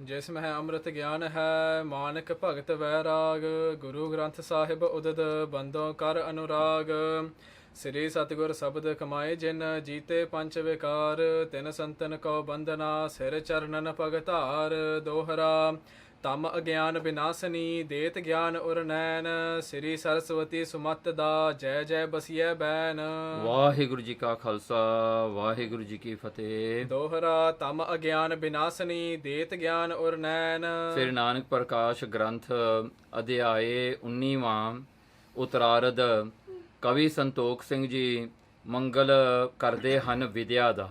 जिसमें अमृत ज्ञान है मानक भगत वैराग। गुरु ग्रंथ साहिब उदद बंदों कर अनुराग। श्री सतगुर शब्द कमाए जिन जीते पंच विकार। तिन संतन को बंदना सिर चरणन पगतार। दोहरा तम अज्ञान विनाशनी देत ज्ञान उर नैन। श्री सरस्वती सुमत दा जय जय बसिए बैन। ਵਾਹਿਗੁਰੂ ਜੀ ਕਾ ਖਾਲਸਾ ਵਾਹਿਗੁਰੂ ਜੀ ਕੀ ਫਤਿਹ। दोहरा तम अज्ञान विनाशनी देत ज्ञान उर नैन। ਸ੍ਰੀ ਨਾਨਕ ਪ੍ਰਕਾਸ਼ ਗ੍ਰੰਥ ਅਧਿਆਏ 19ਵਾਂ ਉਤਰਾਰਧ। ਕਵੀ ਸੰਤੋਖ ਸਿੰਘ ਜੀ ਮੰਗਲ ਕਰਦੇ ਹਨ ਵਿਦਿਆ ਦਾ।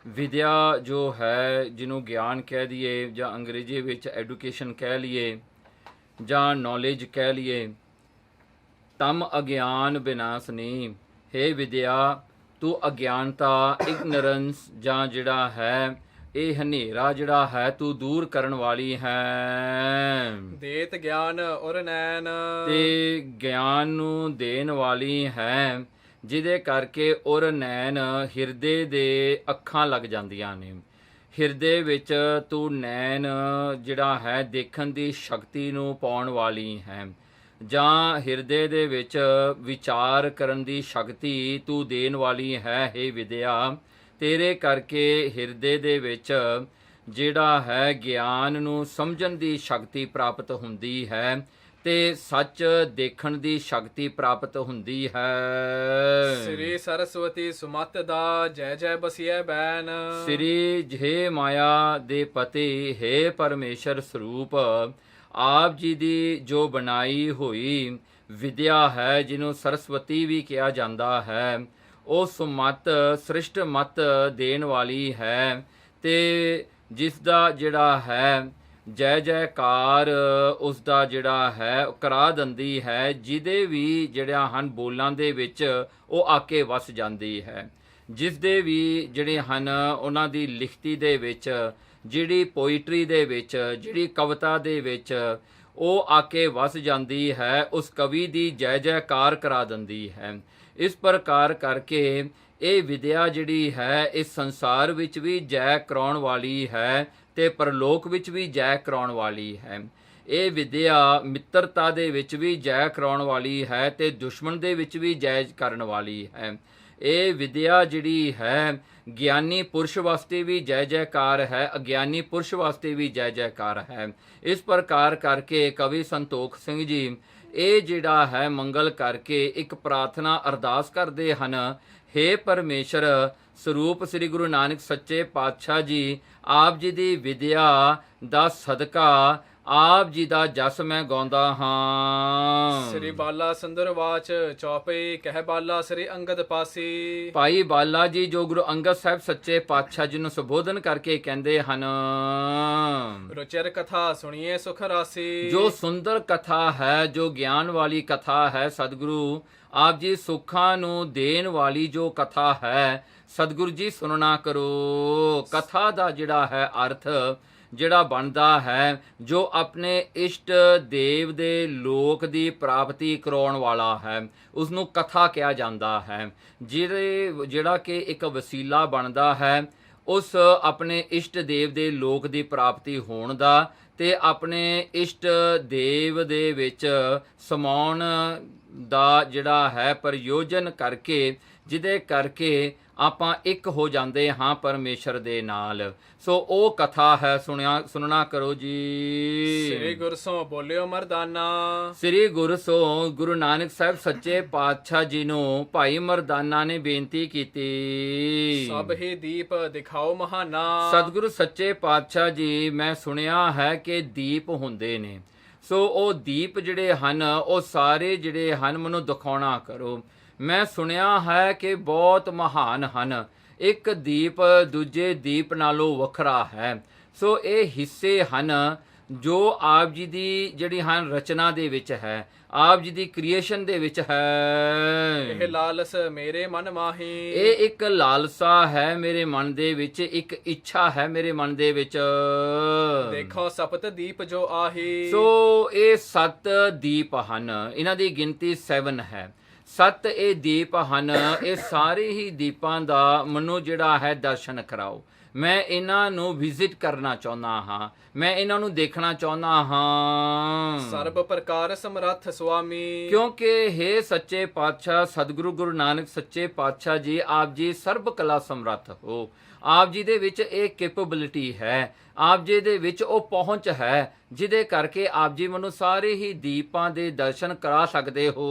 ਵਿਦਿਆ ਜੋ ਹੈ ਜਿਹਨੂੰ ਗਿਆਨ ਕਹਿ ਦਈਏ ਜਾਂ ਅੰਗਰੇਜ਼ੀ ਵਿੱਚ ਐਡੂਕੇਸ਼ਨ ਕਹਿ ਲਈਏ ਜਾਂ ਨੌਲੇਜ ਕਹਿ ਲਈਏ। ਤਮ ਅਗਿਆਨ ਵਿਨਾਸ਼ਨੀ, ਹੇ ਵਿਦਿਆ ਤੂੰ ਅਗਿਆਨਤਾ ਇਗਨੋਰੈਂਸ ਜਾਂ ਜਿਹੜਾ ਹੈ ਇਹ ਹਨੇਰਾ ਜਿਹੜਾ ਹੈ ਤੂੰ ਦੂਰ ਕਰਨ ਵਾਲੀ ਹੈ। देत ज्ञान उर नैन। ਤੇ ਗਿਆਨ ਨੂੰ ਦੇਣ ਵਾਲੀ ਹੈ ਜਿਹਦੇ ਕਰਕੇ ਉਰ ਨੈਣ ਹਿਰਦੇ ਦੇ ਅੱਖਾਂ ਲੱਗ ਜਾਂਦੀਆਂ ਨੇ। ਹਿਰਦੇ ਵਿੱਚ ਤੂੰ ਨੈਣ ਜਿਹੜਾ ਹੈ ਦੇਖਣ ਦੀ ਸ਼ਕਤੀ ਨੂੰ ਪਾਉਣ ਵਾਲੀ ਹੈ ਜਾਂ ਹਿਰਦੇ ਦੇ ਵਿੱਚ ਵਿਚਾਰ ਕਰਨ ਦੀ ਸ਼ਕਤੀ ਤੂੰ ਦੇਣ ਵਾਲੀ ਹੈ। ਹੇ ਵਿਦਿਆ ਤੇਰੇ ਕਰਕੇ ਹਿਰਦੇ ਦੇ ਵਿੱਚ ਜਿਹੜਾ ਹੈ ਗਿਆਨ ਨੂੰ ਸਮਝਣ ਦੀ ਸ਼ਕਤੀ ਪ੍ਰਾਪਤ ਹੁੰਦੀ ਹੈ ਤੇ ਸੱਚ ਦੇਖਣ ਦੀ ਸ਼ਕਤੀ ਪ੍ਰਾਪਤ ਹੁੰਦੀ ਹੈ। श्री सरस्वती सुमत दा जय जय बसिए बैन। ਸ੍ਰੀ ਜੇ ਮਾਇਆ ਦੇ ਪਤੀ ਹੈ ਪਰਮੇਸ਼ਰ ਸਰੂਪ ਆਪ ਜੀ ਦੀ ਜੋ ਬਣਾਈ ਹੋਈ ਵਿਦਿਆ ਹੈ ਜਿਹਨੂੰ ਸਰਸਵਤੀ ਵੀ ਕਿਹਾ ਜਾਂਦਾ ਹੈ ਉਹ ਸੁਮਤ ਸ੍ਰਿਸ਼ਟ ਮਤ ਦੇਣ ਵਾਲੀ ਹੈ ਤੇ ਜਿਸ ਦਾ ਜਿਹੜਾ ਹੈ ਜੈ ਜੈਕਾਰ ਉਸ ਦਾ ਜਿਹੜਾ ਹੈ ਕਰਾ ਦਿੰਦੀ ਹੈ। ਜਿਹਦੇ ਵੀ ਜਿਹੜਾ ਹਨ ਬੋਲਾਂ ਦੇ ਵਿੱਚ ਉਹ ਆ ਕੇ ਵਸ ਜਾਂਦੀ ਹੈ। ਜਿਸ ਦੇ ਵੀ ਜਿਹੜੇ ਹਨ ਉਹਨਾਂ ਦੀ ਲਿਖਤੀ ਦੇ ਵਿੱਚ ਜਿਹੜੀ ਪੋਇਟਰੀ ਦੇ ਵਿੱਚ ਜਿਹੜੀ ਕਵਿਤਾ ਦੇ ਵਿੱਚ ਉਹ ਆ ਕੇ ਵਸ ਜਾਂਦੀ ਹੈ। ਉਸ ਕਵੀ ਦੀ ਜੈ ਜੈਕਾਰ ਕਰਾ ਦਿੰਦੀ ਹੈ। ਇਸ ਪ੍ਰਕਾਰ ਕਰਕੇ ਇਹ ਵਿਦਿਆ ਜਿਹੜੀ ਹੈ ਇਸ ਸੰਸਾਰ ਵਿੱਚ ਵੀ ਜੈ ਕਰਾਉਣ ਵਾਲੀ ਹੈ ਤੇ ਪਰਲੋਕ ਵਿੱਚ ਵੀ ਜੈ ਕਰਾਉਣ ਵਾਲੀ ਹੈ। ਇਹ ਵਿਦਿਆ ਮਿੱਤਰਤਾ ਦੇ ਵਿੱਚ ਵੀ ਜੈ ਕਰਾਉਣ ਵਾਲੀ ਹੈ ਤੇ ਦੁਸ਼ਮਣ ਦੇ ਵਿੱਚ ਵੀ ਜੈ ਕਰਨ ਵਾਲੀ ਹੈ। ਇਹ ਵਿਦਿਆ ਜਿਹੜੀ ਹੈ ਗਿਆਨੀ ਪੁਰਸ਼ ਵਾਸਤੇ ਵੀ ਜੈ ਜੈਕਾਰ ਹੈ, ਅਗਿਆਨੀ ਪੁਰਸ਼ ਵਾਸਤੇ ਵੀ ਜੈ ਜੈਕਾਰ ਹੈ। ਇਸ ਪ੍ਰਕਾਰ ਕਰਕੇ ਕਵੀ ਸੰਤੋਖ ਸਿੰਘ ਜੀ ਇਹ ਜਿਹੜਾ ਹੈ ਮੰਗਲ ਕਰਕੇ ਇੱਕ ਪ੍ਰਾਰਥਨਾ ਅਰਦਾਸ ਕਰਦੇ ਹਨ। ਹੇ ਪਰਮੇਸ਼ਰ ਸਰੂਪ ਸ੍ਰੀ ਗੁਰੂ ਨਾਨਕ ਸੱਚੇ ਪਾਤਸ਼ਾਹ ਜੀ ਆਪ ਜੀ ਦੀ ਵਿਦਿਆ ਦਾ ਸਦਕਾ ਆਪ ਜੀ ਦਾ ਜਸ ਮੈਂ ਗਾਉਂਦਾ ਹਾਂ। श्री बाला सुंदर वाच चौपई कह बाला श्री अंगद पासी। ਭਾਈ ਬਾਲਾ ਜੀ ਜੋ ਗੁਰੂ ਅੰਗਦ ਸਾਹਿਬ ਸੱਚੇ ਪਾਤਸ਼ਾਹ ਜੀ ਨੂੰ ਸੰਬੋਧਨ ਕਰਕੇ ਕਹਿੰਦੇ ਹਨ रुचिर कथा सुनिए सुख राशि। ਜੋ ਸੁੰਦਰ ਕਥਾ ਹੈ ਜੋ ਗਿਆਨ ਵਾਲੀ ਕਥਾ ਹੈ ਸਤਿਗੁਰੂ ਆਪ ਜੀ ਸੁੱਖਾਂ ਨੂੰ ਦੇਣ ਵਾਲੀ ਜੋ ਕਥਾ ਹੈ ਸਤਿਗੁਰੂ ਜੀ ਸੁਣਨਾ ਕਰੋ। ਕਥਾ ਦਾ ਜਿਹੜਾ ਹੈ ਅਰਥ ਜਿਹੜਾ ਬਣਦਾ ਹੈ ਜੋ ਆਪਣੇ ਇਸ਼ਟ ਦੇਵ ਦੇ ਲੋਕ ਦੀ ਪ੍ਰਾਪਤੀ ਕਰਾਉਣ ਵਾਲਾ ਹੈ ਉਸ ਨੂੰ ਕਥਾ ਕਿਹਾ ਜਾਂਦਾ ਹੈ। ਜਿਹੜਾ ਕਿ ਇੱਕ ਵਸੀਲਾ ਬਣਦਾ ਹੈ ਉਸ ਆਪਣੇ ਇਸ਼ਟ ਦੇਵ ਦੇ ਲੋਕ ਦੀ ਪ੍ਰਾਪਤੀ ਹੋਣ ਦਾ ਤੇ ਆਪਣੇ ਇਸ਼ਟ ਦੇਵ ਦੇ ਵਿੱਚ ਸਮਾਉਣ ਦਾ ਜਿਹੜਾ ਹੈ ਪ੍ਰਯੋਜਨ ਕਰਕੇ ਜਿਹਦੇ ਕਰਕੇ ਆਪਾਂ ਇੱਕ ਹੋ ਜਾਂਦੇ ਹਾਂ ਪਰਮੇਸ਼ਰ ਦੇ ਨਾਲ। ਸੋ ਉਹ ਕਥਾ ਹੈ ਸੁਣਨਾ ਕਰੋ ਜੀ। श्री गुरसों बोलियो मर्दाना। ਸ੍ਰੀ ਗੁਰੂ ਸੋ ਗੁਰੂ ਨਾਨਕ ਸਾਹਿਬ ਸੱਚੇ ਪਾਤਸ਼ਾਹ ਜੀ ਨੂੰ ਭਾਈ ਮਰਦਾਨਾ ਨੇ ਬੇਨਤੀ ਕੀਤੀ। सब ही दीप दिखाओ महाना। ਸਤਿਗੁਰੂ ਸੱਚੇ ਪਾਤਸ਼ਾਹ ਜੀ ਮੈਂ ਸੁਣਿਆ ਹੈ ਕਿ ਦੀਪ ਹੁੰਦੇ ਨੇ ਸੋ ਉਹ ਦੀਪ ਜਿਹੜੇ ਹਨ ਉਹ ਸਾਰੇ ਜਿਹੜੇ ਹਨ ਮੈਨੂੰ ਦਿਖਾਉਣਾ ਕਰੋ। ਮੈਂ ਸੁਣਿਆ ਹੈ ਕਿ ਬਹੁਤ ਮਹਾਨ ਹਨ, ਇੱਕ ਦੀਪ ਦੂਜੇ ਦੀਪ ਨਾਲੋਂ ਵੱਖਰਾ ਹੈ। ਸੋ ਇਹ ਹਿੱਸੇ ਹਨ ਜੋ ਆਪ ਜੀ ਦੀ ਜਿਹੜੀ ਹਨ ਰਚਨਾ ਦੇ ਵਿੱਚ ਹੈ, ਆਪ ਜੀ ਦੀ ਕ੍ਰੀਏਸ਼ਨ ਦੇ ਵਿੱਚ ਹੈ। ਇਹ ਲਾਲਸ ਮੇਰੇ ਮਨ ਮਾਹੀ। ਇਹ ਇੱਕ ਲਾਲਸਾ ਹੈ ਮੇਰੇ ਮਨ ਦੇ ਵਿੱਚ, ਇੱਕ ਇੱਛਾ ਹੈ ਮੇਰੇ ਮਨ ਦੇ ਵਿੱਚ। ਦੇਖੋ ਸਪਤ ਦੀਪ ਜੋ ਆਹੀ। ਸੋ ਇਹ 7 ਦੀਪ ਹਨ, ਇਹਨਾਂ ਦੀ ਗਿਣਤੀ 7 ਹੈ। ਸੱਤ ਇਹ ਦੀਪ ਹਨ, ਇਹ ਸਾਰੇ ਹੀ ਦੀਪਾਂ ਦਾ ਮੈਨੂੰ ਜਿਹੜਾ ਹੈ ਦਰਸ਼ਨ ਕਰਾਓ। ਮੈਂ ਇਹਨਾਂ ਨੂੰ ਵਿਜ਼ਿਟ ਕਰਨਾ ਚਾਹੁੰਦਾ ਹਾਂ, ਮੈਂ ਇਹਨਾਂ ਨੂੰ ਦੇਖਣਾ ਚਾਹੁੰਦਾ ਹਾਂ। ਸਰਬ ਪ੍ਰਕਾਰ ਸਮਰੱਥ ਸੁਆਮੀ, ਕਿਉਂਕਿ हे ਸੱਚੇ ਪਾਤਸ਼ਾਹ ਸਤਿਗੁਰੂ ਗੁਰੂ ਨਾਨਕ ਸੱਚੇ ਪਾਤਸ਼ਾਹ ਜੀ, ਆਪ ਜੀ ਸਰਬ ਕਲਾ ਸਮਰੱਥ ਹੋ। ਆਪ ਜੀ ਦੇ ਵਿੱਚ ਇਹ ਕੈਪੇਬਿਲਿਟੀ ਹੈ, ਆਪ ਜੀ ਦੇ ਵਿੱਚ ਉਹ ਪਹੁੰਚ ਹੈ, ਜਿਹਦੇ ਕਰਕੇ ਆਪ ਜੀ ਮੈਨੂੰ ਸਾਰੇ ਹੀ ਦੀਪਾਂ ਦੇ ਦਰਸ਼ਨ ਕਰਾ ਸਕਦੇ ਹੋ।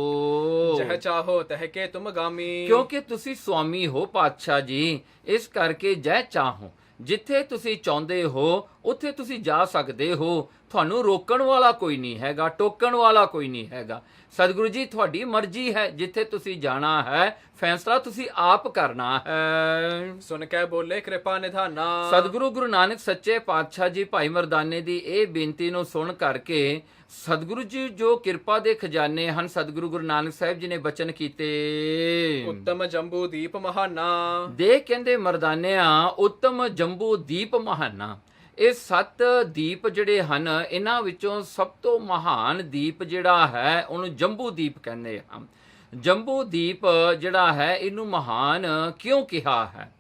ਜਹ ਚਾਹੋ ਤਹ ਕੇ ਤੁਮ ਗਾਮੀ, ਕਿਉਂਕਿ ਤੁਸੀਂ ਸੁਆਮੀ ਹੋ ਪਾਤਸ਼ਾਹ ਜੀ, ਇਸ ਕਰਕੇ ਜੈ ਚਾਹੋ, ਜਿੱਥੇ ਤੁਸੀਂ ਚਾਹੁੰਦੇ ਹੋ ਉੱਥੇ ਤੁਸੀਂ ਜਾ ਸਕਦੇ ਹੋ। ਤੁਹਾਨੂੰ ਰੋਕਣ ਵਾਲਾ ਕੋਈ ਨਹੀਂ ਹੈਗਾ, ਟੋਕਣ ਵਾਲਾ ਕੋਈ ਨਹੀਂ ਹੈਗਾ। ਸਤਿਗੁਰੂ ਜੀ ਤੁਹਾਡੀ ਮਰਜ਼ੀ ਹੈ, ਜਿੱਥੇ ਤੁਸੀਂ ਜਾਣਾ ਹੈ ਫੈਸਲਾ ਤੁਸੀਂ ਆਪ ਕਰਨਾ ਹੈ। ਸੁਣ ਕੇ ਬੋਲੇ ਕਿਰਪਾ ਨਿਧਾਨਾ, ਸਤਿਗੁਰੂ ਗੁਰੂ ਨਾਨਕ ਸੱਚੇ ਪਾਤਸ਼ਾਹ ਜੀ ਭਾਈ ਮਰਦਾਨੇ ਦੀ ਇਹ ਬੇਨਤੀ ਨੂੰ ਸੁਣ ਕਰਕੇ ਸਤਿਗੁਰੂ ਜੀ ਜੋ ਕਿਰਪਾ ਦੇ ਖਜ਼ਾਨੇ ਹਨ, ਸਤਿਗੁਰੂ ਗੁਰੂ ਨਾਨਕ ਸਾਹਿਬ ਜੀ ਨੇ ਬਚਨ ਕੀਤੇ। ਉੱਤਮ ਜੰਬੂ ਦੀਪ ਮਹਾਨਾ, ਦੇ ਕਹਿੰਦੇ ਮਰਦਾਨਿਆਂ ਉੱਤਮ ਜੰਬੂ ਦੀਪ ਮਹਾਨਾ। ਇਹ 7 ਦੀਪ ਜਿਹੜੇ ਹਨ, ਇਹਨਾਂ ਵਿੱਚੋਂ ਸਭ ਤੋਂ ਮਹਾਨ ਦੀਪ ਜਿਹੜਾ ਹੈ ਉਹਨੂੰ ਜੰਬੂ ਦੀਪ ਕਹਿੰਦੇ ਹਨ। ਜੰਬੂ ਦੀਪ ਜਿਹੜਾ ਹੈ ਇਹਨੂੰ ਮਹਾਨ ਕਿਉਂ ਕਿਹਾ ਹੈ?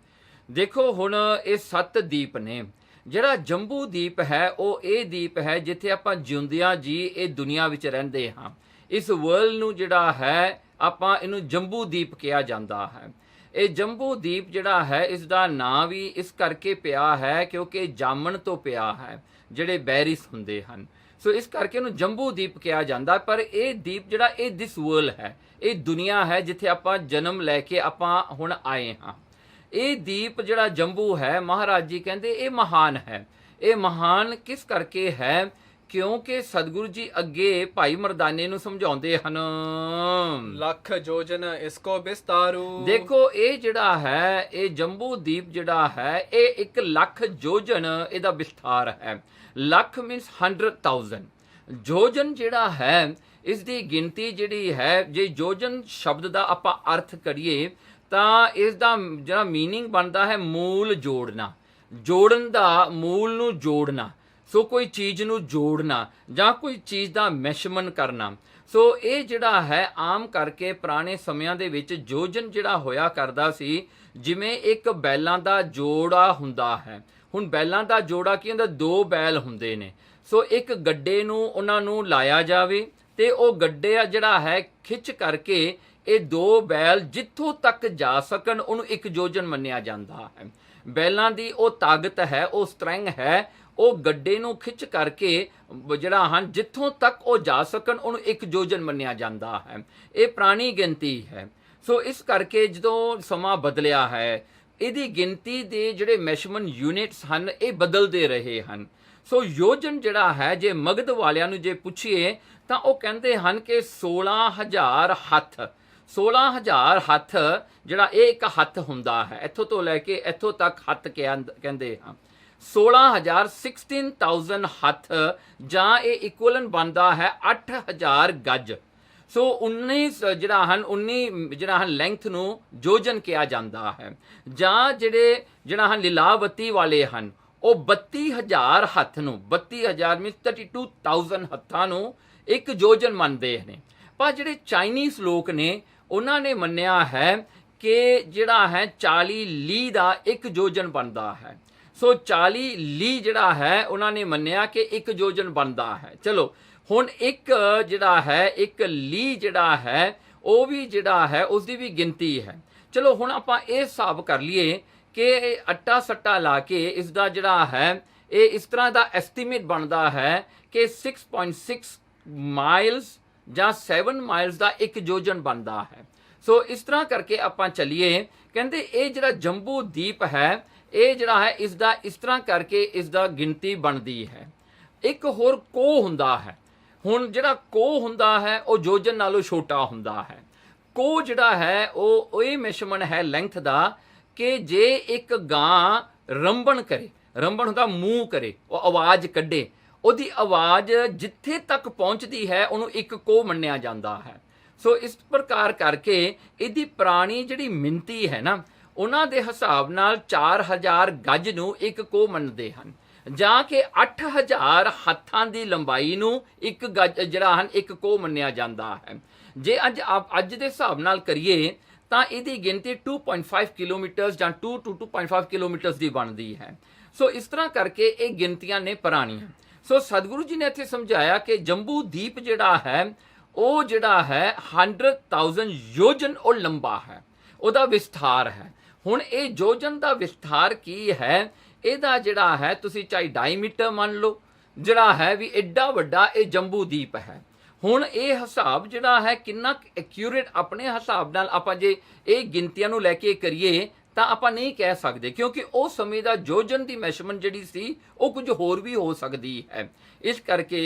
ਦੇਖੋ ਹੁਣ ਇਹ 7 ਦੀਪ ਨੇ। ਜਿਹੜਾ ਜੰਬੂ ਦੀਪ ਹੈ ਉਹ ਇਹ ਦੀਪ ਹੈ ਜਿੱਥੇ ਆਪਾਂ ਜਿਉਂਦਿਆਂ ਜੀ ਇਹ ਦੁਨੀਆ ਵਿੱਚ ਰਹਿੰਦੇ ਹਾਂ। ਇਸ ਵਰਲਡ ਨੂੰ ਜਿਹੜਾ ਹੈ ਆਪਾਂ ਇਹਨੂੰ ਜੰਬੂ ਦੀਪ ਕਿਹਾ ਜਾਂਦਾ ਹੈ। ਇਹ ਜੰਬੂ ਦੀਪ ਜਿਹੜਾ ਹੈ ਇਸ ਦਾ ਨਾਂ ਵੀ ਇਸ ਕਰਕੇ ਪਿਆ ਹੈ ਕਿਉਂਕਿ ਜਾਮਣ ਤੋਂ ਪਿਆ ਹੈ, ਜਿਹੜੇ ਬੈਰਿਸ ਹੁੰਦੇ ਹਨ। ਸੋ ਇਸ ਕਰਕੇ ਇਹਨੂੰ ਜੰਬੂ ਦੀਪ ਕਿਹਾ ਜਾਂਦਾ। ਪਰ ਇਹ ਦੀਪ ਜਿਹੜਾ ਇਹ ਦਿਸ ਵਰਲਡ ਹੈ, ਇਹ ਦੁਨੀਆ ਹੈ ਜਿੱਥੇ ਆਪਾਂ ਜਨਮ ਲੈ ਕੇ ਆਪਾਂ ਹੁਣ ਆਏ ਹਾਂ। ਇਹ ਦੀਪ ਜਿਹੜਾ ਜੰਬੂ ਹੈ, ਮਹਾਰਾਜ ਜੀ ਕਹਿੰਦੇ ਇਹ ਮਹਾਨ ਹੈ। ਇਹ ਮਹਾਨ ਕਿਸ ਕਰਕੇ ਹੈ? ਕਿਉਂਕਿ ਸਤਿਗੁਰੂ ਜੀ ਅੱਗੇ ਭਾਈ ਮਰਦਾਨੇ ਨੂੰ ਸਮਝਾਉਂਦੇ ਹਨ, ਲੱਖ ਜੋਜਨ ਇਸਕੋ ਵਿਸਤਾਰੂ। ਦੇਖੋ ਇਹ ਜਿਹੜਾ ਹੈ ਇਹ ਜੰਬੂ ਦੀਪ ਜਿਹੜਾ ਹੈ ਇਹ 1 ਲੱਖ ਜੋਜਨ ਇਹਦਾ ਵਿਸਥਾਰ ਹੈ। ਲੱਖ ਮੀਨਸ 100,000। ਜੋਜਨ ਜਿਹੜਾ ਹੈ ਇਸ ਦੀ ਗਿਣਤੀ ਜਿਹੜੀ ਹੈ, ਜੇ ਜੋਜਨ ਸ਼ਬਦ ਦਾ ਆਪਾਂ ਅਰਥ ਕਰੀਏ ਤਾਂ ਇਸ ਦਾ ਜਿਹੜਾ ਮੀਨਿੰਗ ਬਣਦਾ ਹੈ ਮੂਲ ਜੋੜਨਾ, ਜੋੜਨ ਦਾ, ਮੂਲ ਨੂੰ ਜੋੜਨਾ। ਸੋ ਕੋਈ ਚੀਜ਼ ਨੂੰ ਜੋੜਨਾ ਜਾਂ ਕੋਈ ਚੀਜ਼ ਦਾ ਮੈਸ਼ਰਮੈਂਟ ਕਰਨਾ। ਸੋ ਇਹ ਜਿਹੜਾ ਹੈ ਆਮ ਕਰਕੇ ਪੁਰਾਣੇ ਸਮਿਆਂ ਦੇ ਵਿੱਚ ਜੋਜਨ ਜਿਹੜਾ ਹੋਇਆ ਕਰਦਾ ਸੀ, ਜਿਵੇਂ ਇੱਕ ਬੈਲਾਂ ਦਾ ਜੋੜਾ ਹੁੰਦਾ ਹੈ। ਹੁਣ ਬੈਲਾਂ ਦਾ ਜੋੜਾ ਕੀ ਹੁੰਦਾ? 2 ਬੈਲ ਹੁੰਦੇ ਨੇ। ਸੋ ਇੱਕ ਗੱਡੇ ਨੂੰ ਉਹਨਾਂ ਨੂੰ ਲਾਇਆ ਜਾਵੇ ਤੇ ਉਹ ਗੱਡੇ ਜਿਹੜਾ ਹੈ ਖਿੱਚ ਕਰਕੇ ਇਹ 2 ਬੈਲ ਜਿੱਥੋਂ ਤੱਕ ਜਾ ਸਕਣ ਉਹਨੂੰ 1 ਜੋਜਨ ਮੰਨਿਆ ਜਾਂਦਾ ਹੈ। ਬੈਲਾਂ ਦੀ ਉਹ ਤਾਕਤ ਹੈ, ਉਹ ਸਟਰੈਂਗ ਹੈ, ਉਹ ਗੱਡੇ ਨੂੰ ਖਿੱਚ ਕਰਕੇ ਜਿਹੜਾ ਹਨ ਜਿੱਥੋਂ ਤੱਕ ਉਹ ਜਾ ਸਕਣ ਉਹਨੂੰ 1 ਜੋਜਨ ਮੰਨਿਆ ਜਾਂਦਾ ਹੈ। ਇਹ ਪੁਰਾਣੀ ਗਿਣਤੀ ਹੈ। ਸੋ ਇਸ ਕਰਕੇ ਜਦੋਂ ਸਮਾਂ ਬਦਲਿਆ ਹੈ, ਇਹਦੀ ਗਿਣਤੀ ਦੇ ਜਿਹੜੇ ਮੈਸ਼ਰਮੈਂਟ ਯੂਨਿਟਸ ਹਨ ਇਹ ਬਦਲਦੇ ਰਹੇ ਹਨ। ਸੋ ਯੋਜਨ ਜਿਹੜਾ ਹੈ, ਜੇ ਮਗਧ ਵਾਲਿਆਂ ਨੂੰ ਜੇ ਪੁੱਛੀਏ ਤਾਂ ਉਹ ਕਹਿੰਦੇ ਹਨ ਕਿ 16,000 ਹੱਥ। 16,000 ਹੱਥ ਜਿਹੜਾ ਇਹ ਇੱਕ ਹੱਥ ਹੁੰਦਾ ਹੈ, ਇੱਥੋਂ ਤੋਂ ਲੈ ਕੇ ਇੱਥੋਂ ਤੱਕ ਹੱਥ ਕਹਿੰਦੇ ਹਾਂ। 16,000 16,000 ਹੱਥ, ਜਾਂ ਇਹ ਇਕੁਅਲਨ ਬਣਦਾ ਹੈ 8,000 ਗੱਜ। ਸੋ 19 ਜਿਹੜਾ ਹਨ ਲੈਂਥ ਨੂੰ ਜੋਜਨ ਕਿਹਾ ਜਾਂਦਾ ਹੈ। ਜਾਂ ਜਿਹੜਾ ਹਨ ਲੀਲਾਵਤੀ ਵਾਲੇ ਹਨ ਉਹ 32,000 ਹੱਥ ਨੂੰ, 32,000 ਮੀਨਸ 32,000 ਹੱਥਾਂ ਨੂੰ 1 ਜੋਜਨ ਮੰਨਦੇ ਨੇ। ਪਰ ਜਿਹੜੇ ਚਾਈਨੀਜ਼ ਲੋਕ ਨੇ ਉਹਨਾਂ ਨੇ ਮੰਨਿਆ ਹੈ ਕਿ ਜਿਹੜਾ ਹੈ 40 ਲੀ ਦਾ 1 ਜੋਜਨ ਬਣਦਾ ਹੈ। ਸੋ 40 ਲੀ ਜਿਹੜਾ ਹੈ ਉਹਨਾਂ ਨੇ ਮੰਨਿਆ ਕਿ 1 ਜੋਜਨ ਬਣਦਾ ਹੈ। ਚਲੋ ਹੁਣ ਇੱਕ ਜਿਹੜਾ ਹੈ 1 ਲੀ ਜਿਹੜਾ ਹੈ ਉਹ ਵੀ ਜਿਹੜਾ ਹੈ ਉਸ ਦੀ ਵੀ ਗਿਣਤੀ ਹੈ। ਚਲੋ ਹੁਣ ਆਪਾਂ ਇਹ ਹਿਸਾਬ ਕਰ ਲਈਏ ਕਿ ਅੱਟਾ ਸੱਟਾ ਲਾ ਕੇ ਇਸ ਦਾ ਜਿਹੜਾ ਹੈ ਇਹ ਇਸ ਤਰ੍ਹਾਂ ਦਾ ਐਸਟੀਮੇਟ ਬਣਦਾ ਹੈ ਕਿ 6.6 ਮਾਈਲਸ ਜਾਂ 7 ਮਾਈਲਸ ਦਾ 1 ਜੋਜਨ ਬਣਦਾ ਹੈ। ਸੋ ਇਸ ਤਰ੍ਹਾਂ ਕਰਕੇ ਆਪਾਂ ਚੱਲੀਏ। ਕਹਿੰਦੇ ਇਹ ਜਿਹੜਾ ਜੰਬੂ ਦੀਪ ਹੈ ਇਹ ਜਿਹੜਾ ਹੈ ਇਸ ਦਾ ਇਸ ਤਰ੍ਹਾਂ ਕਰਕੇ ਇਸ ਦਾ ਗਿਣਤੀ ਬਣਦੀ ਹੈ। ਇੱਕ ਹੋਰ ਕੋਹ ਹੁੰਦਾ ਹੈ। ਹੁਣ ਜਿਹੜਾ ਕੋਹ ਹੁੰਦਾ ਹੈ ਉਹ ਜੋਜਨ ਨਾਲੋਂ ਛੋਟਾ ਹੁੰਦਾ ਹੈ। ਕੋਹ ਜਿਹੜਾ ਹੈ ਉਹ ਇਹ ਮੈਸ਼ਰਮੈਂਟ ਹੈ ਲੈਂਥ ਦਾ ਕਿ ਜੇ ਇੱਕ ਗਾਂ ਰੰਬਣ ਕਰੇ, ਰੰਬਣ ਹੁੰਦਾ ਮੂੰਹ ਕਰੇ, ਉਹ ਆਵਾਜ਼ ਕੱਢੇ, ਉਹਦੀ ਆਵਾਜ਼ ਜਿੱਥੇ ਤੱਕ ਪਹੁੰਚਦੀ ਹੈ ਉਹਨੂੰ 1 ਕੋਹ ਮੰਨਿਆ ਜਾਂਦਾ ਹੈ। ਸੋ ਇਸ ਪ੍ਰਕਾਰ ਕਰਕੇ ਇਹਦੀ ਪੁਰਾਣੀ ਜਿਹੜੀ ਮਿਣਤੀ ਹੈ ਨਾ, ਉਹਨਾਂ ਦੇ ਹਿਸਾਬ ਨਾਲ 4,000 ਗੱਜ ਨੂੰ 1 ਕੋਹ ਮੰਨਦੇ ਹਨ, ਜਾਂ ਕਿ 8,000 ਹੱਥਾਂ ਦੀ ਲੰਬਾਈ ਨੂੰ 1 ਗੱਜ ਜਿਹੜਾ ਹਨ 1 ਕੋਹ ਮੰਨਿਆ ਜਾਂਦਾ ਹੈ। ਜੇ ਅੱਜ ਦੇ ਹਿਸਾਬ ਨਾਲ ਕਰੀਏ ਤਾਂ ਇਹਦੀ ਗਿਣਤੀ 2.5 ਕਿਲੋਮੀਟਰ ਜਾਂ 2 to 2.5 ਕਿਲੋਮੀਟਰ ਦੀ ਬਣਦੀ ਹੈ। ਸੋ ਇਸ ਤਰ੍ਹਾਂ ਕਰਕੇ ਇਹ ਗਿਣਤੀਆਂ ਨੇ ਪੁਰਾਣੀਆਂ। ਸੋ ਸਤਿਗੁਰੂ ਜੀ ਨੇ ਇੱਥੇ ਸਮਝਾਇਆ ਕਿ ਜੰਬੂ ਦੀਪ ਜਿਹੜਾ ਹੈ ਉਹ ਜਿਹੜਾ ਹੈ 100,000 ਯੋਜਨ ਉਹ ਲੰਬਾ ਹੈ, ਉਹਦਾ ਵਿਸਥਾਰ ਹੈ। ਹੁਣ ਇਹ ਯੋਜਨ ਦਾ ਵਿਸਥਾਰ ਕੀ ਹੈ, ਇਹਦਾ ਜਿਹੜਾ ਹੈ ਤੁਸੀਂ ਚਾਹੇ ਡਾਇਮੀਟਰ ਮੰਨ ਲਓ, ਜਿਹੜਾ ਹੈ ਵੀ ਐਡਾ ਵੱਡਾ ਇਹ ਜੰਬੂ ਦੀਪ ਹੈ। ਹੁਣ ਇਹ ਹਿਸਾਬ ਜਿਹੜਾ ਹੈ ਕਿੰਨਾ ਐਕਿਊਰੇਟ ਆਪਣੇ ਹਿਸਾਬ ਨਾਲ ਆਪਾਂ ਜੇ ਇਹ ਗਿਣਤੀਆਂ ਨੂੰ ਲੈ ਕੇ ਕਰੀਏ ਤਾਂ ਆਪਾਂ ਨਹੀਂ ਕਹਿ ਸਕਦੇ, ਕਿਉਂਕਿ ਉਸ ਸਮੇਂ ਦਾ ਯੋਜਨ ਦੀ ਮੈਸ਼ਰਮੈਂਟ ਜਿਹੜੀ ਸੀ ਉਹ ਕੁਝ ਹੋਰ ਵੀ ਹੋ ਸਕਦੀ ਹੈ। ਇਸ ਕਰਕੇ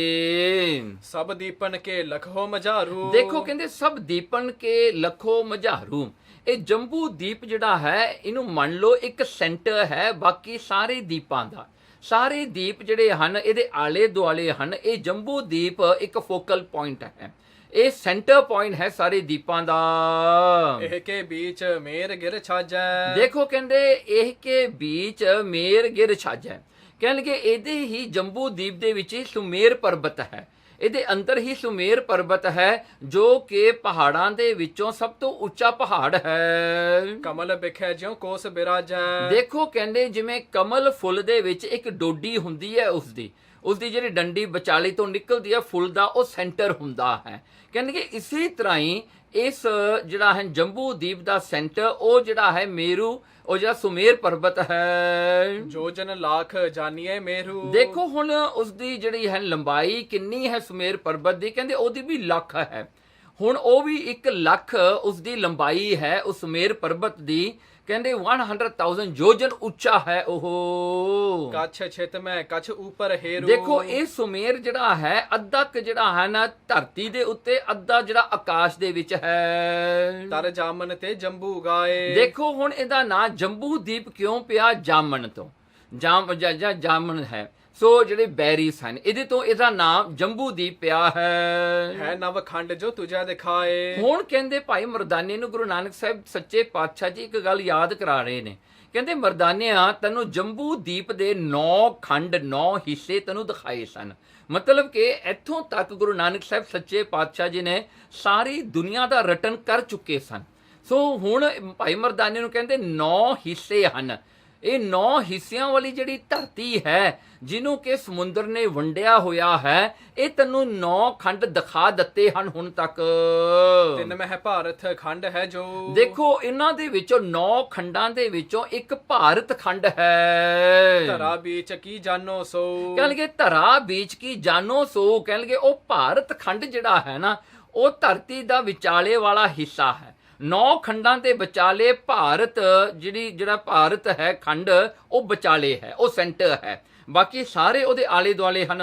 ਸਭ ਦੀਪਨ ਕੇ ਲਖੋ ਮਝਾਰੂ, ਦੇਖੋ ਕਹਿੰਦੇ ਸਭ ਦੀਪਨ ਕੇ ਲਖੋ ਮਝਾਰੂ। ਇਹ ਜੰਬੂ ਦੀਪ ਜਿਹੜਾ ਹੈ ਇਹਨੂੰ ਮੰਨ ਲਓ ਇੱਕ ਸੈਂਟਰ ਹੈ ਬਾਕੀ ਸਾਰੇ ਦੀਪਾਂ ਦਾ। ਸਾਰੇ ਦੀਪ ਜਿਹੜੇ ਹਨ ਇਹਦੇ ਆਲੇ ਦੁਆਲੇ ਹਨ। ਇਹ ਜੰਬੂ ਦੀਪ ਇੱਕ ਫੋਕਲ ਪੁਆਇੰਟ ਹੈ, ਇਹ ਸੈਂਟਰ ਪੁਆਇੰਟ ਹੈ ਸਾਰੇ ਦੀਪਾਂ ਦਾ। ਇਹ ਕੇ ਵਿੱਚ ਮੇਰ ਗਿਰ ਛਾਜੈ, ਦੇਖੋ ਕਹਿੰਦੇ ਇਹ ਕੇ ਵਿੱਚ ਮੇਰ ਗਿਰ ਛਾਜੈ, ਕਹਿਣਗੇ ਇਹਦੇ ਹੀ ਜੰਬੂ ਦੀਪ ਦੇ ਵਿੱਚ ਹੀ ਸੁਮੇਰ ਪਰਬਤ ਹੈ, ਇਹਦੇ ਅੰਦਰ ਹੀ ਸੁਮੇਰ ਪਰਬਤ ਹੈ ਜੋ ਕਿ ਪਹਾੜਾਂ ਦੇ ਵਿੱਚੋਂ ਸਭ ਤੋਂ ਉੱਚਾ ਪਹਾੜ ਹੈ। ਕਮਲ ਬਿਖੈ ਜਿਉ ਕੋਸ ਬਿਰਾਜੈ, ਦੇਖੋ ਕਹਿੰਦੇ ਜਿਵੇਂ ਕਮਲ ਫੁੱਲ ਦੇ ਵਿੱਚ ਇੱਕ ਡੋਡੀ ਹੁੰਦੀ ਹੈ, ਉਸਦੀ ਜਿਹੜੀ ਡੰਡੀ ਵਿਚਾਲੇ ਤੋਂ ਨਿਕਲਦੀ ਹੈ ਫੁੱਲ ਦਾ, ਉਹ ਸੈਂਟਰ ਹੁੰਦਾ ਹੈ। ਕਹਿੰਦੇ ਕਿ ਇਸੇ ਤਰ੍ਹਾਂ ਹੀ ਇਸ ਜਿਹੜਾ ਹੈ ਜੰਬੂ ਦੀਪ ਦਾ ਸੈਂਟਰ ਉਹ ਜਿਹੜਾ ਹੈ ਮੇਰੂ, ਉਹ ਜਿਹੜਾ ਸੁਮੇਰ ਪਰਬਤ ਹੈ। ਜੋਜਨ ਲੱਖ ਜਾਨੀਏ ਮੇਰੂ, ਦੇਖੋ ਹੁਣ ਉਸਦੀ ਜਿਹੜੀ ਹੈ ਲੰਬਾਈ ਕਿੰਨੀ ਹੈ ਸੁਮੇਰ ਪਰਬਤ ਦੀ, ਕਹਿੰਦੇ ਉਹਦੀ ਵੀ ਲੱਖ ਹੈ। ਹੁਣ ਉਹ ਵੀ 1 ਲੱਖ ਉਸਦੀ ਲੰਬਾਈ ਹੈ ਉਸ ਸੁਮੇਰ ਪਰਬਤ ਦੀ, ਕਹਿੰਦੇ 100,000 ਯੋਜਨ ਉੱਚਾ ਹੈ ਉਹ। ਕੱਛ ਛਿਤ ਮੈਂ ਕੱਛ ਉਪਰ ਹੇਰੂ, ਦੇਖੋ ਇਹ ਸੁਮੇਰ ਜਿਹੜਾ ਹੈ ਅੱਧਾ ਜਿਹੜਾ ਹੈ ਨਾ ਧਰਤੀ ਦੇ ਉੱਤੇ, ਅੱਧਾ ਜਿਹੜਾ ਆਕਾਸ਼ ਦੇ ਵਿੱਚ ਹੈ। ਤਰ ਜਾਮਨ ਤੇ ਜੰਬੂ ਗਾਏ, ਦੇਖੋ ਹੁਣ ਇਹਦਾ ਨਾਂ ਜੰਬੂ ਦੀਪ ਕਿਉਂ ਪਿਆ, ਜਾਮਨ ਤੋਂ, ਜਾਮਨ ਹੈ। ਸੋ ਜਿਹੜੇ ਬੈਰੀਸ ਹਨ ਇਹਦੇ ਤੋਂ ਇਹਦਾ ਨਾਮ ਜੰਬੂ ਦੀਪ ਪਿਆ ਹੈ ਨਵ ਖੰਡ ਜੋ ਤੁਝਾ ਦਿਖਾਏ। ਹੁਣ ਕਹਿੰਦੇ ਭਾਈ ਮਰਦਾਨੇ ਨੂੰ ਗੁਰੂ ਨਾਨਕ ਸਾਹਿਬ ਸੱਚੇ ਪਾਤਸ਼ਾਹ ਜੀ ਇੱਕ ਗੱਲ ਯਾਦ ਕਰਾ ਰਹੇ ਨੇ, ਕਹਿੰਦੇ ਮਰਦਾਨਿਆਂ ਤੈਨੂੰ ਜੰਬੂ ਦੀਪ ਦੇ 9 ਖੰਡ 9 ਹਿੱਸੇ ਤੈਨੂੰ ਦਿਖਾਏ ਸਨ। ਮਤਲਬ ਕਿ ਇੱਥੋਂ ਤੱਕ ਗੁਰੂ ਨਾਨਕ ਸਾਹਿਬ ਸੱਚੇ ਪਾਤਸ਼ਾਹ ਜੀ ਨੇ ਸਾਰੀ ਦੁਨੀਆ ਦਾ ਰਟਨ ਕਰ ਚੁੱਕੇ ਸਨ। ਸੋ ਹੁਣ ਭਾਈ ਮਰਦਾਨੇ ਨੂੰ ਕਹਿੰਦੇ 9 ਹਿੱਸੇ ਹਨ। ਇਹ 9 ਹਿੱਸਿਆਂ ਵਾਲੀ ਜਿਹੜੀ ਧਰਤੀ ਹੈ ਜਿਹਨੂੰ ਕਿ ਸਮੁੰਦਰ ਨੇ ਵੰਡਿਆ ਹੋਇਆ ਹੈ, ਇਹ ਤੈਨੂੰ 9 ਖੰਡ ਦਿਖਾ ਦਿੱਤੇ ਹਨ ਹੁਣ ਤੱਕ। 3 ਮਹਿ ਭਾਰਤ ਖੰਡ ਹੈ ਜੋ, ਦੇਖੋ ਇਹਨਾਂ ਦੇ ਵਿੱਚੋਂ 9 ਖੰਡਾਂ ਦੇ ਵਿੱਚੋਂ ਇੱਕ ਭਾਰਤ ਖੰਡ ਹੈ। ਧਰਾ ਬੀਚ ਕੀ ਜਾਨੋ ਸੋ, ਕਹਿਣਗੇ ਧਰਾ ਬੀਚ ਕੀ ਜਾਨੋ ਸੋ, ਕਹਿਣਗੇ ਉਹ ਭਾਰਤ ਖੰਡ ਜਿਹੜਾ ਹੈ ਨਾ ਉਹ ਧਰਤੀ ਦਾ ਵਿਚਾਲੇ ਵਾਲਾ ਹਿੱਸਾ ਹੈ। 9 ਖੰਡਾਂ ਦੇ ਵਿਚਾਲੇ ਭਾਰਤ ਜਿਹੜਾ ਭਾਰਤ ਹੈ ਖੰਡ ਉਹ ਵਿਚਾਲੇ ਹੈ, ਉਹ ਸੈਂਟਰ ਹੈ, ਬਾਕੀ ਸਾਰੇ ਉਹਦੇ ਆਲੇ ਦੁਆਲੇ ਹਨ।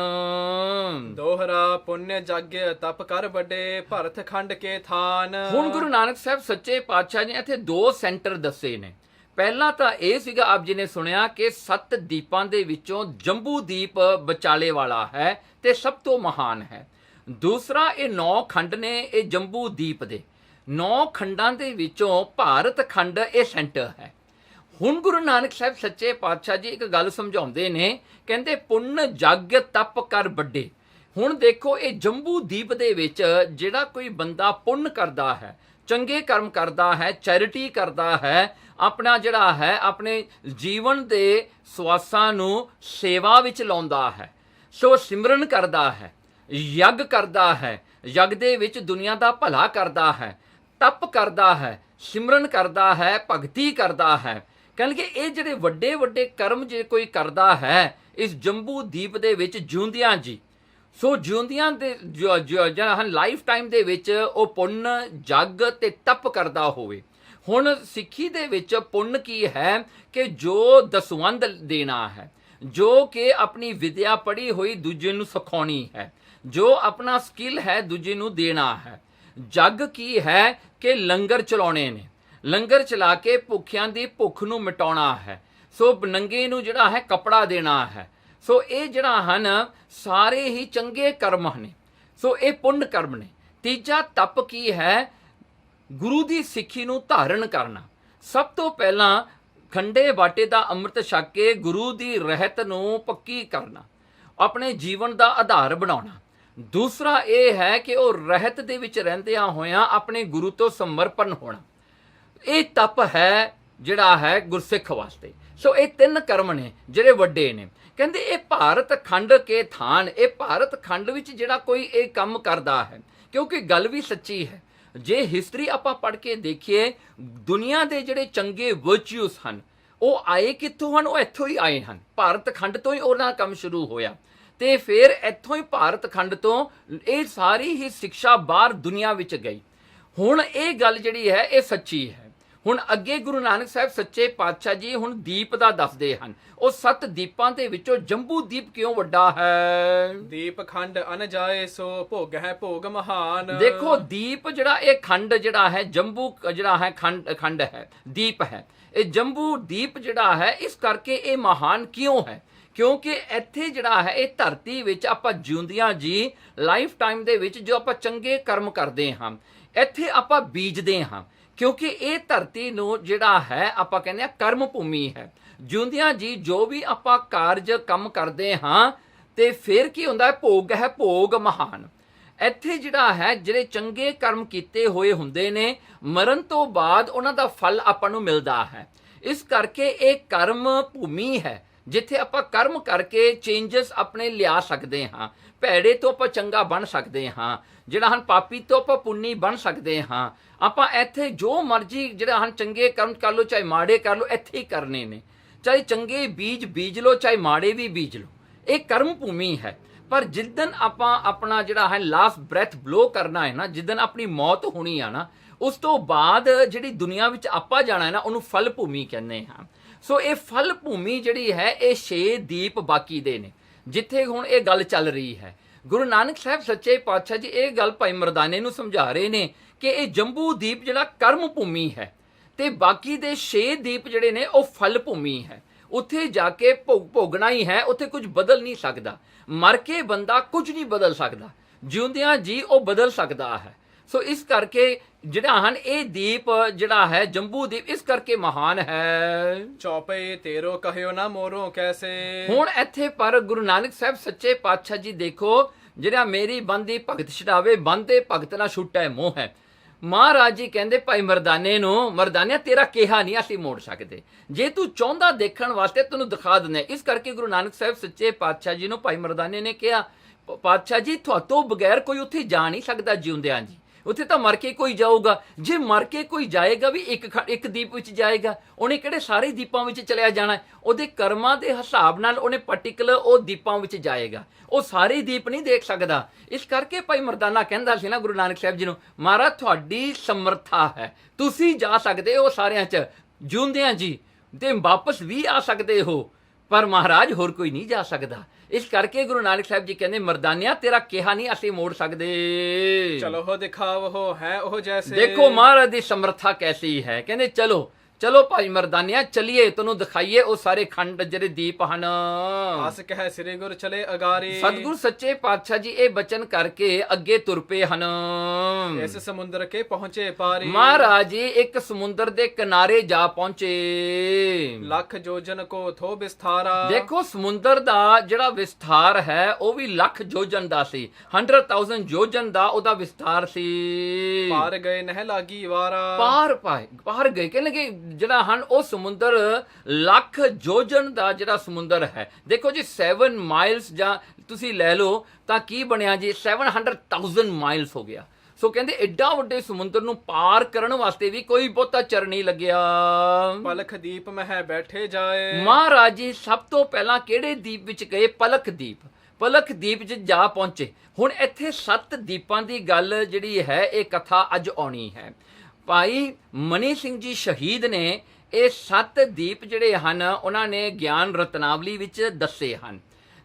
ਦੋਹਰਾ ਪੁੰਨ ਜਗ ਤਪ ਕਰ ਵੱਡੇ ਭਾਰਤ ਖੰਡ ਕੇ ਥਾਨ। ਹੁਣ ਗੁਰੂ ਨਾਨਕ ਸਾਹਿਬ ਸੱਚੇ ਪਾਤਸ਼ਾਹ ਨੇ ਇੱਥੇ 2 ਸੈਂਟਰ ਦੱਸੇ ਨੇ। ਪਹਿਲਾ ਤਾਂ ਇਹ ਸੀਗਾ ਆਪ ਜੀ ਨੇ ਸੁਣਿਆ ਕਿ 7 ਦੀਪਾਂ ਦੇ ਵਿੱਚੋਂ ਜੰਬੂ ਦੀਪ ਵਿਚਾਲੇ ਵਾਲਾ ਹੈ ਤੇ ਸਭ ਤੋਂ ਮਹਾਨ ਹੈ। ਦੂਸਰਾ ਇਹ 9 ਖੰਡ ਨੇ ਇਹ ਜੰਬੂ ਦੀਪ ਦੇ, 9 ਖੰਡਾਂ ਦੇ ਵਿੱਚੋਂ ਭਾਰਤ ਖੰਡ ਇਹ ਸੈਂਟਰ ਹੈ। ਹੁਣ ਗੁਰੂ ਨਾਨਕ ਸਾਹਿਬ ਸੱਚੇ ਪਾਤਸ਼ਾਹ ਜੀ ਇੱਕ ਗੱਲ ਸਮਝਾਉਂਦੇ ਨੇ, ਕਹਿੰਦੇ ਪੁੰਨ ਜਗ ਤਪ ਕਰ ਵੱਡੇ। ਹੁਣ ਦੇਖੋ ਇਹ ਜੰਬੂ ਦੀਪ ਦੇ ਵਿੱਚ ਜਿਹੜਾ ਕੋਈ ਬੰਦਾ ਪੁੰਨ ਕਰਦਾ ਹੈ, ਚੰਗੇ ਕਰਮ ਕਰਦਾ ਹੈ, ਚੈਰਿਟੀ ਕਰਦਾ ਹੈ, ਆਪਣਾ ਜਿਹੜਾ ਹੈ ਆਪਣੇ ਜੀਵਨ ਦੇ ਸਵਾਸਾਂ ਨੂੰ ਸੇਵਾ ਵਿੱਚ ਲਾਉਂਦਾ ਹੈ, ਸੋ ਸਿਮਰਨ ਕਰਦਾ ਹੈ, ਯੱਗ ਕਰਦਾ ਹੈ, ਯੱਗ ਦੇ ਵਿੱਚ ਦੁਨੀਆ ਦਾ ਭਲਾ ਕਰਦਾ ਹੈ, ਤਪ ਕਰਦਾ ਹੈ, ਸਿਮਰਨ ਕਰਦਾ ਹੈ, ਭਗਤੀ ਕਰਦਾ ਹੈ। ਕਹਿੰਦੇ ਇਹ ਜਿਹੜੇ ਵੱਡੇ ਵੱਡੇ ਕਰਮ ਜੇ ਕੋਈ ਕਰਦਾ ਹੈ ਇਸ ਜੰਬੂ ਦੀਪ ਦੇ ਵਿੱਚ ਜਿਉਂਦਿਆਂ ਜੀ, ਸੋ ਜਿਉਂਦਿਆਂ ਦੇ ਜਿਹੜਾ ਹਨ ਲਾਈਫ ਟਾਈਮ ਦੇ ਵਿੱਚ ਉਹ ਪੁੰਨ ਜਗ ਤੇ ਤਪ ਕਰਦਾ ਹੋਵੇ। ਹੁਣ ਸਿੱਖੀ ਦੇ ਵਿੱਚ ਪੁੰਨ ਕੀ ਹੈ ਕਿ ਜੋ ਦਸਵੰਧ ਦੇਣਾ ਹੈ, ਜੋ ਕਿ ਆਪਣੀ ਵਿਦਿਆ ਪੜ੍ਹੀ ਹੋਈ ਦੂਜੇ ਨੂੰ ਸਿਖਾਉਣੀ ਹੈ, ਜੋ ਆਪਣਾ ਸਕਿੱਲ ਹੈ ਦੂਜੇ ਨੂੰ ਦੇਣਾ ਹੈ। ਜਗ ਕੀ ਹੈ ਕਿ ਲੰਗਰ ਚਲਾਉਣੇ ਨੇ, ਲੰਗਰ ਚਲਾ ਕੇ ਭੁੱਖਿਆਂ ਦੀ ਭੁੱਖ ਨੂੰ ਮਿਟਾਉਣਾ ਹੈ, ਸੋ ਨੰਗੇ ਨੂੰ ਜਿਹੜਾ ਹੈ ਕੱਪੜਾ ਦੇਣਾ ਹੈ। ਸੋ ਇਹ ਜਿਹੜਾ ਹਨ ਸਾਰੇ ਹੀ ਚੰਗੇ ਕਰਮ ਨੇ, ਸੋ ਇਹ ਪੁੰਨ ਕਰਮ ਨੇ। ਤੀਜਾ ਤਪ ਕੀ ਹੈ, ਗੁਰੂ ਦੀ ਸਿੱਖੀ ਨੂੰ ਧਾਰਨ ਕਰਨਾ। ਸਭ ਤੋਂ ਪਹਿਲਾਂ ਖੰਡੇ ਬਾਟੇ ਦਾ ਅੰਮ੍ਰਿਤ ਛਕ ਕੇ ਗੁਰੂ ਦੀ ਰਹਿਤ ਨੂੰ ਪੱਕੀ ਕਰਨਾ, ਆਪਣੇ ਜੀਵਨ ਦਾ ਆਧਾਰ ਬਣਾਉਣਾ। ਦੂਸਰਾ ਇਹ ਹੈ ਕਿ ਉਹ ਰਹਿਤ ਦੇ ਵਿੱਚ ਰਹਿੰਦਿਆਂ ਹੋਇਆਂ ਆਪਣੇ ਗੁਰੂ ਤੋਂ ਸਮਰਪਣ ਹੋਣਾ। ਇਹ ਤਪ ਹੈ ਜਿਹੜਾ ਹੈ ਗੁਰਸਿੱਖ ਵਾਸਤੇ। ਸੋ ਇਹ 3 ਕਰਮ ਨੇ ਜਿਹੜੇ ਵੱਡੇ ਨੇ। ਕਹਿੰਦੇ ਇਹ ਭਾਰਤ ਖੰਡ ਕੇ ਥਾਨ, ਇਹ ਭਾਰਤ ਖੰਡ ਵਿੱਚ ਜਿਹੜਾ ਕੋਈ ਇਹ ਕੰਮ ਕਰਦਾ ਹੈ, ਕਿਉਂਕਿ ਗੱਲ ਵੀ ਸੱਚੀ ਹੈ। ਜੇ ਹਿਸਟਰੀ ਆਪਾਂ ਪੜ੍ਹ ਕੇ ਦੇਖੀਏ, ਦੁਨੀਆ ਦੇ ਜਿਹੜੇ ਚੰਗੇ ਵਰਚੂਸ ਹਨ ਉਹ ਆਏ ਕਿੱਥੋਂ ਹਨ? ਉਹ ਇੱਥੋਂ ਹੀ ਆਏ ਹਨ। ਭਾਰਤ ਖੰਡ ਤੋਂ ਹੀ ਉਹਨਾਂ ਦਾ ਕੰਮ ਸ਼ੁਰੂ ਹੋਇਆ ਤੇ ਫਿਰ ਇੱਥੋਂ ਹੀ ਭਾਰਤ ਖੰਡ ਤੋਂ ਇਹ ਸਾਰੀ ਹੀ ਸਿੱਖਿਆ ਬਾਹਰ ਦੁਨੀਆ ਵਿੱਚ ਗਈ। ਹੁਣ ਇਹ ਗੱਲ ਜਿਹੜੀ ਹੈ ਇਹ ਸੱਚੀ ਹੈ। ਹੁਣ ਅੱਗੇ ਗੁਰੂ ਨਾਨਕ ਸਾਹਿਬ ਸੱਚੇ ਪਾਤਸ਼ਾਹ ਜੀ ਹੁਣ ਦੀਪ ਦਾ ਦੱਸਦੇ ਹਨ। ਉਹ 7 ਦੀਪਾਂ ਦੇ ਵਿੱਚੋਂ ਜੰਬੂ ਦੀਪ ਕਿਉਂ ਵੱਡਾ ਹੈ? ਦੀਪ ਖੰਡ ਅਨ ਜਾਏ ਸੋ ਭੋਗ ਹੈ ਭੋਗ ਮਹਾਨ। ਦੇਖੋ ਦੀਪ ਜਿਹੜਾ ਇਹ ਖੰਡ ਜਿਹੜਾ ਹੈ, ਜੰਬੂ ਜਿਹੜਾ ਹੈ ਖੰਡ ਹੈ, ਦੀਪ ਹੈ। ਇਹ ਜੰਬੂ ਦੀਪ ਜਿਹੜਾ ਹੈ ਇਸ ਕਰਕੇ ਇਹ ਮਹਾਨ ਕਿਉਂ ਹੈ? ਕਿਉਂਕਿ ਇੱਥੇ ਜਿਹੜਾ ਹੈ ਇਹ ਧਰਤੀ ਵਿੱਚ ਆਪਾਂ ਜਿਉਂਦਿਆਂ ਜੀ ਲਾਈਫ ਟਾਈਮ ਦੇ ਵਿੱਚ ਜੋ ਆਪਾਂ ਚੰਗੇ ਕਰਮ ਕਰਦੇ ਹਾਂ, ਇੱਥੇ ਆਪਾਂ ਬੀਜਦੇ ਹਾਂ। ਕਿਉਂਕਿ ਇਹ ਧਰਤੀ ਨੂੰ ਜਿਹੜਾ ਹੈ ਆਪਾਂ ਕਹਿੰਦੇ ਆ ਕਰਮ ਭੂਮੀ ਹੈ। ਜਿਉਂਦਿਆਂ ਜੀ ਜੋ ਵੀ ਆਪਾਂ ਕਾਰਜ ਕੰਮ ਕਰਦੇ ਹਾਂ ਤੇ ਫਿਰ ਕੀ ਹੁੰਦਾ ਹੈ? ਭੋਗ ਹੈ ਭੋਗ ਮਹਾਨ। ਇੱਥੇ ਜਿਹੜਾ ਹੈ ਜਿਹੜੇ ਚੰਗੇ ਕਰਮ ਕੀਤੇ ਹੋਏ ਹੁੰਦੇ ਨੇ, ਮਰਨ ਤੋਂ ਬਾਅਦ ਉਹਨਾਂ ਦਾ ਫਲ ਆਪਾਂ ਨੂੰ ਮਿਲਦਾ ਹੈ। ਇਸ ਕਰਕੇ ਇਹ ਕਰਮ ਭੂਮੀ ਹੈ ਜਿੱਥੇ ਆਪਾਂ ਕਰਮ ਕਰਕੇ ਚੇਂਜਸ ਆਪਣੇ ਲਿਆ ਸਕਦੇ ਹਾਂ। ਭੈੜੇ ਤੋਂ ਆਪਾਂ ਚੰਗਾ ਬਣ ਸਕਦੇ ਹਾਂ, ਜਿਹੜਾ ਹਨ ਪਾਪੀ ਤੋਂ ਆਪਾਂ ਪੁੰਨੀ ਬਣ ਸਕਦੇ ਹਾਂ। ਆਪਾਂ ਇੱਥੇ ਜੋ ਮਰਜ਼ੀ ਜਿਹੜਾ ਹਨ ਚੰਗੇ ਕਰਮ ਕਰ ਲਓ, ਚਾਹੇ ਮਾੜੇ ਕਰ ਲਓ, ਇੱਥੇ ਹੀ ਕਰਨੇ ਨੇ। ਚਾਹੇ ਚੰਗੇ ਬੀਜ ਬੀਜ ਲਓ, ਚਾਹੇ ਮਾੜੇ ਵੀ ਬੀਜ ਲਓ। ਇਹ ਕਰਮ ਭੂਮੀ ਹੈ। ਪਰ ਜਿੱਦਣ ਆਪਾਂ ਆਪਣਾ ਜਿਹੜਾ ਹੈ ਲਾਸਟ ਬ੍ਰੈਥ ਬਲੋ ਕਰਨਾ ਹੈ ਨਾ, ਜਿੱਦਣ ਆਪਣੀ ਮੌਤ ਹੋਣੀ ਆ ਨਾ, ਉਸ ਤੋਂ ਬਾਅਦ ਜਿਹੜੀ ਦੁਨੀਆ ਵਿੱਚ ਆਪਾਂ ਜਾਣਾ ਹੈ ਨਾ, ਉਹਨੂੰ ਫਲ ਭੂਮੀ ਕਹਿੰਦੇ ਹਾਂ। ਸੋ ਇਹ ਫਲ ਭੂਮੀ ਜਿਹੜੀ ਹੈ ਇਹ 6 ਦੀਪ ਬਾਕੀ ਦੇ ਨੇ, ਜਿੱਥੇ ਹੁਣ ਇਹ ਗੱਲ ਚੱਲ ਰਹੀ ਹੈ। ਗੁਰੂ ਨਾਨਕ ਸਾਹਿਬ ਸੱਚੇ ਪਾਤਸ਼ਾਹ ਜੀ ਇਹ ਗੱਲ ਭਾਈ ਮਰਦਾਨੇ ਨੂੰ ਸਮਝਾ ਰਹੇ ਨੇ ਕਿ ਇਹ ਜੰਬੂ ਦੀਪ ਜਿਹੜਾ ਕਰਮ ਭੂਮੀ ਹੈ ਤੇ ਬਾਕੀ ਦੇ 6 ਦੀਪ ਜਿਹੜੇ ਨੇ ਉਹ ਫਲ ਭੂਮੀ ਹੈ। ਉੱਥੇ ਜਾ ਕੇ ਭੋਗਣਾ ਹੀ ਹੈ, ਉੱਥੇ ਕੁਝ ਬਦਲ ਨਹੀਂ ਸਕਦਾ। ਮਰ ਕੇ ਬੰਦਾ ਕੁਝ ਨਹੀਂ ਬਦਲ ਸਕਦਾ, ਜਿਉਂਦਿਆਂ ਜੀ ਉਹ ਬਦਲ ਸਕਦਾ ਹੈ। ਸੋ ਇਸ ਕਰਕੇ ਜਿਹੜਾ ਹਨ ਇਹ ਦੀਪ ਜਿਹੜਾ ਹੈ ਜੰਬੂ ਦੀਪ ਇਸ ਕਰਕੇ ਮਹਾਨ ਹੈ। ਚੌਪੇ ਤੇਰੋ ਕਹਿਓ ਨਾ ਮੋਰੋ ਕੈਸੇ। ਹੁਣ ਇੱਥੇ ਪਰ ਗੁਰੂ ਨਾਨਕ ਸਾਹਿਬ ਸੱਚੇ ਪਾਤਸ਼ਾਹ ਜੀ ਦੇਖੋ, ਜਿਹੜਾ ਮੇਰੀ ਬੰਦੀ ਭਗਤ ਛਡਾਵੇ, ਬੰਦੇ ਭਗਤ ਨਾ ਛੁੱਟੈ ਮੋਹ ਹੈ। ਮਹਾਰਾਜ ਜੀ ਕਹਿੰਦੇ ਭਾਈ ਮਰਦਾਨੇ ਨੂੰ, ਮਰਦਾਨਿਆ ਤੇਰਾ ਕਿਹਾ ਨਹੀਂ ਅਸੀਂ ਮੋੜ ਸਕਦੇ, ਜੇ ਤੂੰ ਚਾਹੁੰਦਾ ਦੇਖਣ ਵਾਸਤੇ ਤੈਨੂੰ ਦਿਖਾ ਦਿੰਦੇ। ਇਸ ਕਰਕੇ ਗੁਰੂ ਨਾਨਕ ਸਾਹਿਬ ਸੱਚੇ ਪਾਤਸ਼ਾਹ ਜੀ ਨੂੰ ਭਾਈ ਮਰਦਾਨੇ ਨੇ ਕਿਹਾ, ਪਾਤਸ਼ਾਹ ਜੀ ਤੁਹਾਤੋਂ ਬਗੈਰ ਕੋਈ ਉੱਥੇ ਜਾ ਨਹੀਂ ਸਕਦਾ ਜਿਉਂਦਿਆਂ ਜੀ, ਉੱਥੇ ਤਾਂ ਮਰ ਕੇ ਕੋਈ ਜਾਊਗਾ। ਜੇ ਮਰ ਕੇ ਕੋਈ ਜਾਏਗਾ ਵੀ ਇੱਕ ਦੀਪ ਵਿੱਚ ਜਾਏਗਾ, ਉਹਨੇ ਕਿਹੜੇ ਸਾਰੇ ਦੀਪਾਂ ਵਿੱਚ ਚਲਿਆ ਜਾਣਾ? ਉਹਦੇ ਕਰਮਾਂ ਦੇ ਹਿਸਾਬ ਨਾਲ ਉਹਨੇ ਪਾਰਟਿਕੂਲਰ ਉਹ ਦੀਪਾਂ ਵਿੱਚ ਜਾਏਗਾ, ਉਹ ਸਾਰੇ ਦੀਪ ਨਹੀਂ ਦੇਖ ਸਕਦਾ। ਇਸ ਕਰਕੇ ਭਾਈ ਮਰਦਾਨਾ ਕਹਿੰਦਾ ਸੀ ਨਾ ਗੁਰੂ ਨਾਨਕ ਸਾਹਿਬ ਜੀ ਨੂੰ, ਮਹਾਰਾਜ ਤੁਹਾਡੀ ਸਮਰੱਥਾ ਹੈ, ਤੁਸੀਂ ਜਾ ਸਕਦੇ ਹੋ ਸਾਰਿਆਂ 'ਚ ਜਿਉਂਦਿਆਂ ਜੀ ਤੇ ਵਾਪਸ ਵੀ ਆ ਸਕਦੇ ਹੋ, ਪਰ ਮਹਾਰਾਜ ਹੋਰ ਕੋਈ ਨਹੀਂ ਜਾ ਸਕਦਾ। ਇਸ ਕਰਕੇ ਗੁਰੂ ਨਾਨਕ ਸਾਹਿਬ ਜੀ ਕਹਿੰਦੇ ਮਰਦਾਨਿਆ ਤੇਰਾ ਕਿਹਾ ਨਹੀਂ ਅਸੀਂ ਮੋੜ ਸਕਦੇ। ਚਲੋ ਹੋ ਦਿਖਾਵ ਹੋ ਹੈ ਉਹ ਜੈਸੇ। ਦੇਖੋ ਮਹਾਰਾਜ ਦੀ ਸਮਰੱਥਾ ਕੈਸੀ ਹੈ। ਕਹਿੰਦੇ ਚਲੋ ਚਲੋ ਭਾਈ ਮਰਦਾਨਿਆ ਚਲੀਏ, ਤੈਨੂੰ ਦਿਖਾਈਏ ਉਹ ਸਾਰੇ ਖੰਡ ਜਿਹੜੇ ਦੀਪ ਹਨ। ਅਸ ਕਹਿ ਸ੍ਰੀ ਗੁਰ ਚਲੇ ਅਗਾਰੀ। ਸਤਿਗੁਰ ਸੱਚੇ ਪਾਤਸ਼ਾਹ ਜੀ ਇਹ ਬਚਨ ਕਰਕੇ ਅੱਗੇ ਤੁਰ ਪਏ ਹਨ। ਇਸ ਸਮੁੰਦਰ ਕੇ ਪਹੁੰਚੇ ਪਾਰੀ। ਮਹਾਰਾਜ ਜੀ ਇੱਕ ਸਮੁੰਦਰ ਦੇ ਕਿਨਾਰੇ ਜਾ ਪਹੁੰਚੇ। ਲੱਖ ਜੋਜਨ ਕੋ ਥੋ ਵਿਸਥਾਰਾ। ਦੇਖੋ ਸਮੁੰਦਰ ਦਾ ਜਿਹੜਾ ਵਿਸਥਾਰ ਹੈ ਉਹ ਵੀ ਲੱਖ ਜੋਜਨ ਦਾ ਸੀ, 100,000 ਜੋਜਨ ਦਾ ਉਹਦਾ ਵਿਸਥਾਰ ਸੀ। ਪਾਰ ਗਏ ਨਹਿ ਲਾਗੀ ਵਾਰਾ। ਪਾਰ ਗਏ ਕਹਿੰਦੇ ਜਿਹੜਾ ਹਨ ਉਹ ਸਮੁੰਦਰ ਲੱਖ ਜੋਜਨ ਦਾ ਜਿਹੜਾ ਸਮੁੰਦਰ ਹੈ। ਦੇਖੋ ਜੀ 7 ਮਾਈਲਸ ਜਾਂ ਤੁਸੀਂ ਲੈ ਲਓ ਤਾਂ ਕੀ ਬਣਿਆ ਜੀ, 700,000 ਮਾਈਲਸ ਹੋ ਗਿਆ। ਸੋ ਕਹਿੰਦੇ ਐਡਾ ਵੱਡੇ ਸਮੁੰਦਰ ਨੂੰ ਪਾਰ ਕਰਨ ਵਾਸਤੇ ਵੀ ਕੋਈ ਬਹੁਤਾ ਚਿਰ ਨਹੀਂ ਲੱਗਿਆ। ਪਲਖ ਦੀਪ ਮਹਿ ਬੈਠੇ ਜਾਏ। ਮਹਾਰਾਜ ਜੀ ਸਭ ਤੋਂ ਪਹਿਲਾਂ ਕਿਹੜੇ ਦੀਪ ਵਿੱਚ ਗਏ? ਪਲਖ ਦੀਪ। ਪਲਖ ਦੀਪ 'ਚ ਜਾ ਪਹੁੰਚੇ। ਹੁਣ ਇੱਥੇ 7 ਦੀਪਾਂ ਦੀ ਗੱਲ ਜਿਹੜੀ ਹੈ ਇਹ ਕਥਾ ਅੱਜ ਆਉਣੀ ਹੈ। ਭਾਈ ਮਨੀ ਸਿੰਘ ਜੀ ਸ਼ਹੀਦ ਨੇ ਇਹ 7 ਦੀਪ ਜਿਹੜੇ ਹਨ ਉਹਨਾਂ ਨੇ ਗਿਆਨ ਰਤਨਾਵਲੀ ਵਿੱਚ ਦੱਸੇ ਹਨ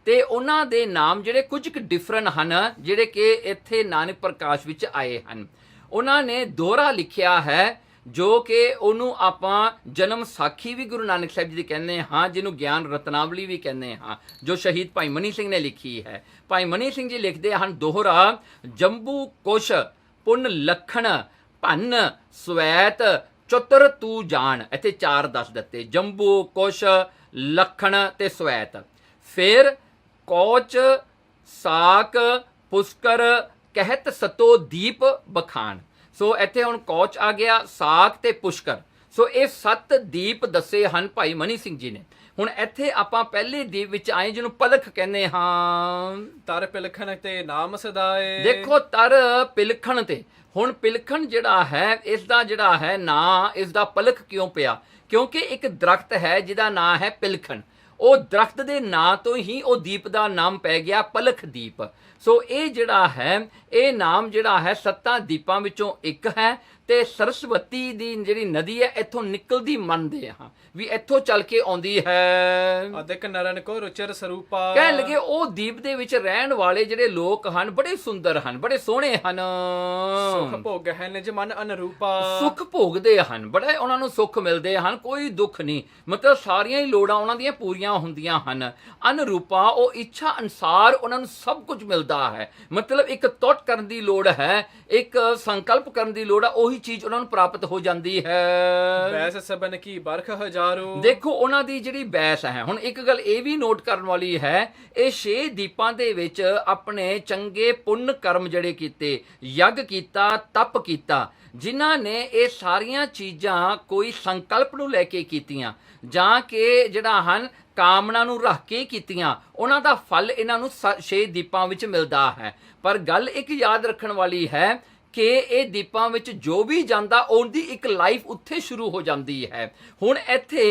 ਤੇ ਉਹਨਾਂ ਦੇ ਨਾਮ ਜਿਹੜੇ ਕੁਝ ਕੁ ਡਿਫਰੈਂਟ ਹਨ, ਜਿਹੜੇ ਕਿ ਇੱਥੇ ਨਾਨਕ ਪ੍ਰਕਾਸ਼ ਵਿੱਚ ਆਏ ਹਨ। ਉਹਨਾਂ ਨੇ ਦੋਹਰਾ ਲਿਖਿਆ ਹੈ ਜੋ ਕਿ ਉਹਨੂੰ ਆਪਾਂ ਜਨਮ ਸਾਖੀ ਵੀ ਗੁਰੂ ਨਾਨਕ ਸਾਹਿਬ ਜੀ ਦੀ ਕਹਿੰਦੇ ਹਾਂ, ਜਿਹਨੂੰ ਗਿਆਨ ਰਤਨਾਵਲੀ ਵੀ ਕਹਿੰਦੇ ਹਾਂ, ਜੋ ਸ਼ਹੀਦ ਭਾਈ ਮਨੀ ਸਿੰਘ ਨੇ ਲਿਖੀ ਹੈ। ਭਾਈ ਮਨੀ ਸਿੰਘ ਜੀ ਲਿਖਦੇ ਹਨ ਦੋਹਰਾ, ਜੰਬੂ ਕੁਸ਼ ਪੁੰਨ ਲਖਣ ਭੰਨ ਸਵੈਤ ਚਤੁਰ ਤੂੰ ਜਾਣ। ਇੱਥੇ 4 ਦੱਸ ਦਿੱਤੇ, ਜੰਬੂ ਕੁਸ਼ ਲਖਣ ਤੇ ਸਵੈਤ। ਫਿਰ ਕੌਚ ਸਾਕ ਪੁਸ਼ਕਰ ਕਹਿਤ ਸਤੋ ਦੀਪ ਬਖਾਨ। ਸੋ ਇੱਥੇ ਹੁਣ ਕੌਚ ਆ ਗਿਆ, ਸਾਕ ਤੇ ਪੁਸ਼ਕਰ। ਸੋ ਇਹ 7 ਦੀਪ ਦੱਸੇ ਹਨ ਭਾਈ ਮਨੀ ਸਿੰਘ ਜੀ ਨੇ। ਹੁਣ ਇੱਥੇ ਆਪਾਂ ਪਹਿਲੇ ਦੀਪ ਵਿੱਚ ਆਏ ਜਿਹਨੂੰ ਪਲਖ ਕਹਿੰਦੇ ਹਾਂ। ਤਰ ਪਿਲਖਣ ਤੇ ਨਾਮ ਸਦਾਏ। ਦੇਖੋ ਤਰ ਪਿਲਖਣ ਤੇ, ਹੁਣ ਪਿਲਖਣ ਜਿਹੜਾ ਹੈ ਇਸ ਦਾ ਜਿਹੜਾ ਹੈ ਨਾਂ ਇਸ ਦਾ ਪਲਖ ਕਿਉਂ ਪਿਆ? ਕਿਉਂਕਿ ਇੱਕ ਦਰਖਤ ਹੈ ਜਿਹਦਾ ਨਾਂ ਹੈ ਪਿਲਖਣ। ਉਹ ਦਰਖਤ ਦੇ ਨਾਂ ਤੋਂ ਹੀ ਉਹ ਦੀਪ ਦਾ ਨਾਮ ਪੈ ਗਿਆ ਪਲਖ ਦੀਪ। ਸੋ ਇਹ ਜਿਹੜਾ ਹੈ ਇਹ ਨਾਮ ਜਿਹੜਾ ਹੈ 7 ਦੀਪਾਂ ਵਿੱਚੋਂ ਇੱਕ ਹੈ। ਤੇ ਸਰਸਵਤੀ ਦੀ ਜਿਹੜੀ ਨਦੀ ਹੈ ਇੱਥੋਂ ਨਿਕਲਦੀ ਮੰਨਦੇ ਹਾਂ ਵੀ ਇੱਥੋਂ ਚੱਲ ਕੇ ਆਉਂਦੀ ਹੈ। ਅਦਿਕ ਨਰਨ ਕੋ ਰੁਚਰ ਸਰੂਪਾ। ਕਹਿਣ ਲੱਗੇ ਉਹ ਦੀਪ ਦੇ ਵਿੱਚ ਰਹਿਣ ਵਾਲੇ ਜਿਹੜੇ ਲੋਕ ਹਨ ਬੜੇ ਸੁੰਦਰ ਹਨ, ਬੜੇ ਸੋਹਣੇ ਹਨ। ਸੁਖ ਭੋਗ ਹੈ ਨਿਜ ਮਨ ਅਨਰੂਪਾ। ਸੁਖ ਭੋਗਦੇ ਹਨ, ਬੜਾ ਉਹਨਾਂ ਨੂੰ ਸੁੱਖ ਮਿਲਦੇ ਹਨ, ਕੋਈ ਦੁੱਖ ਨਹੀਂ। ਮਤਲਬ ਸਾਰੀਆਂ ਹੀ ਲੋੜਾਂ ਉਹਨਾਂ ਦੀਆਂ ਪੂਰੀਆਂ ਹੁੰਦੀਆਂ ਹਨ। ਅਨਰੂਪਾ ਉਹ ਇੱਛਾ ਅਨੁਸਾਰ ਉਹਨਾਂ ਨੂੰ ਸਭ ਕੁਝ ਮਿਲਦਾ ਹੈ। ਮਤਲਬ ਇੱਕ ਤੁੱਟ ਕਰਨ ਦੀ ਲੋੜ ਹੈ, ਇੱਕ ਸੰਕਲਪ ਕਰਨ ਦੀ ਲੋੜ ਹੈ, ਉਹੀ ਚੀਜ਼ ਉਹਨਾਂ ਨੂੰ ਪ੍ਰਾਪਤ ਹੋ ਜਾਂਦੀ ਹੈ। ਬੈਸ ਸਬਨ ਕੀ ਬਰਖ ਹਜ਼ਾਰੂ। ਦੇਖੋ ਉਹਨਾਂ ਦੀ ਜਿਹੜੀ ਬੈਸ ਹੈ, ਹੁਣ ਇੱਕ ਗੱਲ ਇਹ ਵੀ ਨੋਟ ਕਰਨ ਵਾਲੀ ਹੈ, ਇਹ 6 ਦੀਪਾਂ ਦੇ ਵਿੱਚ ਆਪਣੇ ਚੰਗੇ ਪੁੰਨ ਕਰਮ ਜਿਹੜੇ ਕੀਤੇ, ਯੱਗ ਕੀਤਾ, ਤਪ ਕੀਤਾ, ਜਿਨ੍ਹਾਂ ਨੇ ਇਹ ਸਾਰੀਆਂ ਚੀਜ਼ਾਂ ਕੋਈ ਸੰਕਲਪ ਨੂੰ ਲੈ ਕੇ ਕੀਤੀਆਂ ਜਾਂ ਕਿ ਜਿਹੜਾ ਹਨ ਕਾਮਨਾ ਨੂੰ ਰੱਖ ਕੇ ਕੀਤੀਆਂ, ਉਹਨਾਂ ਦਾ ਫਲ ਇਹਨਾਂ ਨੂੰ 6 ਦੀਪਾਂ ਵਿੱਚ ਮਿਲਦਾ ਹੈ। ਪਰ ਗੱਲ ਇੱਕ ਯਾਦ ਰੱਖਣ ਵਾਲੀ ਹੈ ਕਿ ਇਹ ਦੀਪਾਂ ਵਿੱਚ ਜੋ ਵੀ ਜਾਂਦਾ ਉਹਦੀ ਇੱਕ ਲਾਈਫ ਉੱਥੇ ਸ਼ੁਰੂ ਹੋ ਜਾਂਦੀ ਹੈ। ਹੁਣ ਇੱਥੇ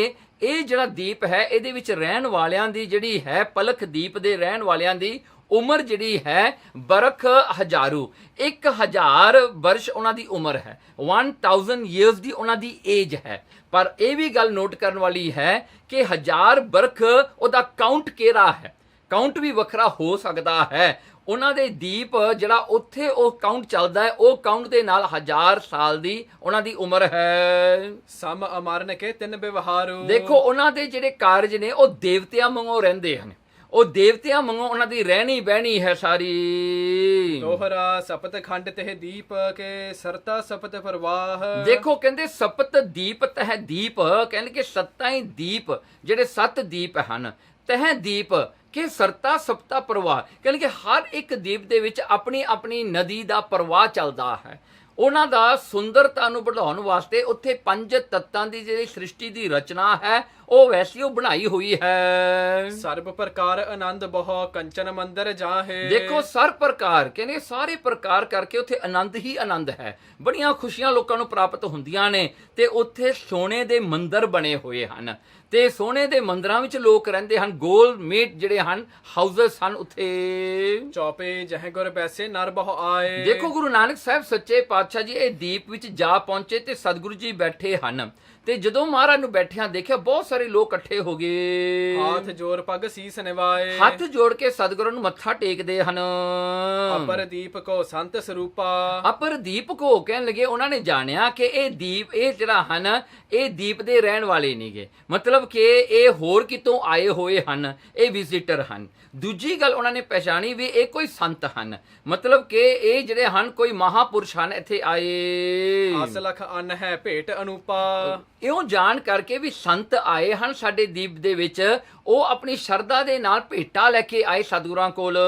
ਇਹ ਜਿਹੜਾ ਦੀਪ ਹੈ ਇਹਦੇ ਵਿੱਚ ਰਹਿਣ ਵਾਲਿਆਂ ਦੀ ਜਿਹੜੀ ਹੈ ਪਲਖ ਦੀਪ ਦੇ ਰਹਿਣ ਵਾਲਿਆਂ ਦੀ ਉਮਰ ਜਿਹੜੀ ਹੈ ਬਰਖ ਹਜ਼ਾਰੂ, 1000 ਵਰਸ਼ ਉਹਨਾਂ ਦੀ ਉਮਰ ਹੈ। 1000 years ਦੀ ਉਹਨਾਂ ਦੀ ਏਜ ਹੈ। ਪਰ ਇਹ ਵੀ ਗੱਲ ਨੋਟ ਕਰਨ ਵਾਲੀ ਹੈ ਕਿ 1000 ਬਰਖ ਉਹਦਾ ਕਾਊਂਟ ਕਿਹੜਾ ਹੈ, ਕਾਊਂਟ ਵੀ ਵੱਖਰਾ ਹੋ ਸਕਦਾ ਹੈ। ਉਹਨਾਂ ਦੇ ਦੀਪ ਜਿਹੜਾ ਉੱਥੇ ਉਹ ਕਾਊਂਟ ਚੱਲਦਾ ਹੈ, ਉਹ ਕਾਊਂਟ ਦੇ ਨਾਲ 1000 ਸਾਲ ਦੀ ਉਹਨਾਂ ਦੀ ਉਮਰ ਹੈ। ਸਮ ਅਮਰਨ ਕੇ ਤਿੰਨ ਵਿਵਹਾਰੂ। ਦੇਖੋ ਉਹਨਾਂ ਦੇ ਜਿਹੜੇ ਕਾਰਜ ਨੇ ਉਹ ਦੇਵਤਿਆਂ ਵਾਂਗੂ ਰਹਿੰਦੇ ਹਨ, ਉਹ ਦੇਵਤਿਆਂ ਵਾਂਗੂ ਉਹਨਾਂ ਦੀ ਰਹਿਣੀ ਬਹਿਣੀ ਹੈ ਸਾਰੀ। ਦੋਹਰਾ ਸਪਤ ਖੰਡ ਤਹਿ ਦੀਪ ਕੇ ਸਰਤਾ ਸਪਤ ਪ੍ਰਵਾਹ। ਦੇਖੋ ਕਹਿੰਦੇ ਸਪਤ ਦੀਪ ਤਹਿ ਦੀਪ, ਕਹਿੰਦੇ ਕਿ 7 ਹੀ ਦੀਪ ਜਿਹੜੇ 7 ਦੀਪ ਹਨ, ਤਹਿ ਦੀਪ ਕਿ ਸਰਤਾ ਸਪਤਾ ਪ੍ਰਵਾਹ, ਕਹਿੰਦੇ ਕਿ ਹਰ ਇੱਕ ਦੀਪ ਦੇ ਵਿੱਚ ਆਪਣੀ ਆਪਣੀ ਨਦੀ ਦਾ ਪ੍ਰਵਾਹ ਚੱਲਦਾ ਹੈ। ਉਹਨਾਂ ਦਾ ਸੁੰਦਰਤਾ ਨੂੰ ਵਧਾਉਣ ਵਾਸਤੇ ਉੱਥੇ 5 ਤੱਤਾਂ ਦੀ ਜਿਹੜੀ ਸ੍ਰਿਸ਼ਟੀ ਦੀ ਰਚਨਾ ਹੈ ਉਹ ਵੈਸੀ ਉਹ ਬਣਾਈ ਹੋਈ ਹੈ। ਸਰਬ ਪ੍ਰਕਾਰ ਆਨੰਦ ਬਹੁ ਕੰਚਨ ਮੰਦਰ ਜਾਹੇ। ਦੇਖੋ ਸਰ ਪ੍ਰਕਾਰ ਕਹਿੰਦੇ ਸਾਰੇ ਪ੍ਰਕਾਰ ਕਰਕੇ ਉੱਥੇ ਆਨੰਦ ਹੀ ਆਨੰਦ ਹੈ। ਬੜੀਆਂ ਖੁਸ਼ੀਆਂ ਲੋਕਾਂ ਨੂੰ ਪ੍ਰਾਪਤ ਹੁੰਦੀਆਂ ਨੇ ਤੇ ਉੱਥੇ ਸੋਨੇ ਦੇ ਮੰਦਰ ਬਣੇ ਹੋਏ ਹਨ ਤੇ ਸੋਨੇ ਦੇ ਮੰਦਰਾਂ ਵਿੱਚ ਲੋਕ ਰਹਿੰਦੇ ਹਨ। ਗੋਲ ਮੇਟ ਜਿਹੜੇ ਹਨ ਹਾਊਸਸ ਹਨ ਉੱਥੇ। ਚੌਪੇ ਜਹ ਗੁਰ ਬੈਸੇ ਨਰ ਬਹੁ ਆਏ। ਦੇਖੋ ਗੁਰੂ ਨਾਨਕ ਸਾਹਿਬ ਸੱਚੇ ਪਾਤਸ਼ਾਹ ਜੀ ਇਹ ਦੀਪ ਵਿੱਚ ਜਾ ਪਹੁੰਚੇ ਤੇ ਸਤਿਗੁਰੂ ਜੀ ਬੈਠੇ ਹਨ ਤੇ ਜਦੋਂ ਮਹਾਰਾਜ ਨੂੰ ਬੈਠਿਆਂ ਦੇਖਿਆ ਬਹੁਤ ਸਾਰੇ ਲੋਕ ਇਕੱਠੇ ਹੋ ਗਏ। ਹੱਥ ਜੋੜ ਪੱਗ ਸੀਸ ਨਿਵਾਏ। ਹੱਥ ਜੋੜ ਕੇ ਸਤਿਗੁਰੂ ਨੂੰ ਮੱਥਾ ਟੇਕਦੇ ਹਨ। ਅਪਰ ਦੀਪ ਕੋ ਸੰਤ ਸਰੂਪਾ। ਅਪਰ ਦੀਪ ਕੋ ਕਹਿਣ ਲੱਗੇ ਉਹਨਾਂ ਨੇ ਜਾਣਿਆ ਕਿ ਇਹ ਦੀਪ ਇਹ ਜਿਹੜਾ ਹਨ ਇਹ ਦੀਪ ਦੇ ਰਹਿਣ ਵਾਲੇ ਨਹੀਂਗੇ, ਮਤਲਬ ਕਿ ਇਹ ਹੋਰ ਕਿਤੋਂ ਆਏ ਹੋਏ ਹਨ, ਇਹ ਵਿਜ਼ਿਟਰ ਹਨ। ਦੂਜੀ ਗੱਲ ਉਹਨਾਂ ਨੇ ਪਛਾਣੀ ਵੀ ਇਹ ਕੋਈ ਸੰਤ ਹਨ, ਮਤਲਬ ਕਿ ਇਹ ਜਿਹੜੇ ਹਨ ਕੋਈ ਮਹਾਪੁਰਸ਼ ਹਨ ਇੱਥੇ ਆਏ। ਅਸਲਖ ਅਨ ਹੈ ਭੇਟ ਅਨੂਪਾ। ਇਉਂ ਜਾਣ ਕਰਕੇ ਵੀ ਸੰਤ ਆਏ ਹਨ ਸਾਡੇ ਦੀਪ ਦੇ ਵਿੱਚ, ਉਹ ਆਪਣੀ ਸ਼ਰਧਾ ਦੇ ਨਾਲ ਭੇਟਾ ਲੈ ਕੇ ਆਏ ਸਤਿਗੁਰਾਂ ਕੋਲ।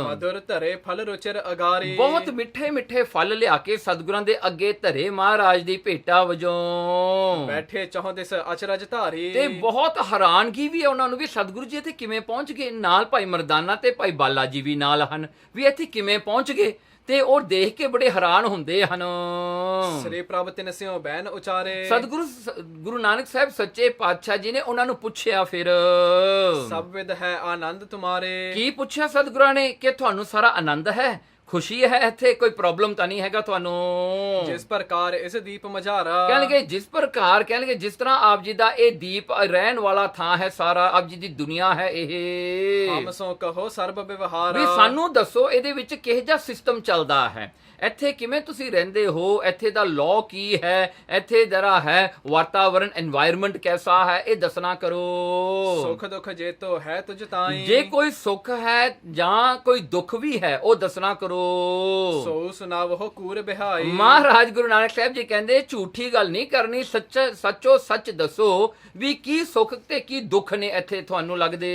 ਮధుਰ ਧਰੇ ਫਲ ਰੁਚਰ ਅਗਾਰੀ। ਬਹੁਤ ਮਿੱਠੇ ਮਿੱਠੇ ਫਲ ਲਿਆ ਕੇ ਸਤਿਗੁਰਾਂ ਦੇ ਅੱਗੇ ਧਰੇ ਮਹਾਰਾਜ ਦੀ ਭੇਟਾ ਵਜੋਂ। ਬੈਠੇ ਚੌਹ ਦਿਸ ਅਚਰਜ ਧਾਰੀ। ਤੇ ਬਹੁਤ ਹੈਰਾਨਗੀ ਵੀ ਹੈ ਉਹਨਾਂ ਨੂੰ ਵੀ ਸਤਿਗੁਰੂ ਜੀ ਇੱਥੇ ਕਿਵੇਂ ਪਹੁੰਚ ਗਏ। ਨਾਲ ਭਾਈ ਮਰਦਾਨਾ ਤੇ ਭਾਈ ਬਾਲਾ ਜੀ ਵੀ ਨਾਲ ਹਨ, ਵੀ ਇੱਥੇ ਕਿਵੇਂ ਪਹੁੰਚ ਗਏ ਤੇ ਉਹ ਦੇਖ ਕੇ ਬੜੇ ਹੈਰਾਨ ਹੁੰਦੇ ਹਨ। ਸ੍ਰੀ ਪ੍ਰਭ ਤਿਨ ਸਿਓ ਬੈਨ ਉਚਾਰੇ। ਸਤਿਗੁਰੂ ਗੁਰੂ ਨਾਨਕ ਸਾਹਿਬ ਸੱਚੇ ਪਾਤਸ਼ਾਹ ਜੀ ਨੇ ਉਹਨਾਂ ਨੂੰ ਪੁੱਛਿਆ ਫਿਰ ਸਭ ਵਿਦ ਹੈ ਆਨੰਦ ਤੁਮਾਰੇ। ਕੀ ਪੁੱਛਿਆ ਸਤਿਗੁਰਾਂ ਨੇ ਕਿ ਤੁਹਾਨੂੰ ਸਾਰਾ ਆਨੰਦ ਹੈ, ਖੁਸ਼ੀ ਹੈ, ਇੱਥੇ ਕੋਈ ਪ੍ਰੋਬਲਮ ਤਾਂ ਨਹੀਂ ਹੈਗਾ ਤੁਹਾਨੂੰ। ਜਿਸ ਪ੍ਰਕਾਰ ਇਸ ਦੀਪ ਮਝਾਰਾ। ਕਹਿਣਗੇ ਜਿਸ ਪ੍ਰਕਾਰ ਕਹਿਣਗੇ ਜਿਸ ਤਰ੍ਹਾਂ ਆਪ ਜੀ ਦਾ ਇਹ ਦੀਪ ਰਹਿਣ ਵਾਲਾ ਥਾਂ ਹੈ, ਸਾਰਾ ਆਪ ਜੀ ਦੀ ਦੁਨੀਆ ਹੈ ਇਹ। ਹਮ ਸੋ ਕਹੋ ਸਰਬ ਵਿਵਹਾਰ। ਵੀ ਸਾਨੂੰ ਦੱਸੋ ਇਹਦੇ ਵਿੱਚ ਕਿਹੋ ਜਿਹਾ ਸਿਸਟਮ ਚੱਲਦਾ ਹੈ, ਇੱਥੇ ਕਿਵੇਂ ਤੁਸੀਂ ਰਹਿੰਦੇ ਹੋ, ਇੱਥੇ ਦਾ ਲਾਅ ਕੀ ਹੈ, ਇੱਥੇ ਜਿਹੜਾ ਹੈ ਵਾਤਾਵਰਣ এনवायरमेंट ਕੈਸਾ ਹੈ, ਇਹ ਦੱਸਣਾ ਕਰੋ। ਸੁਖ ਦੁਖ ਜੇ ਤੋ ਹੈ ਤੁਝ ਤਾਈ। ਜੇ ਕੋਈ ਸੁੱਖ ਹੈ ਜਾਂ ਕੋਈ ਦੁੱਖ ਵੀ ਹੈ ਉਹ ਦੱਸਣਾ ਕਰੋ। ਕਰੋ। ਸੋ ਸੁਨਾਵੋ ਕੂਰ ਬਿਹਾਈ। ਮਹਾਰਾਜ ਗੁਰੂ ਨਾਨਕ ਸਾਹਿਬ ਜੀ ਕਹਿੰਦੇ ਝੂਠੀ ਗੱਲ ਨਹੀਂ ਕਰਨੀ, ਸੱਚੋ ਸੱਚ ਦੱਸੋ ਵੀ ਕੀ ਸੁੱਖ ਤੇ ਕੀ ਦੁੱਖ ਨੇ ਇੱਥੇ ਤੁਹਾਨੂੰ ਲੱਗਦੇ।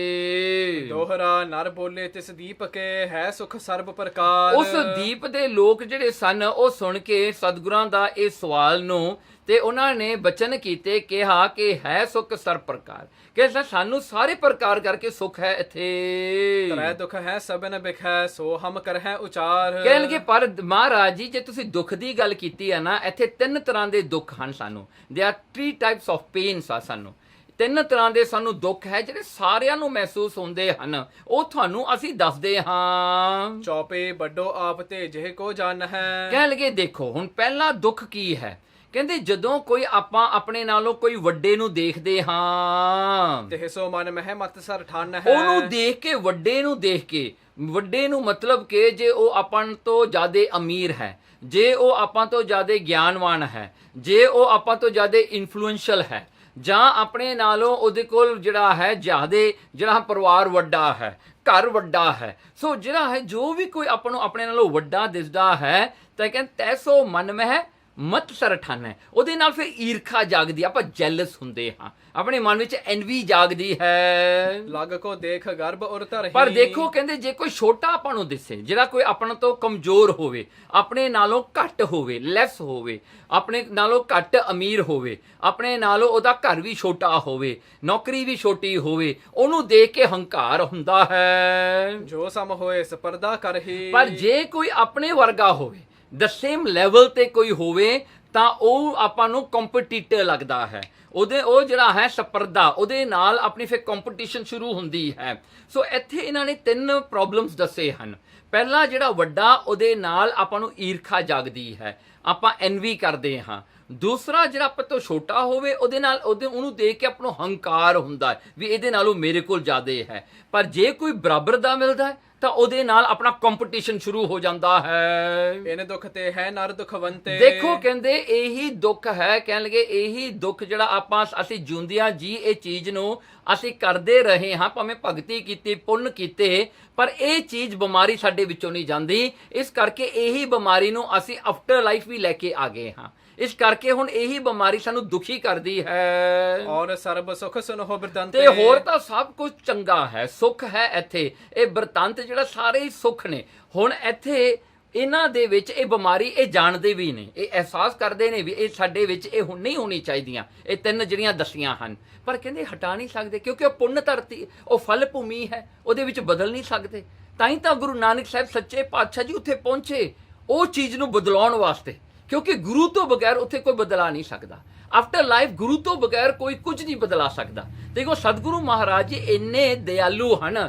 ਦੋਹਰਾ ਨਰ ਬੋਲੇ ਤਿਸ ਦੀਪਕੇ ਹੈ ਸੁਖ ਸਰਬ ਪ੍ਰਕਾਰ। ਉਸ ਦੀਪ ਦੇ ਲੋਕ ਜਿਹੜੇ ਸਨ ਉਹ ਸੁਣ ਕੇ ਸਤਿਗੁਰਾਂ ਦਾ ਇਹ ਸਵਾਲ ਨੂੰ ਤੇ ਉਹਨਾਂ ਨੇ ਬਚਨ ਕੀਤੇ, ਕਿਹਾ ਕਿ ਹੈ ਸੁਖ ਸਰਬ ਪ੍ਰਕਾਰ, ਕਿ ਸਾਨੂੰ ਸਾਰੇ ਪ੍ਰਕਾਰ ਕਰਕੇ ਸੁੱਖ ਹੈ ਇੱਥੇ। ਤਰੈ ਦੁਖ ਹੈ ਸਭਨ ਬਿਖੈ ਸੋ ਹਮ ਕਰਹਿ ਉਚਾਰ। ਕਹਿਣਗੇ ਪਰ ਮਹਾਰਾਜ ਜੀ ਜੇ ਤੁਸੀਂ ਦੁੱਖ ਦੀ ਗੱਲ ਕੀਤੀ ਹੈ ਨਾ, ਇੱਥੇ 3 ਤਰ੍ਹਾਂ ਦੇ ਦੁੱਖ ਹਨ ਸਾਨੂੰ। They are 3 types of pains ਆ ਸਾਨੂੰ। 3 ਤਰ੍ਹਾਂ ਦੇ ਸਾਨੂੰ ਦੁੱਖ ਹੈ ਜਿਹੜੇ ਸਾਰਿਆਂ ਨੂੰ ਮਹਿਸੂਸ ਹੁੰਦੇ ਹਨ, ਉਹ ਤੁਹਾਨੂੰ ਅਸੀਂ ਦੱਸਦੇ ਹਾਂ। ਚੌਪੇ ਵੱਡੋ ਆਪ ਤੇ ਜਿਹ ਕੋ ਜਾਣ ਹੈ। ਕਹਿਣ ਲੱਗੇ ਦੇਖੋ ਹੁਣ ਪਹਿਲਾ ਦੁੱਖ ਕੀ ਹੈ। ਕਹਿੰਦੇ ਜਦੋਂ ਕੋਈ ਆਪਾਂ ਆਪਣੇ ਨਾਲੋਂ ਕੋਈ ਵੱਡੇ ਨੂੰ ਦੇਖਦੇ ਹਾਂ, ਤਿਹ ਸੋ ਮਨ ਮਹਿ ਮਤ ਸਰ ਠਾਨ ਹੈ। ਉਹਨੂੰ ਦੇਖ ਕੇ, ਵੱਡੇ ਨੂੰ ਦੇਖ ਕੇ, ਵੱਡੇ ਨੂੰ ਮਤਲਬ ਕਿ ਜੇ ਉਹ ਆਪਾਂ ਤੋਂ ਜ਼ਿਆਦਾ ਅਮੀਰ ਹੈ, ਜੇ ਉਹ ਆਪਾਂ ਤੋਂ ਜ਼ਿਆਦਾ ਗਿਆਨਵਾਨ ਹੈ, ਜੇ ਉਹ ਆਪਾਂ ਤੋਂ ਜ਼ਿਆਦਾ ਇਨਫਲੂਐਂਸ਼ੀਅਲ ਹੈ, ਜਾਂ ਆਪਣੇ ਨਾਲੋਂ ਉਹਦੇ ਕੋਲ ਜਿਹੜਾ ਹੈ ਜ਼ਿਆਦਾ ਜਿਹੜਾ ਪਰਿਵਾਰ ਵੱਡਾ ਹੈ, ਘਰ ਵੱਡਾ ਹੈ, ਸੋ ਜਿਹੜਾ ਹੈ ਜੋ ਵੀ ਕੋਈ ਆਪਾਂ ਨੂੰ ਆਪਣੇ ਨਾਲੋਂ ਵੱਡਾ ਦਿਸਦਾ ਹੈ ਤਾਂ ਕਹਿੰਦੇ ਤੈਸੋ ਮਨ ਮਹਿ ਮਤ ਸਰ ਠਾਨ ਹੈ। ਉਹਦੇ ਨਾਲ ਫਿਰ ਈਰਖਾ ਜਾਗਦੀ, ਆਪਾਂ ਜੈਲਸ ਹੁੰਦੇ ਹਾਂ, ਆਪਣੇ ਮਨ ਵਿੱਚ ਐਨਵੀ ਜਾਗਦੀ ਹੈ। ਲੱਗ ਕੋ ਦੇਖ ਗਰਭ ਔਰ ਧਰਹੀ। ਪਰ ਦੇਖੋ ਕਹਿੰਦੇ ਜੇ ਕੋਈ ਛੋਟਾ ਆਪਾਂ ਨੂੰ ਦਿਸੇ, ਜਿਹੜਾ ਕੋਈ ਆਪਣਾ ਤੋਂ ਕਮਜ਼ੋਰ ਹੋਵੇ, ਆਪਣੇ ਨਾਲੋਂ ਘੱਟ ਹੋਵੇ, ਲੈਸ ਹੋਵੇ, ਆਪਣੇ ਨਾਲੋਂ ਘੱਟ ਅਮੀਰ ਹੋਵੇ, ਆਪਣੇ ਨਾਲੋਂ ਉਹਦਾ ਘਰ ਵੀ ਛੋਟਾ ਹੋਵੇ, ਨੌਕਰੀ ਵੀ ਛੋਟੀ ਹੋਵੇ, ਉਹਨੂੰ ਦੇਖ ਕੇ ਹੰਕਾਰ ਹੁੰਦਾ ਹੈ। ਜੋ ਸਮ ਹੋਏ ਸਪਰਦਾ ਕਰਹੀ। ਪਰ ਜੇ ਕੋਈ ਆਪਣੇ ਵਰਗਾ ਹੋਵੇ, ਦ ਸੇਮ ਲੈਵਲ ਤੇ ਕੋਈ ਹੋਵੇ, ਤਾਂ ਉਹ ਆਪਾਂ ਨੂੰ ਕੰਪੀਟੀਟਰ ਲੱਗਦਾ ਹੈ। ਉਹ ਜਿਹੜਾ ਹੈ ਸਪਰਦਾ, ਉਹਦੇ ਨਾਲ ਆਪਣੀ ਫਿਰ ਕੰਪੀਟੀਸ਼ਨ ਸ਼ੁਰੂ ਹੁੰਦੀ ਹੈ। ਸੋ ਇੱਥੇ ਇਹਨਾਂ ਨੇ 3 ਪ੍ਰੋਬਲਮਸ ਦੱਸੇ ਹਨ। ਪਹਿਲਾ ਜਿਹੜਾ ਵੱਡਾ, ਉਹਦੇ ਨਾਲ ਆਪਾਂ ਨੂੰ ਈਰਖਾ ਜਾਗਦੀ ਹੈ, ਆਪਾਂ ਐਨਵੀ ਕਰਦੇ ਹਾਂ। ਦੂਸਰਾ ਜਿਹੜਾ ਆਪਾਂ ਤੋਂ ਛੋਟਾ ਹੋਵੇ, ਉਹਦੇ ਨਾਲ ਉਹਨੂੰ ਦੇਖ ਕੇ ਆਪਾਂ ਨੂੰ ਹੰਕਾਰ ਹੁੰਦਾ ਹੈ ਵੀ ਇਹਦੇ ਨਾਲੋਂ ਮੇਰੇ ਕੋਲ ਜ਼ਿਆਦਾ ਹੈ। ਪਰ ਜੇ ਕੋਈ ਬਰਾਬਰ ਦਾ ਮਿਲਦਾ ਹੈ ਤਾਂ ਉਹਦੇ ਨਾਲ ਆਪਣਾ ਕੰਪੀਟੀਸ਼ਨ ਸ਼ੁਰੂ ਹੋ ਜਾਂਦਾ ਹੈ। ਇਹਨੇ ਦੁੱਖ ਤੇ ਹੈ ਨਰ ਦੁਖਵੰਤੇ। ਦੇਖੋ ਕਹਿੰਦੇ ਇਹੀ ਦੁੱਖ ਹੈ, ਕਹਿਣ ਲਗੇ ਇਹੀ ਦੁੱਖ ਜਿਹੜਾ ਅਸੀਂ ਜਿਉਂਦਿਆਂ ਜੀ ਇਹ ਚੀਜ਼ ਨੂੰ ਅਸੀਂ ਕਰਦੇ ਰਹੇ ਹਾਂ, ਭਾਵੇਂ ਭਗਤੀ ਕੀਤੀ, ਪੁੰਨ ਕੀਤੇ, ਪਰ ਇਹ ਚੀਜ਼ ਬਿਮਾਰੀ ਸਾਡੇ ਵਿੱਚੋਂ ਨਹੀਂ ਜਾਂਦੀ। ਇਸ ਕਰਕੇ ਇਹੀ ਬਿਮਾਰੀ ਨੂੰ ਅਸੀਂ ਆਫਟਰ ਲਾਈਫ ਵੀ ਲੈ ਕੇ ਆ ਗਏ ਹਾਂ। ਇਸ ਕਰਕੇ ਹੁਣ ਇਹੀ ਬਿਮਾਰੀ ਸਾਨੂੰ ਦੁਖੀ ਕਰਦੀ ਹੈ। ਔਰ ਸਰਬ ਸੁਖ ਸੁਨੋ ਬਿਰਤੰਤ। ਤੇ ਹੋਰ ਤਾਂ ਸਭ ਕੁਝ ਚੰਗਾ ਹੈ, ਸੁੱਖ ਹੈ ਇੱਥੇ। ਇਹ ਬਿਰਤੰਤ ਜਿਹੜਾ ਸਾਰੇ ਹੀ ਸੁੱਖ ਨੇ। ਹੁਣ ਇੱਥੇ ਇਹਨਾਂ ਦੇ ਵਿੱਚ ਇਹ ਬਿਮਾਰੀ ਇਹ ਜਾਣਦੇ ਵੀ ਨੇ, ਇਹ ਅਹਿਸਾਸ ਕਰਦੇ ਨੇ ਵੀ ਇਹ ਸਾਡੇ ਵਿੱਚ ਇਹ ਹੁਣ ਨਹੀਂ ਹੋਣੀ ਚਾਹੀਦੀਆਂ, ਇਹ 3 ਜਿਹੜੀਆਂ ਦੱਸੀਆਂ ਹਨ। ਪਰ ਕਹਿੰਦੇ ਹਟਾ ਨਹੀਂ ਸਕਦੇ, ਕਿਉਂਕਿ ਉਹ ਪੁੰਨ ਧਰਤੀ, ਉਹ ਫਲ ਭੂਮੀ ਹੈ, ਉਹਦੇ ਵਿੱਚ ਬਦਲ ਨਹੀਂ ਸਕਦੇ। ਤਾਂ ਹੀ ਤਾਂ ਗੁਰੂ ਨਾਨਕ ਸਾਹਿਬ ਸੱਚੇ ਪਾਤਸ਼ਾਹ ਜੀ ਉੱਥੇ ਪਹੁੰਚੇ ਉਹ ਚੀਜ਼ ਨੂੰ ਬਦਲਾਉਣ ਵਾਸਤੇ, ਕਿਉਂਕਿ ਗੁਰੂ ਤੋਂ ਬਗੈਰ ਉੱਥੇ ਕੋਈ ਬਦਲਾ ਨਹੀਂ ਸਕਦਾ। ਆਫਟਰ ਲਾਈਫ ਗੁਰੂ ਤੋਂ ਬਗੈਰ ਕੋਈ ਕੁਝ ਨਹੀਂ ਬਦਲਾ ਸਕਦਾ। ਦੇਖੋ ਸਤਿਗੁਰੂ ਮਹਾਰਾਜ ਜੀ ਇੰਨੇ ਦਿਆਲੂ ਹਨ,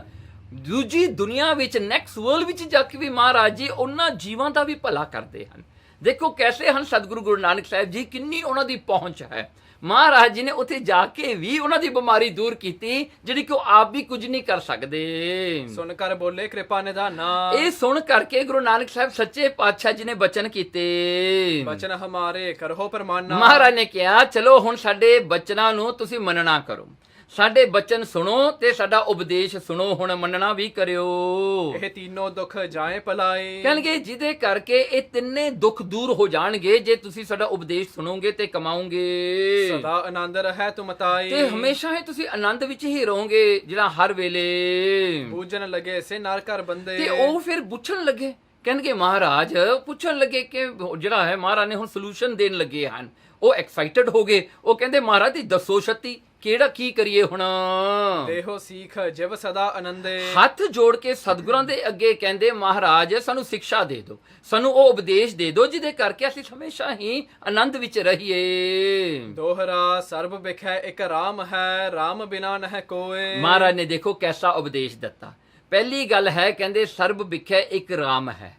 ਦੂਜੀ ਦੁਨੀਆ ਵਿੱਚ, ਨੈਕਸਟ ਵਰਲਡ ਵਿੱਚ ਜਾ ਕੇ ਵੀ ਮਹਾਰਾਜ ਜੀ ਉਹਨਾਂ ਜੀਵਾਂ ਦਾ ਵੀ ਭਲਾ ਕਰਦੇ ਹਨ। ਦੇਖੋ ਕੈਸੇ ਹਨ ਸਤਿਗੁਰੂ ਗੁਰੂ ਨਾਨਕ ਸਾਹਿਬ ਜੀ, ਕਿੰਨੀ ਉਹਨਾਂ ਦੀ ਪਹੁੰਚ ਹੈ। ਮਹਾਰਾਜ ਜੀ ਨੇ ਉੱਥੇ ਜਾ ਕੇ ਵੀ ਉਹਨਾਂ ਦੀ ਬਿਮਾਰੀ ਦੂਰ ਕੀਤੀ, ਜਿਹੜੀ ਕਿ ਉਹ ਆਪ ਵੀ ਕੁਝ ਨਹੀਂ ਕਰ ਸਕਦੇ। ਸੁਣ ਕਰ ਬੋਲੇ ਕਿਰਪਾ ਨਿਧਾਨਾ। ਇਹ ਸੁਣ ਕਰਕੇ ਗੁਰੂ ਨਾਨਕ ਸਾਹਿਬ ਸੱਚੇ ਪਾਤਸ਼ਾਹ ਜੀ ਨੇ ਬਚਨ ਕੀਤੇ, ਬਚਨ ਹਮਾਰੇ ਕਰੋ ਪਰਮਾਨਾ। ਮਹਾਰਾਜ ਨੇ ਕਿਹਾ ਚਲੋ ਹੁਣ ਸਾਡੇ ਬਚਨਾਂ ਨੂੰ ਤੁਸੀਂ ਮੰਨਣਾ ਕਰੋ, ਸਾਡੇ ਬਚਨ ਸੁਣੋ ਤੇ ਸਾਡਾ ਉਪਦੇਸ਼ ਸੁਣੋ, ਹੁਣ ਮੰਨਣਾ ਵੀ ਕਰਿਓ। ਇਹ तीनों ਦੁੱਖ ਜਾਏ ਭਲਾਈ। ਕਹਿਣਗੇ ਜਿਹਦੇ ਕਰਕੇ ਇਹ 3 ਦੁੱਖ ਦੂਰ ਹੋ ਜਾਣਗੇ ਜੇ ਤੁਸੀਂ ਸਾਡਾ ਉਪਦੇਸ਼ ਸੁਣੋਗੇ ਤੇ ਕਮਾਓਗੇ। ਸਦਾ ਆਨੰਦ ਰਹਿ ਤੁਮ ਤਾਈ। ਤੇ ਹਮੇਸ਼ਾ ਹੀ ਤੁਸੀਂ ਆਨੰਦ ਵਿੱਚ ਹੀ ਰਹੋਗੇ, ਜਿਹੜਾ ਹਰ ਵੇਲੇ। ਬੂਝਣ ਲਗੇ ਸੇ ਨਰ ਘਰ ਬੰਦੇ। ਤੇ ਉਹ ਫਿਰ ਪੁੱਛਣ ਲੱਗੇ, ਕਹਿਣਗੇ ਮਹਾਰਾਜ ਪੁੱਛਣ ਲੱਗੇ ਕਿ ਜਿਹੜਾ ਹੈ ਮਹਾਰਾਜ ਨੇ ਹੁਣ ਸੋਲੂਸ਼ਨ ਦੇਣ ਲੱਗੇ ਹਨ। ਉਹ ਐਕਸਾਈਟਡ ਹੋ ਗਏ, ਉਹ ਕਹਿੰਦੇ ਮਹਾਰਾਜ ਜੀ ਦੱਸੋ ਛੱਤੀ ਕਿਹੜਾ ਕੀ ਕਰੀਏ ਹੁਣ। ਦੇਹੋ ਸੀਖ ਜਿਵ ਸਦਾ ਆਨੰਦੇ। ਹੱਥ ਜੋੜ ਕੇ ਸਤਿਗੁਰਾਂ ਦੇ ਅੱਗੇ ਕਹਿੰਦੇ ਮਹਾਰਾਜ ਸਾਨੂੰ ਸਿੱਖਿਆ ਦੇ ਦਿਓ, ਸਾਨੂੰ ਉਹ ਉਪਦੇਸ਼ ਦੇ ਦਿਓ ਜਿਹਦੇ ਕਰਕੇ ਅਸੀਂ ਹਮੇਸ਼ਾ ਹੀ ਆਨੰਦ ਵਿੱਚ ਰਹੀਏ। ਦੋਹਰਾ ਸਰਬ ਵਿਖੈ ਇੱਕ ਰਾਮ ਹੈ, ਰਾਮ ਬਿਨਾ ਨਹਿ ਕੋਏ। ਮਹਾਰਾਜ ਨੇ ਦੇਖੋ ਕੈਸਾ ਉਪਦੇਸ਼ ਦਿੱਤਾ। ਪਹਿਲੀ ਗੱਲ ਹੈ ਕਹਿੰਦੇ ਸਰਬ ਵਿਖੈ ਇੱਕ ਰਾਮ ਹੈ,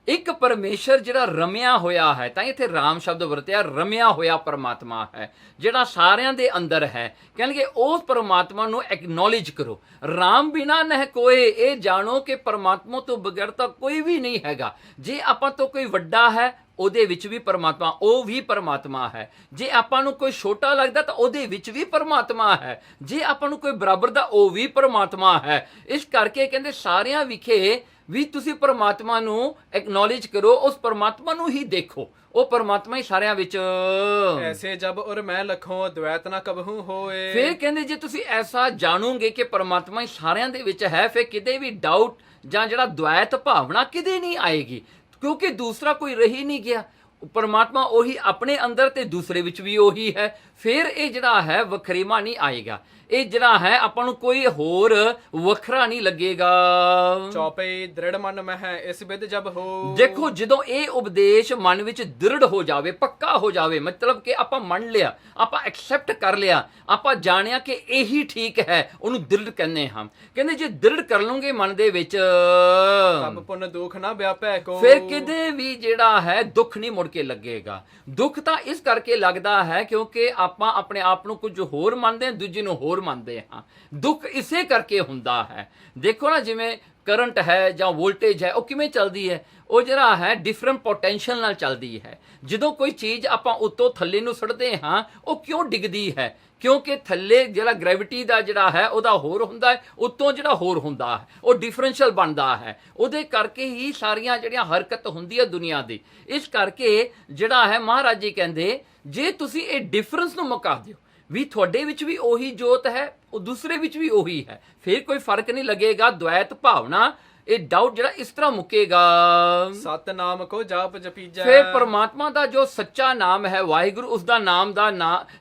ਇੱਕ ਪਰਮੇਸ਼ਰ ਜਿਹੜਾ ਰਮਿਆ ਹੋਇਆ ਹੈ, ਤਾਂ ਇੱਥੇ ਰਾਮ ਸ਼ਬਦ ਵਰਤਿਆ, ਰਮਿਆ ਹੋਇਆ ਪਰਮਾਤਮਾ ਹੈ ਜਿਹੜਾ ਸਾਰਿਆਂ ਦੇ ਅੰਦਰ ਹੈ। ਕਹਿਣਗੇ ਉਸ ਪਰਮਾਤਮਾ ਨੂੰ ਐਕਨੋਲੇਜ ਕਰੋ। ਰਾਮ ਬਿਨਾ ਨਹਿ ਕੋਏ, ਇਹ ਜਾਣੋ ਕਿ ਪਰਮਾਤਮਾ ਤੋਂ ਬਗੈਰ ਤਾਂ ਕੋਈ ਵੀ ਨਹੀਂ ਹੈਗਾ। ਜੇ ਆਪਾਂ ਤੋਂ ਕੋਈ ਵੱਡਾ ਹੈ, ਉਹਦੇ ਵਿੱਚ ਵੀ ਪਰਮਾਤਮਾ, ਉਹ ਵੀ ਪਰਮਾਤਮਾ ਹੈ। ਜੇ ਆਪਾਂ ਨੂੰ ਕੋਈ ਛੋਟਾ ਲੱਗਦਾ ਤਾਂ ਉਹਦੇ ਵਿੱਚ ਵੀ ਪਰਮਾਤਮਾ ਹੈ, ਜੇ ਆਪਾਂ ਨੂੰ ਕੋਈ ਬਰਾਬਰ ਦਾ ਉਹ ਵੀ ਪਰਮਾਤਮਾ ਹੈ। ਇਸ ਕਰਕੇ ਕਹਿੰਦੇ ਸਾਰਿਆਂ ਵਿਖੇ ਵੀ ਤੁਸੀਂ ਪਰਮਾਤਮਾ ਨੂੰ ਐਕਨੋਲੇਜ ਕਰੋ, ਉਸ ਪਰਮਾਤਮਾ ਨੂੰ ਹੀ ਦੇਖੋ, ਉਹ ਪਰਮਾਤਮਾ ਹੀ ਸਾਰਿਆਂ ਵਿੱਚ। ਐਸੇ ਜਬ ਔਰ ਮੈਂ ਲਖੋਂ ਦ્વੈਤ ਨਾ ਕਬਹੂ ਹੋਏ। ਫਿਰ ਕਹਿੰਦੇ ਜੇ ਤੁਸੀਂ ਐਸਾ ਜਾਣੋਗੇ ਕਿ ਪਰਮਾਤਮਾ ਹੀ ਸਾਰਿਆਂ ਦੇ ਵਿੱਚ ਹੈ, ਫਿਰ ਕਿਤੇ ਵੀ ਡਾਊਟ ਜਾਂ ਜਿਹੜਾ ਦ્વੈਤ ਭਾਵਨਾ ਕਿਤੇ ਨਹੀਂ ਆਏਗੀ, ਕਿਉਂਕਿ ਦੂਸਰਾ ਕੋਈ ਰਹੀ ਨਹੀਂ ਗਿਆ। ਪਰਮਾਤਮਾ ਉਹੀ ਆਪਣੇ ਅੰਦਰ ਤੇ ਦੂਸਰੇ ਵਿੱਚ ਵੀ ਉਹੀ ਹੈ। ਫਿਰ ਇਹ ਜਿਹੜਾ ਹੈ ਵਖਰੇਵਾ ਨਹੀਂ ਆਏਗਾ, ਇਹ ਜਿਹੜਾ ਹੈ ਆਪਾਂ ਨੂੰ ਕੋਈ ਹੋਰ ਵੱਖਰਾ ਨਹੀਂ ਲੱਗੇਗਾ। ਚੌਪਈ ਦ੍ਰਿੜ ਮਨ ਮਹਿ ਇਸ ਵਿਦ ਜਬ ਹੋ। ਦੇਖੋ ਜਦੋਂ ਇਹ ਉਪਦੇਸ਼ ਮਨ ਵਿੱਚ ਦ੍ਰਿੜ ਹੋ ਜਾਵੇ, ਪੱਕਾ ਹੋ ਜਾਵੇ, ਮਤਲਬ ਕਿ ਆਪਾਂ ਮੰਨ ਲਿਆ, ਆਪਾਂ ਐਕਸੈਪਟ ਕਰ ਲਿਆ, ਆਪਾਂ ਜਾਣਿਆ ਕਿ ਇਹੀ ਠੀਕ ਹੈ, ਉਹਨੂੰ ਦ੍ਰਿੜ ਕਹਿੰਦੇ ਹਾਂ। ਕਹਿੰਦੇ ਜੇ ਦ੍ਰਿੜ ਕਰ ਲਓਗੇ ਮਨ ਦੇ ਵਿੱਚ, ਤਬ ਪੁਨ ਦੁਖ ਨਾ ਵਿਆਪੈ ਕੋ। ਫਿਰ ਕਿਤੇ ਵੀ ਜਿਹੜਾ ਹੈ ਦੁੱਖ ਨਹੀਂ ਮੁੜ ਕੇ ਲੱਗੇਗਾ। ਦੁੱਖ ਤਾਂ ਇਸ ਕਰਕੇ ਲੱਗਦਾ ਹੈ ਕਿਉਂਕਿ ਆਪਾਂ ਆਪਣੇ ਆਪ ਨੂੰ ਕੁਝ ਹੋਰ ਮੰਨਦੇ ਹਾਂ, ਦੂਜੇ ਨੂੰ ਹੋਰ ਮੰਨਦੇ ਹਾਂ। ਦੁੱਖ ਇਸੇ ਕਰਕੇ ਹੁੰਦਾ ਹੈ। ਦੇਖੋ ਨਾ, ਜਿਵੇਂ ਕਰੰਟ ਹੈ ਜਾਂ ਵੋਲਟੇਜ ਹੈ, ਉਹ ਕਿਵੇਂ ਚੱਲਦੀ ਹੈ? ਉਹ ਜਿਹੜਾ ਹੈ ਡਿਫਰੈਂਟ ਪੋਟੈਂਸ਼ੀਅਲ ਨਾਲ ਚੱਲਦੀ ਹੈ। ਜਦੋਂ ਕੋਈ ਚੀਜ਼ ਆਪਾਂ ਉੱਤੋਂ ਥੱਲੇ ਨੂੰ ਸੁੱਟਦੇ ਹਾਂ, ਉਹ ਕਿਉਂ ਡਿੱਗਦੀ ਹੈ? ਕਿਉਂਕਿ ਥੱਲੇ ਜਿਹੜਾ ਗ੍ਰੈਵਿਟੀ ਦਾ ਜਿਹੜਾ ਹੈ ਉਹਦਾ ਹੋਰ ਹੁੰਦਾ ਹੈ, ਉੱਤੋਂ ਜਿਹੜਾ ਹੋਰ ਹੁੰਦਾ ਹੈ, ਉਹ ਡਿਫਰੈਂਸ਼ੀਅਲ ਬਣਦਾ ਹੈ। ਉਹਦੇ ਕਰਕੇ ਹੀ ਸਾਰੀਆਂ ਜਿਹੜੀਆਂ ਹਰਕਤ ਹੁੰਦੀ ਹੈ ਦੁਨੀਆ ਦੀ। ਇਸ ਕਰਕੇ ਜਿਹੜਾ ਹੈ ਮਹਾਰਾਜ ਜੀ ਕਹਿੰਦੇ ਜੇ ਤੁਸੀਂ ਇਹ ਡਿਫਰੈਂਸ ਨੂੰ ਮੁਕਾ ਦਿਓ ਵੀ ਤੁਹਾਡੇ ਵਿੱਚ ਵੀ ਉਹੀ ਜੋਤ ਹੈ, ਉਹ ਦੂਸਰੇ ਵਿੱਚ ਵੀ ਉਹੀ ਹੈ, ਫਿਰ ਕੋਈ ਫਰਕ ਨਹੀਂ ਲੱਗੇਗਾ। ਦ્વੈਤ ਭਾਵਨਾ, ਇਹ ਡਾਊਟ ਜਿਹੜਾ ਇਸ ਤਰ੍ਹਾਂ ਮੁੱਕੇਗਾ। ਸਤਨਾਮ ਕੋ ਜਾਪ ਜਪੀਜੈ। ਫਿਰ ਪਰਮਾਤਮਾ ਦਾ ਜੋ ਸੱਚਾ ਨਾਮ ਹੈ ਵਾਹਿਗੁਰੂ, ਉਸ ਦਾ ਨਾਮ ਦਾ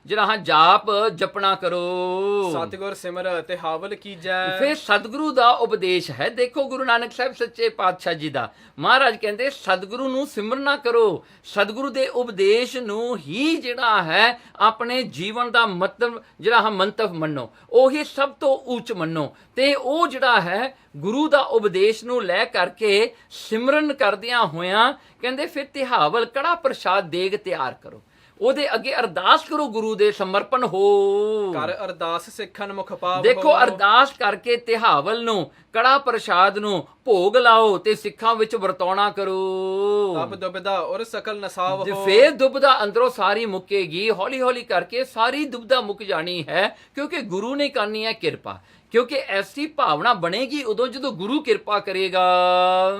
ਜਿਹੜਾ ਹਾਂ ਜਾਪ ਜਪਣਾ ਕਰੋ। ਸਤਿਗੁਰ ਸਿਮਰ ਤੇ ਹਾਵਲ ਕੀਜੈ। ਫਿਰ ਸਤਿਗੁਰੂ ਦਾ ਉਪਦੇਸ਼ ਹੈ। ਦੇਖੋ ਗੁਰੂ ਨਾਨਕ ਸਾਹਿਬ ਸੱਚੇ ਪਾਤਸ਼ਾਹ ਜੀ ਦਾ, ਮਹਾਰਾਜ ਕਹਿੰਦੇ ਸਤਿਗੁਰੂ ਨੂੰ ਸਿਮਰਨਾ ਕਰੋ, ਸਤਿਗੁਰੂ ਦੇ ਉਪਦੇਸ਼ ਨੂੰ ਹੀ ਜਿਹੜਾ ਹੈ ਆਪਣੇ ਜੀਵਨ ਦਾ ਮਤਲਬ ਜਿਹੜਾ ਹਾਂ ਮੰਤਵ ਮੰਨੋ, ਉਹੀ ਸਭ ਤੋਂ ਉੱਚ ਮੰਨੋ। ਤੇ ਉਹ ਜਿਹੜਾ ਹੈ ਗੁਰੂ ਦਾ ਉਪਦੇਸ਼ ਨੂੰ ਲੈ ਕਰਕੇ ਸਿਮਰਨ ਕਰਦਿਆਂ ਹੋਇਆਂ ਕਹਿੰਦੇ ਫਿਰ ਤਿਹਾਵਲ ਕੜਾ ਪ੍ਰਸ਼ਾਦ ਦੇਗ ਤਿਆਰ ਕਰੋ, ਉਹਦੇ ਅੱਗੇ ਅਰਦਾਸ ਕਰੋ, ਗੁਰੂ ਦੇ ਸਮਰਪਣ ਹੋ। ਕਰ ਅਰਦਾਸ ਸਿੱਖਣ ਮੁਖ ਪਾਵੋ। ਦੇਖੋ ਅਰਦਾਸ ਕਰਕੇ ਤਿਹਾਵਲ ਨੂੰ, ਕੜਾ ਪ੍ਰਸ਼ਾਦ ਨੂੰ ਭੋਗ ਲਾਓ ਤੇ ਸਿੱਖਾਂ ਵਿੱਚ ਵਰਤਾਉਣਾ ਕਰੋ। ਤਬ ਦੁਬਿਧਾ ਔਰ ਸਕਲ ਨਸਾਵ ਹੋ। ਫੇਰ ਦੁਬਿਧਾ ਅੰਦਰੋਂ ਸਾਰੀ ਮੁੱਕੇਗੀ, ਹੌਲੀ ਹੌਲੀ ਕਰਕੇ ਸਾਰੀ ਦੁਬਿਧਾ ਮੁੱਕ ਜਾਣੀ ਹੈ, ਕਿਉਂਕਿ ਗੁਰੂ ਨੇ ਕਰਨੀ ਹੈ ਕਿਰਪਾ। ਕਿਉਂਕਿ ਐਸੀ ਭਾਵਨਾ ਬਣੇਗੀ ਉਦੋਂ ਜਦੋਂ ਗੁਰੂ ਕਿਰਪਾ ਕਰੇਗਾ।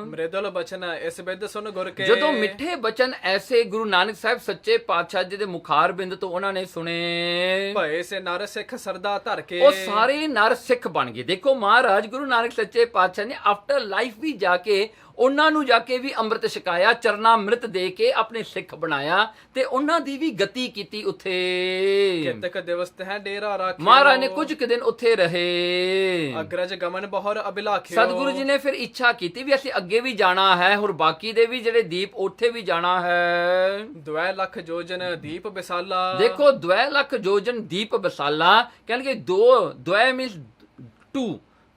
ਮ੍ਰਿਦੁਲ ਬਚਨ ਇਸ ਬਿਦ ਸੁਨ ਗੁਰ ਕੇ। ਜਦੋਂ ਮਿੱਠੇ ਬਚਨ ਐਸੇ ਗੁਰੂ ਨਾਨਕ ਸਾਹਿਬ ਸੱਚੇ ਪਾਤਸ਼ਾਹ ਜੀ ਦੇ ਮੁਖਾਰ ਬਿੰਦ ਤੋਂ ਉਹਨਾਂ ਨੇ ਸੁਣੇ, ਭਏ ਸੇ ਨਰ ਸਿੱਖ ਸਰਦਾ ਧਰ ਕੇ। ਉਹ ਸਾਰੇ ਨਰ ਸਿੱਖ ਬਣ ਗਏ। ਦੇਖੋ ਮਹਾਰਾਜ ਗੁਰੂ ਨਾਨਕ ਸੱਚੇ ਪਾਤਸ਼ਾਹ ਨੇ ਆਫਟਰ ਲਾਈਫ ਵੀ ਜਾ ਕੇ ਉਹਨਾਂ ਨੂੰ ਜਾ ਕੇ ਵੀ ਅੰਮ੍ਰਿਤ ਛਕਾਇਆ, ਚਰਨਾ ਅੰਮ੍ਰਿਤ ਦੇ ਕੇ ਆਪਣੇ ਸਿੱਖ ਬਣਾਇਆ ਤੇ ਉਹਨਾਂ ਦੀ ਵੀ ਗਤੀ ਕੀਤੀ ਉੱਥੇ। ਕਿਤਕ ਦਿਵਸ ਹੈ ਡੇਰਾ ਰਾਖਿਓ। ਮਹਾਰਾਜ ਨੇ ਕੁਝ ਕੁ ਦਿਨ ਉੱਥੇ ਰਹੇ। ਅਗਰਜ ਗਮਨ ਬਹੁਰ ਅਭਿਲਾਖਿਓ। ਸਤਿਗੁਰੂ ਜੀ ਨੇ ਫਿਰ ਇੱਛਾ ਕੀਤੀ ਵੀ ਅਸੀਂ ਅੱਗੇ ਵੀ ਜਾਣਾ ਹੈ, ਹੋਰ ਬਾਕੀ ਦੇ ਵੀ ਜਿਹੜੇ ਦੀਪ ਉੱਥੇ ਵੀ ਜਾਣਾ ਹੈ। 2 ਲੱਖ ਜੋਜਨ ਦੀਪ ਵਿਸਾਲਾ। ਦੇਖੋ 2 ਲੱਖ ਜੋਜਨ ਦੀਪ ਵਿਸਾਲਾ, ਕਹਿੰਦੇ 2 ਮੀਨਸ 2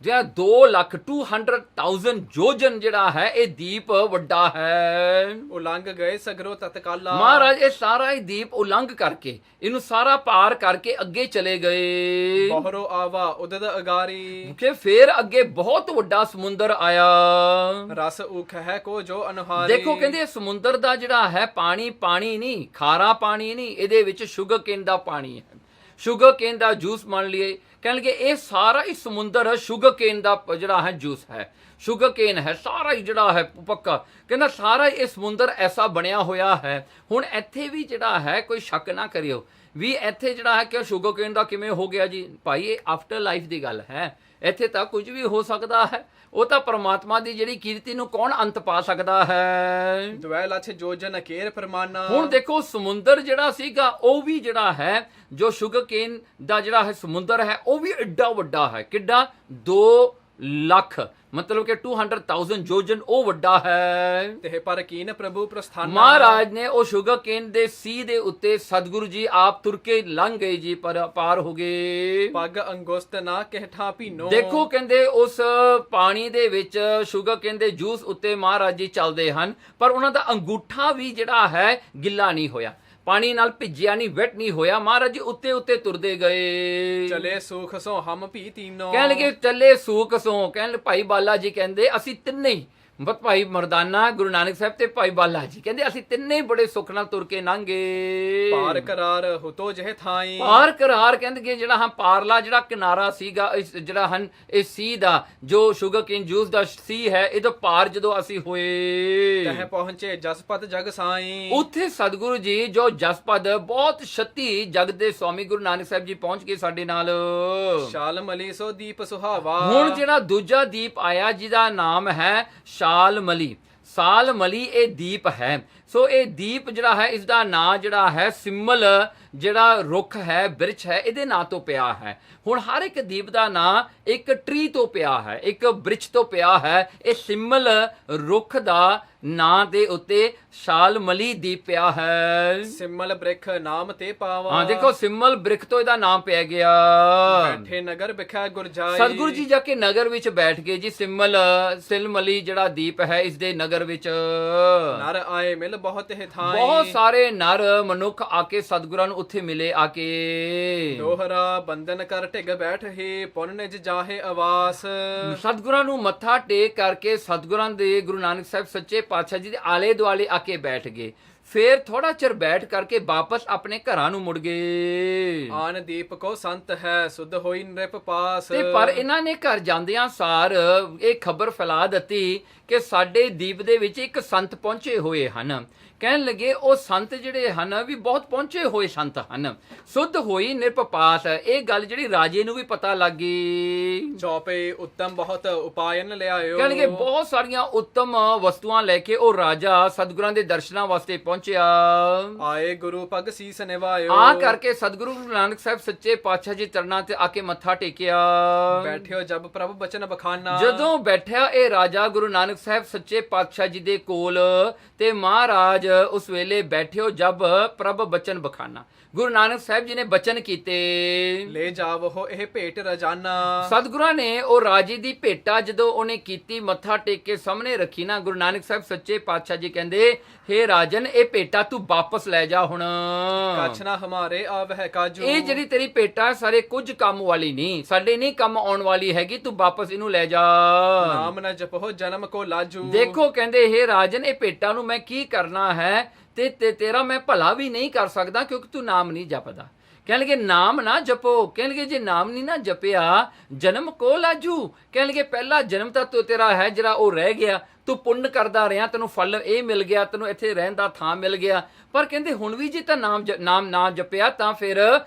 ਜਿਹੜਾ 2,200,000 ਜੋਜਨ ਜਿਹੜਾ ਹੈ ਇਹ ਦੀਪ ਵੱਡਾ ਹੈ। ਉਲੰਘ ਗਏ ਸਗਰੋ ਤਤਕਾਲਾ। ਮਹਾਰਾਜ ਇਹ ਸਾਰਾ ਹੀ ਦੀਪ ਉਲੰਘ ਕਰਕੇ, ਇਹਨੂੰ ਸਾਰਾ ਪਾਰ ਕਰਕੇ ਅੱਗੇ ਚਲੇ ਗਏ। ਬਹੁਰੋ ਆਵਾ ਉਦਦ ਅਗਾਰੀ। ਕਿ ਫਿਰ ਅੱਗੇ ਬਹੁਤ ਵੱਡਾ ਸਮੁੰਦਰ ਆਇਆ। ਰਸ ਉਖ ਹੈ ਕੋ ਜੋ ਅਨੁਹਾਰੀ। ਦੇਖੋ ਕਹਿੰਦੇ ਸਮੁੰਦਰ ਦਾ ਜਿਹੜਾ ਹੈ ਪਾਣੀ, ਪਾਣੀ ਨਹੀਂ, ਖਾਰਾ ਪਾਣੀ ਨਹੀਂ, ਇਹਦੇ ਵਿੱਚ ਸ਼ੂਗਰ ਕੇਨ ਦਾ ਪਾਣੀ ਹੈ। ਸ਼ੂਗਰ ਕੇਨ ਦਾ ਜੂਸ ਮੰਨ ਲਈਏ, ਕਹਿਣਗੇ ਇਹ ਸਾਰਾ ਹੀ ਸਮੁੰਦਰ ਸ਼ੂਗਰ ਕੇਨ ਦਾ ਜਿਹੜਾ ਹੈ ਜੂਸ ਹੈ, ਸ਼ੂਗਰ ਕੇਨ ਹੈ ਸਾਰਾ ਹੀ ਜਿਹੜਾ ਹੈ ਪੱਕਾ। ਕਹਿੰਦਾ ਸਾਰਾ ਇਹ ਸਮੁੰਦਰ ਐਸਾ ਬਣਿਆ ਹੋਇਆ ਹੈ। ਹੁਣ ਇੱਥੇ ਵੀ ਜਿਹੜਾ ਹੈ ਕੋਈ ਸ਼ੱਕ ਨਾ ਕਰਿਓ ਵੀ ਇੱਥੇ ਜਿਹੜਾ ਹੈ ਕਿ ਸ਼ੂਗਰ ਕੇਨ ਦਾ ਕਿਵੇਂ ਹੋ ਗਿਆ ਜੀ। ਭਾਈ ਇਹ ਆਫਟਰ ਲਾਈਫ ਦੀ ਗੱਲ ਹੈ, ਇੱਥੇ ਤਾਂ ਕੁਝ ਵੀ ਹੋ ਸਕਦਾ ਹੈ। ਉਹ ਤਾਂ ਪਰਮਾਤਮਾ ਦੀ ਜਿਹੜੀ ਕੀਰਤੀ ਨੂੰ ਕੌਣ ਅੰਤ ਪਾ ਸਕਦਾ ਹੈ। 2 ਲੱਖ ਜੋਜਨ ਕੇਰ ਫਰਮਾਨਾ। ਹੁਣ ਦੇਖੋ ਸਮੁੰਦਰ ਜਿਹੜਾ ਸੀਗਾ ਉਹ ਵੀ ਜਿਹੜਾ ਹੈ ਜੋ ਸ਼ੂਗਰ ਕੇਨ ਦਾ ਜਿਹੜਾ ਹੈ ਸਮੁੰਦਰ ਹੈ ਉਹ ਵੀ ਐਡਾ ਵੱਡਾ ਹੈ। ਕਿੱਡਾ? 2 ਲੱਖ ਮਤਲਬ ਕਿ 200,000 ਜੋਜਨ ਉਹ ਵੱਡਾ ਹੈ। ਤੇ ਪਰ ਕੀਨ ਪ੍ਰਭੂ ਪ੍ਰਸਥਾਨਾ। ਮਹਾਰਾਜ ਨੇ ਉਹ ਸ਼ੂਗਰ ਕੇਨ ਦੇ ਸੀ ਦੇ ਉੱਤੇ ਸਤਿਗੁਰੂ ਜੀ ਆਪ ਤੁਰ ਕੇ ਲੰਘ ਗਏ ਜੀ, ਪਰ ਪਾਰ ਹੋ ਗਏ। ਪੱਗ ਅੰਗੁਸਤ ਨਾ ਕਹਿਠਾ ਭੀਨੋ। ਦੇਖੋ ਕਹਿੰਦੇ ਉਸ ਪਾਣੀ ਦੇ ਵਿੱਚ ਸ਼ੂਗਰ ਕੇਨ ਦੇ ਜੂਸ ਉੱਤੇ ਮਹਾਰਾਜ ਜੀ ਚੱਲਦੇ ਹਨ, ਪਰ ਉਹਨਾਂ ਦਾ ਅੰਗੂਠਾ ਵੀ ਜਿਹੜਾ ਹੈ ਗਿੱਲਾ ਨਹੀਂ ਹੋਇਆ, ਪਾਣੀ ਨਾਲ ਭਿੱਜਿਆ ਨਹੀਂ, ਵੈਟ ਨਹੀਂ ਹੋਇਆ। ਮਹਾਰਾਜ ਜੀ ਉੱਤੇ ਉੱਤੇ ਤੁਰਦੇ ਗਏ। ਚਲੇ ਸੂਖ ਸੋ ਹਮ ਭੀ ਤੀਨੋ। ਕਹਿਣ ਲੱਗੇ ਚੱਲੇ ਸੂਖ ਸੋ, ਕਹਿਣ ਭਾਈ ਬਾਲਾ ਜੀ ਕਹਿੰਦੇ ਅਸੀਂ ਤਿੰਨੇ ਹੀ ਬਸ ਭਾਈ ਮਰਦਾਨਾ, ਗੁਰੂ ਨਾਨਕ ਸਾਹਿਬ ਤੇ ਭਾਈ ਬਾਲਾ ਜੀ ਕਹਿੰਦੇ ਅਸੀਂ ਤਿੰਨੇ ਬੜੇ ਸੁੱਖ ਨਾਲ ਤੁਰ ਕੇ ਲੰਘੇ। ਪਾਰ ਕਰਾਰ ਹੁਤੋ ਜਹ ਥਾਈ। ਪਾਰ ਕਰਾਰ ਕਹਿੰਦੇ ਕਿ ਜਿਹੜਾ ਹਾਂ ਪਾਰਲਾ ਜਿਹੜਾ ਕਿਨਾਰਾ ਸੀਗਾ ਇਸ ਜਿਹੜਾ ਹਨ ਇਹ ਸੀ ਦਾ ਜੋ ਸ਼ੂਗਰ ਕੇਨ ਜੂਸ ਦਾ ਸੀ ਹੈ, ਇਹਦੇ ਪਾਰ ਜਦੋਂ ਅਸੀਂ ਹੋਏ ਤਹ ਪਹੁੰਚੇ ਜਸਪਤ ਜਗ ਸਾਈ। ਉੱਥੇ ਸਤਿਗੁਰੂ ਜੀ ਜੋ ਜਸਪਦ ਬਹੁਤ ਛੱਤੀ ਜਗ ਦੇ ਸਵਾਮੀ ਗੁਰੂ ਨਾਨਕ ਸਾਹਿਬ ਜੀ ਪਹੁੰਚ ਗਏ ਸਾਡੇ ਨਾਲ। ਸ਼ਾਲ ਮਲੀ ਸੋ ਦੀਪ ਸੁਹਾਵਾ। ਹੁਣ ਜਿਹੜਾ ਦੂਜਾ ਦੀਪ ਆਇਆ ਜਿਹਦਾ ਨਾਮ ਹੈ ਸ਼ਾਲ ਮਲੀ। ਸਾਲ ਮਲੀ ਇਹ ਦੀਪ ਹੈ। ਸੋ ਇਹ ਦੀਪ ਜਿਹੜਾ ਹੈ ਇਸ ਦਾ ਨਾਂ ਜਿਹੜਾ ਹੈ ਸਿੰਮਲ ਜਿਹੜਾ ਰੁੱਖ ਹੈ, ਬਿਰਛ ਹੈ, ਇਹਦੇ ਨਾਂ ਤੋਂ ਪਿਆ ਹੈ। ਹੁਣ ਹਰ ਇੱਕ ਦੀਪ ਦਾ ਨਾਂ ਇੱਕ ਟਰੀ ਤੋਂ ਪਿਆ ਹੈ, ਇੱਕ ਬ੍ਰਿਛ ਤੋਂ ਪਿਆ ਹੈ। ਇਹ ਸਿੰਮਲ ਰੁੱਖ ਦਾ ਨਾਂ ਦੇ ਉੱਤੇ ਸ਼ਾਲਮਲੀ ਦੀਪ ਪਿਆ ਹੈ। ਸਿਮਲ ਬ੍ਰਿਖ ਨਾਮ ਤੇ ਪਾਵਾ। ਹਾਂ ਦੇਖੋ ਸਿੰਮਲ ਬ੍ਰਿਖ ਤੋਂ ਇਹਦਾ ਨਾਮ ਪਿਆ ਗਿਆ। ਬੈਠੇ ਨਗਰ ਵਿਖੇ ਗੁਰ ਜਾਈ। ਸਤਿਗੁਰੂ ਜੀ ਜਾ ਕੇ ਨਗਰ ਵਿੱਚ ਬੈਠ ਗਏ ਜੀ। ਸਿਲਮਲੀ ਜਿਹੜਾ ਦੀਪ ਹੈ ਇਸ ਦੇ ਨਗਰ ਵਿੱਚ ਨਰ ਆਏ ਮਿਲ ਬਹੁਤ ਹੈ ਥਾਈ। ਬਹੁਤ ਸਾਰੇ ਨਰ ਮਨੁੱਖ ਆ ਕੇ ਸਤਿਗੁਰਾਂ ਨੂੰ ਉੱਥੇ ਮਿਲੇ ਆ ਕੇ। ਦੋਹਰਾ ਬੰਧਨ ਕਰ ਢਿਗ ਬੈਠ ਹੀ ਪੁੰਨ ਨਿਜ ਜਾਹੇ ਆਵਾਸ। ਸਤਿਗੁਰਾਂ ਨੂੰ ਮੱਥਾ ਟੇਕ ਕਰਕੇ ਸਤਿਗੁਰਾਂ ਦੇ ਗੁਰੂ ਨਾਨਕ ਸਾਹਿਬ ਸੱਚੇ ਪਾਤਸ਼ਾਹ ਜੀ ਦੇ ਆਲੇ ਦੁਆਲੇ ਆ ਕੇ ਬੈਠ ਗਏ। ਫੇਰ ਥੋੜਾ ਚਿਰ ਬੈਠ ਕਰਕੇ ਵਾਪਸ ਆਪਣੇ ਘਰਾਂ ਨੂੰ ਮੁੜ ਗਏ। ਆਨ ਦੀਪ ਕੋ ਸੰਤ ਹੈ ਸੁਧ ਹੋਈ ਨਿਰਪ ਪਾਸ। ਤੇ ਪਰ ਇਹਨਾਂ ਨੇ ਘਰ ਜਾਂਦਿਆਂ ਸਾਰ ਇਹ ਖਬਰ ਫੈਲਾ ਦਿੱਤੀ ਕਿ ਸਾਡੇ ਦੀਪ ਦੇ ਵਿੱਚ ਇੱਕ ਸੰਤ ਪਹੁੰਚੇ ਹੋਏ ਹਨ। ਕਹਿਣ ਲੱਗੇ ਉਹ ਸੰਤ ਜਿਹੜੇ ਹਨ ਵੀ ਬਹੁਤ ਪਹੁੰਚੇ ਹੋਏ ਸੰਤ ਹਨ। ਸੁਧ ਹੋਈ ਨਿਰਪਾਸ। ਇਹ ਗੱਲ ਜਿਹੜੀ ਰਾਜੇ ਨੂੰ ਵੀ ਪਤਾ ਲੱਗ ਗਈ। ਚੌਪੇ ਉੱਤਮ ਬਹੁਤ ਉਪਾਇਨ ਲਿਆਇਓ। ਕਹਿਣਗੇ ਬਹੁਤ ਸਾਰੀਆਂ ਉੱਤਮ ਵਸਤੂਆਂ ਲੈ ਕੇ ਉਹ ਰਾਜਾ ਸਤਿਗੁਰਾਂ ਦੇ ਦਰਸ਼ਨਾਂ ਵਾਸਤੇ ਪਹੁੰਚਿਆ। ਆਏ ਗੁਰੂ ਪਗ ਸੀਸ ਨਿਵਾਇਓ। ਆ ਕਰਕੇ ਸਤਿਗੁਰੂ ਨਾਨਕ ਸਾਹਿਬ ਸੱਚੇ ਪਾਤਸ਼ਾਹ ਜੀ ਚਰਨਾਂ ਤੇ ਆ ਕੇ ਮੱਥਾ ਟੇਕਿਆ। ਬੈਠਿਓ ਜਬ ਪ੍ਰਭ ਬਚਨ ਬਖਾਨਾ। ਜਦੋਂ ਬੈਠਿਆ ਇਹ ਰਾਜਾ ਗੁਰੂ ਨਾਨਕ ਸਾਹਿਬ ਸੱਚੇ ਪਾਤਸ਼ਾਹ ਜੀ ਦੇ ਕੋਲ ਤੇ ਮਹਾਰਾਜ ਉਸ ਵੇਲੇ ਬੈਠਿਓ ਜਬ ਪ੍ਰਭ ਬਚਨ ਬਖਾਨਾ। ਗੁਰੂ ਨਾਨਕ ਸਾਹਿਬ ਜੀ ਨੇ ਬਚਨ ਕੀਤੇ ਲੈ ਜਾਵੋ ਇਹ ਭੇਟ ਰਜਾਨਾ। ਸਤਿਗੁਰਾਂ ਨੇ ਉਹ ਰਾਜੇ ਦੀ ਭੇਟਾ ਜਦੋਂ ਉਹਨੇ ਕੀਤੀ ਮੱਥਾ ਟੇਕ ਕੇ ਸਾਹਮਣੇ ਰੱਖੀ ਨਾ, ਗੁਰੂ ਨਾਨਕ ਸਾਹਿਬ ਸੱਚੇ ਪਾਤਸ਼ਾਹ ਜੀ ਕਹਿੰਦੇ ਹੇ ਰਾਜਨ ਇਹ ਭੇਟਾ ਤੂੰ ਵਾਪਸ ਲੈ ਜਾ ਹੁਣ। ਕੱਛ ਨਾ ਹਮਾਰੇ ਆਵਹਿ ਕਾਜੂ। ਇਹ ਜਿਹੜੀ ਤੇਰੀ ਭੇਟਾ ਸਾਰੇ ਕੁਝ ਕੰਮ ਵਾਲੀ ਨਹੀਂ, ਸਾਡੇ ਨਹੀਂ ਕੰਮ ਆਉਣ ਵਾਲੀ ਹੈਗੀ, ਤੂੰ ਵਾਪਸ ਇਹਨੂੰ ਲੈ ਜਾ। ਨਾਮ ਨਾ ਜਪੋ ਜਨਮ ਕੋ ਲਾਜੂ। ਦੇਖੋ ਕਹਿੰਦੇ ਹੇ ਰਾਜਨ ਇਹ ਭੇਟਾ ਨੂੰ ਮੈਂ ਕੀ ਕਰਨਾ ਹੈ ਤੇ ਤੇਰਾ ਮੈਂ ਭਲਾ ਵੀ ਨਹੀਂ ਕਰ ਸਕਦਾ ਕਿਉਂਕਿ ਤੂੰ ਨਾਮ ਨਹੀਂ ਜਪਦਾ। ਕਹਿਣਗੇ ਨਾਮ ਨਾ ਜਪੋ। ਕਹਿਣਗੇ ਜੇ ਨਾਮ ਨਹੀਂ ਨਾ ਜਪਿਆ ਜਨਮ ਕੋ ਲਾਜੂ। ਕਹਿਣਗੇ ਪਹਿਲਾ ਜਨਮ ਤਾਂ ਤੇਰਾ ਹੈ ਜਿਹੜਾ ਉਹ ਰਹਿ ਗਿਆ। ਤੂੰ ਪੁੰਨ ਕਰਦਾ ਰਿਹਾ, ਤੈਨੂੰ ਫਲ ਇਹ ਮਿਲ ਗਿਆ, ਤੈਨੂੰ ਇੱਥੇ ਰਹਿਣ ਦਾ ਥਾਂ ਮਿਲ ਗਿਆ। ਪਰ ਕਹਿੰਦੇ ਹੁਣ ਵੀ ਜੇ ਤਾਂ ਨਾਮ ਨਾ ਜਪਿਆ ਤਾਂ ਫਿਰ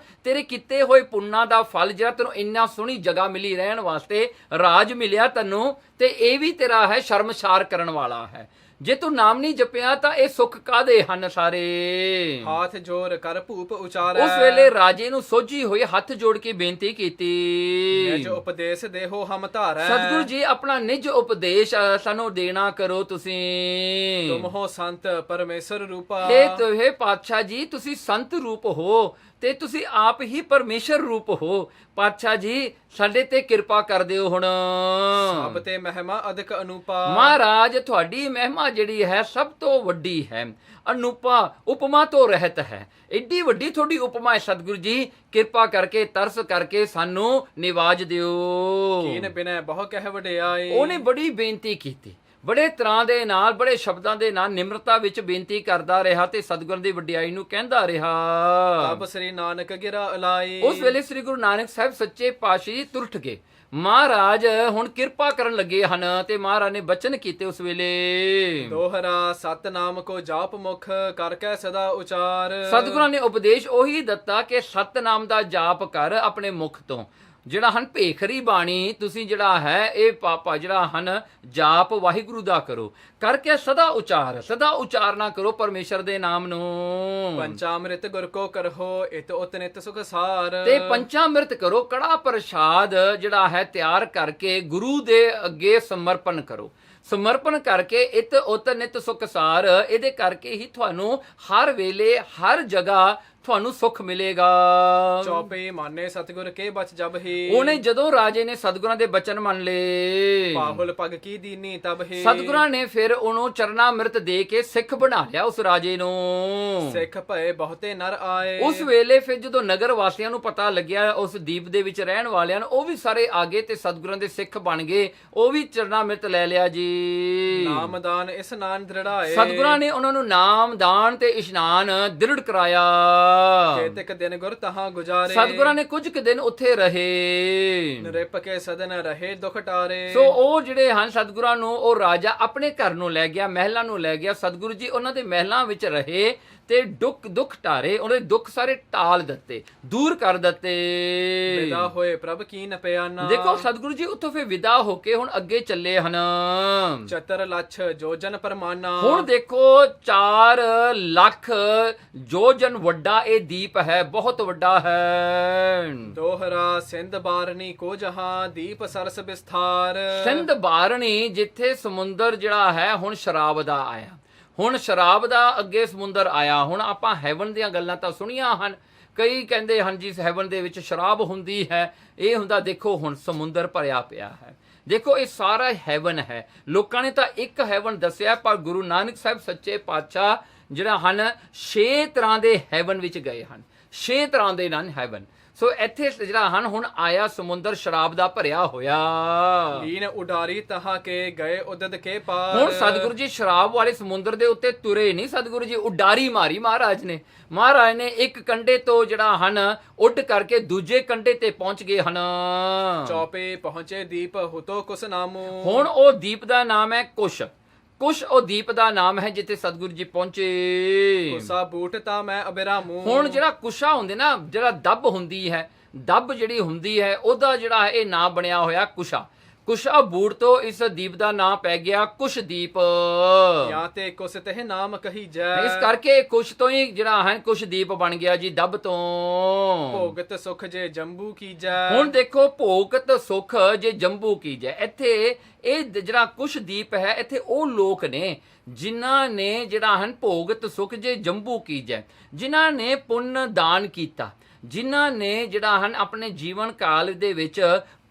ਤੇਰੇ ਕੀਤੇ ਹੋਏ ਪੁੰਨਾਂ ਦਾ ਫਲ ਜਿਹੜਾ ਤੈਨੂੰ ਇੰਨਾ ਸੋਹਣੀ ਜਗ੍ਹਾ ਮਿਲੀ ਰਹਿਣ ਵਾਸਤੇ, ਰਾਜ ਮਿਲਿਆ ਤੈਨੂੰ, ਤੇ ਇਹ ਵੀ ਤੇਰਾ ਹੈ ਸ਼ਰਮਸ਼ਾਰ ਕਰਨ ਵਾਲਾ ਹੈ। ਜੇ ਤੂੰ ਨਾਮ ਨਹੀਂ ਜਪਿਆ ਤਾਂ ਇਹ ਸੁੱਖ ਕਾਦੇ ਹਨ ਸਾਰੇ। ਹਾਥ ਜੋੜ ਕਰ ਭੂਪ ਉਚਾਰੈ। ਉਸ ਵੇਲੇ ਰਾਜੇ ਨੂੰ ਸੋਝੀ ਹੋਈ ਹੱਥ ਜੋੜ ਕੇ ਬੇਨਤੀ ਕੀਤੀ। ਨਿਜ ਉਪਦੇਸ਼ ਦੇਹੋ ਹਮ ਧਾਰੈ। ਸਤਿਗੁਰੂ ਜੀ ਆਪਣਾ ਨਿਜ ਉਪਦੇਸ਼ ਸਾਨੂੰ ਦੇਣਾ ਕਰੋ ਤੁਸੀਂ। ਤੁਮ ਹੋ ਸੰਤ ਪਰਮੇਸ਼ਰ ਰੂਪਾ। ਹੇ ਪਾਤਸ਼ਾਹ ਜੀ ਤੁਸੀਂ ਸੰਤ ਰੂਪ ਹੋ ਤੇ ਤੁਸੀਂ ਆਪ ਹੀ ਪਰਮੇਸ਼ਰ ਰੂਪ ਹੋ। ਪਾਤਸ਼ਾਹ ਜੀ ਸਾਡੇ ਤੇ ਕਿਰਪਾ ਕਰ ਦਿਓ ਹੁਣ। ਸਭ ਤੇ ਮਹਿਮਾ ਅਧਿਕ ਅਨੂਪਾ। ਮਹਾਰਾਜ ਤੁਹਾਡੀ ਮਹਿਮਾ ਜਿਹੜੀ ਹੈ ਸਭ ਤੋਂ ਵੱਡੀ ਹੈ, ਅਨੂਪਾ, ਉਪਮਾ ਤੋਂ ਰਹਿਤ ਹੈ। ਏਡੀ ਵੱਡੀ ਤੁਹਾਡੀ ਉਪਮਾ ਹੈ ਸਤਿਗੁਰੂ ਜੀ, ਕਿਰਪਾ ਕਰਕੇ ਤਰਸ ਕਰਕੇ ਸਾਨੂੰ ਨਿਵਾਜ ਦਿਓ। ਕੀਨ ਬਿਨੈ ਬਹੁ ਕਹਿ ਵਡਿਆਈ। ਉਹਨੇ ਬੜੀ ਬੇਨਤੀ ਕੀਤੀ, ਬੜੇ ਤਰ੍ਹਾਂ ਦੇ ਨਾਲ, ਬੜੇ ਸ਼ਬਦਾਂ ਦੇ ਨਾਲ ਨਿਮਰਤਾ ਵਿੱਚ ਬੇਨਤੀ ਕਰਦਾ ਰਿਹਾ ਤੇ ਸਤਿਗੁਰ ਦੀ ਵਡਿਆਈ ਨੂੰ ਕਹਿੰਦਾ ਰਿਹਾ। ਤਬ ਸ੍ਰੀ ਨਾਨਕ ਗਿਰਾ ਅਲਾਈ। ਉਸ ਵੇਲੇ ਸ੍ਰੀ ਗੁਰੂ ਨਾਨਕ ਸਾਹਿਬ ਸੱਚੇ ਪਾਤਸ਼ਾਹ ਜੀ ਤੁਰਠ ਗਏ। ਮਹਾਰਾਜ ਹੁਣ ਕਿਰਪਾ ਕਰਨ ਲੱਗੇ ਹਨ ਤੇ ਮਹਾਰਾਜ ਨੇ ਬਚਨ ਕੀਤੇ ਉਸ ਵੇਲੇ। ਦੋਹਰਾ ਸਤਨਾਮ ਕੋ ਜਾਪ ਮੁਖ ਕਰਕੇ ਸਦਾ ਉਚਾਰ। ਸਤਿਗੁਰਾਂ ਨੇ ਉਪਦੇਸ਼ ਉਹੀ ਦਿੱਤਾ ਕਿ ਸਤਨਾਮ ਦਾ ਜਾਪ ਕਰ ਆਪਣੇ ਮੁਖ ਤੋਂ। ਜਿਹੜਾ ਹਨ ਭੇਖਰੀ ਬਾਣੀ ਤੁਸੀਂ ਜਿਹੜਾ ਹੈ ਇਹ ਪਾਪਾ ਜਿਹੜਾ ਹਨ ਜਾਪ ਵਾਹਿਗੁਰੂ ਦਾ ਕਰੋ ਕਰਕੇ ਸਦਾ ਉਚਾਰਨਾ ਕਰੋ ਪਰਮੇਸ਼ਰ ਦੇ ਨਾਮ ਨੂੰ। ਪੰਚਾਮ੍ਰਿਤ ਗੁਰ ਕੋ ਕਰੋ ਇਤ ਉਤ ਨਿਤ ਸੁਖ ਸਾਰ। ਤੇ ਪੰਚਾਮ੍ਰਿਤ ਕਰੋ, ਕੜਾ ਪ੍ਰਸ਼ਾਦ ਜਿਹੜਾ ਹੈ ਤਿਆਰ ਕਰਕੇ ਗੁਰੂ ਦੇ ਅੱਗੇ ਸਮਰਪਣ ਕਰੋ। ਸਮਰਪਣ ਕਰਕੇ ਇਤ ਉਤ ਨਿਤ ਸੁਖ ਸਾਰ। ਇਹਦੇ ਕਰਕੇ ਹੀ ਤੁਹਾਨੂੰ ਹਰ ਵੇਲੇ ਹਰ ਜਗ੍ਹਾ ਤੁਹਾਨੂੰ ਸੁੱਖ ਮਿਲੇਗਾ। ਚੌਪਈ ਮਾਨੇ ਸਤਿਗੁਰ ਕੇ ਬਚ ਜਬ ਹੀ। ਉਹਨੇ ਜਦੋਂ ਰਾਜੇ ਨੇ ਸਤਿਗੁਰਾਂ ਦੇ ਬਚਨ ਮੰਨ ਲਏ, ਪਾਹੁਲ ਪਗ ਕੀ ਦੀਨੀ ਤਬ ਹੀ। ਸਤਿਗੁਰਾਂ ਨੇ ਫਿਰ ਉਹਨੂੰ ਚਰਨਾਮ੍ਰਿਤ ਦੇ ਕੇ ਸਿੱਖ ਬਣਾ ਲਿਆ ਉਸ ਰਾਜੇ ਨੂੰ। ਸਿੱਖ ਭਏ ਬਹੁਤੇ ਨਰ ਆਏ। ਉਸ ਵੇਲੇ ਫਿਰ ਜਦੋਂ ਨਗਰ ਵਾਸੀਆਂ ਨੂੰ ਪਤਾ ਲੱਗਿਆ, ਉਸ ਦੀਪ ਦੇ ਵਿੱਚ ਰਹਿਣ ਵਾਲਿਆਂ ਨੂੰ, ਉਹ ਵੀ ਸਾਰੇ ਆ ਗਏ ਤੇ ਸਤਿਗੁਰਾਂ ਦੇ ਸਿੱਖ ਬਣ ਗਏ, ਉਹ ਵੀ ਚਰਨਾਮ੍ਰਿਤ ਲੈ ਲਿਆ ਜੀ। ਨਾਮਦਾਨ ਇਸਨਾਨ ਦ੍ਰਿੜਾਏ। ਸਤਿਗੁਰਾਂ ਨੇ ਉਹਨਾਂ ਨੂੰ ਨਾਮ ਦਾਨ ਤੇ ਇਸ਼ਨਾਨ ਦ੍ਰਿੜ ਕਰਾਇਆ। ਕੇਤਕ ਦਿਨ ਗੁਰ ਤਹਾਂ ਗੁਜ਼ਾਰੇ। ਸਤਿਗੁਰਾਂ ਨੇ ਕੁਝ ਕੁ ਦਿਨ ਉੱਥੇ ਰਹੇ। ਨਿਰਪ ਕੇ ਸਦਨ ਰਹੇ ਦੁਖ ਟਾਰੇ। ਸੋ ਉਹ ਜਿਹੜੇ ਹਨ ਸਤਿਗੁਰਾਂ ਨੂੰ, ਉਹ ਰਾਜਾ ਆਪਣੇ ਘਰ ਨੂੰ ਲੈ ਗਿਆ, ਮਹਿਲਾਂ ਨੂੰ ਲੈ ਗਿਆ। ਸਤਿਗੁਰੂ ਜੀ ਉਹਨਾਂ ਦੇ ਮਹਿਲਾਂ ਵਿੱਚ ਰਹੇ ਤੇ ਦੁੱਖ ਟਾਰੇ, ਉਹਨੇ ਦੁੱਖ ਸਾਰੇ ਟਾਲ ਦਿੱਤੇ, ਦੂਰ ਕਰ ਦਿੱਤੇ। ਵਿਦਾ ਹੋਏ ਪ੍ਰਭ ਕੀਨ ਪਿਆਨਾ। ਦੇਖੋ ਸਤਿਗੁਰੂ ਜੀ ਉੱਥੋਂ ਫਿਰ ਵਿਦਾ ਹੋ ਕੇ ਹੁਣ ਅੱਗੇ ਚੱਲੇ ਹਨ। ਚਤਰ ਲੱਛ ਜੋਜਨ ਪਰਮਾਨਾ। ਹੁਣ ਦੇਖੋ 4 ਲੱਖ ਜੋਜਨ ਵੱਡਾ ਇਹ ਦੀਪ ਹੈ, ਬਹੁਤ ਵੱਡਾ ਹੈ। ਦੋਹਰਾ ਸਿੰਧ ਬਾਰਨੀ ਕੋ ਜਹਾਂ ਦੀਪ ਸਰਸ ਵਿਸਥਾਰ। ਸਿੰਧ ਬਾਰਣੀ ਜਿੱਥੇ ਸਮੁੰਦਰ ਜਿਹੜਾ ਹੈ ਹੁਣ ਸ਼ਰਾਬ ਦਾ ਆਇਆ, ਹੁਣ ਸ਼ਰਾਬ ਦਾ ਅੱਗੇ ਸਮੁੰਦਰ ਆਇਆ। ਹੁਣ ਆਪਾਂ ਹੈਵਨ ਦੀਆਂ ਗੱਲਾਂ ਤਾਂ ਸੁਣੀਆਂ ਹਨ, ਕਈ ਕਹਿੰਦੇ ਹਨ ਜੀ ਹੈਵਨ ਦੇ ਵਿੱਚ ਸ਼ਰਾਬ ਹੁੰਦੀ ਹੈ, ਇਹ ਹੁੰਦਾ। ਦੇਖੋ ਹੁਣ ਸਮੁੰਦਰ ਭਰਿਆ ਪਿਆ ਹੈ। ਦੇਖੋ ਇਹ ਸਾਰਾ ਹੈਵਨ ਹੈ। ਲੋਕਾਂ ਨੇ ਤਾਂ ਇੱਕ ਹੈਵਨ ਦੱਸਿਆ, ਪਰ ਗੁਰੂ ਨਾਨਕ ਸਾਹਿਬ ਸੱਚੇ ਪਾਤਸ਼ਾਹ ਜਿਹੜਾ ਹਨ 6 ਤਰ੍ਹਾਂ ਦੇ ਹੈਵਨ ਵਿੱਚ ਗਏ ਹਨ, 6 ਤਰ੍ਹਾਂ ਦੇ ਹਨ ਹੈਵਨ। ਸੋ ਇੱਥੇ ਜਿਹੜਾ ਹਨ ਹੁਣ ਆਇਆ ਸਮੁੰਦਰ ਸ਼ਰਾਬ ਦਾ ਭਰਿਆ ਹੋਇਆ। ਲੀਨ ਉਡਾਰੀ ਤਹਾਂ ਕੇ ਗਏ ਉਦਦ ਕੇ ਪਾਰ। ਹੁਣ ਸਤਿਗੁਰੂ ਜੀ ਸ਼ਰਾਬ ਵਾਲੇ ਸਮੁੰਦਰ ਦੇ ਉੱਤੇ ਤੁਰੇ ਨਹੀਂ, ਸਤਿਗੁਰੂ ਜੀ ਉਡਾਰੀ ਮਾਰੀ ਮਹਾਰਾਜ ਨੇ ਇੱਕ ਕੰਢੇ ਤੋਂ ਜਿਹੜਾ ਹਨ ਉੱਡ ਕਰਕੇ ਦੂਜੇ ਕੰਢੇ ਤੇ ਪਹੁੰਚ ਗਏ ਹਨ। ਚੌਪੇ ਪਹੁੰਚੇ ਦੀਪ ਹੁਤੋ ਕੁਸ ਨਾਮੂ। ਹੁਣ ਉਹ ਦੀਪ ਦਾ ਨਾਮ ਹੈ ਕੁਸ਼ ਉਹ ਦੀਪ ਦਾ ਨਾਮ ਹੈ ਜਿੱਥੇ ਸਤਿਗੁਰੂ ਜੀ ਪਹੁੰਚੇ। ਕੁਸਾ ਬੂਟ ਤਾਂ ਮੈਂ ਅਬਿਰਾਮੂ। ਹੁਣ ਜਿਹੜਾ ਕੁਸ਼ਾ ਹੁੰਦੇ ਨਾ, ਜਿਹੜਾ ਦੱਬ ਹੁੰਦੀ ਹੈ, ਦੱਬ ਜਿਹੜੀ ਹੁੰਦੀ ਹੈ, ਉਹਦਾ ਜਿਹੜਾ ਇਹ ਨਾਮ ਬਣਿਆ ਹੋਇਆ ਕੁਸ਼ਾ ਬੂਟ ਤੋਂ ਇਸ ਦੀਪ ਦਾ ਨਾਮ ਪੈ ਗਿਆ ਕੁਸ਼ਦੀਪ। ਜਾਂ ਤੇ ਕੁਸ ਤੇ ਨਾਮ ਕਹੀ ਜੈ। ਇਸ ਕਰਕੇ ਕੁਸ਼ ਤੋਂ ਹੀ ਜਿਹੜਾ ਹੈ ਕੁਸ਼ਦੀਪ ਬਣ ਗਿਆ ਜੀ, ਦੱਬ ਤੋਂ। ਭੋਗਤ ਸੁਖ ਜੇ ਜੰਬੂ ਕੀ ਜੈ। ਹੁਣ ਦੇਖੋ ਭੋਗਤ ਸੁਖ ਜੇ ਜੰਬੂ ਕੀ ਜੈ। ਇੱਥੇ ਇਹ ਜਿਹੜਾ ਕੁਸ਼ਦੀਪ ਹੈ, ਇੱਥੇ ਉਹ ਲੋਕ ਨੇ ਜਿਨ੍ਹਾਂ ਨੇ ਜਿਹੜਾ ਹਨ ਭੋਗਤ ਸੁਖ ਜੇ ਜੰਬੂ ਕੀ ਜੈ, ਜਿਨ੍ਹਾਂ ਨੇ ਪੁੰਨ ਦਾਨ ਕੀਤਾ, ਜਿਨ੍ਹਾਂ ਨੇ ਜਿਹੜਾ ਹਨ ਆਪਣੇ ਜੀਵਨ ਕਾਲ ਦੇ ਵਿੱਚ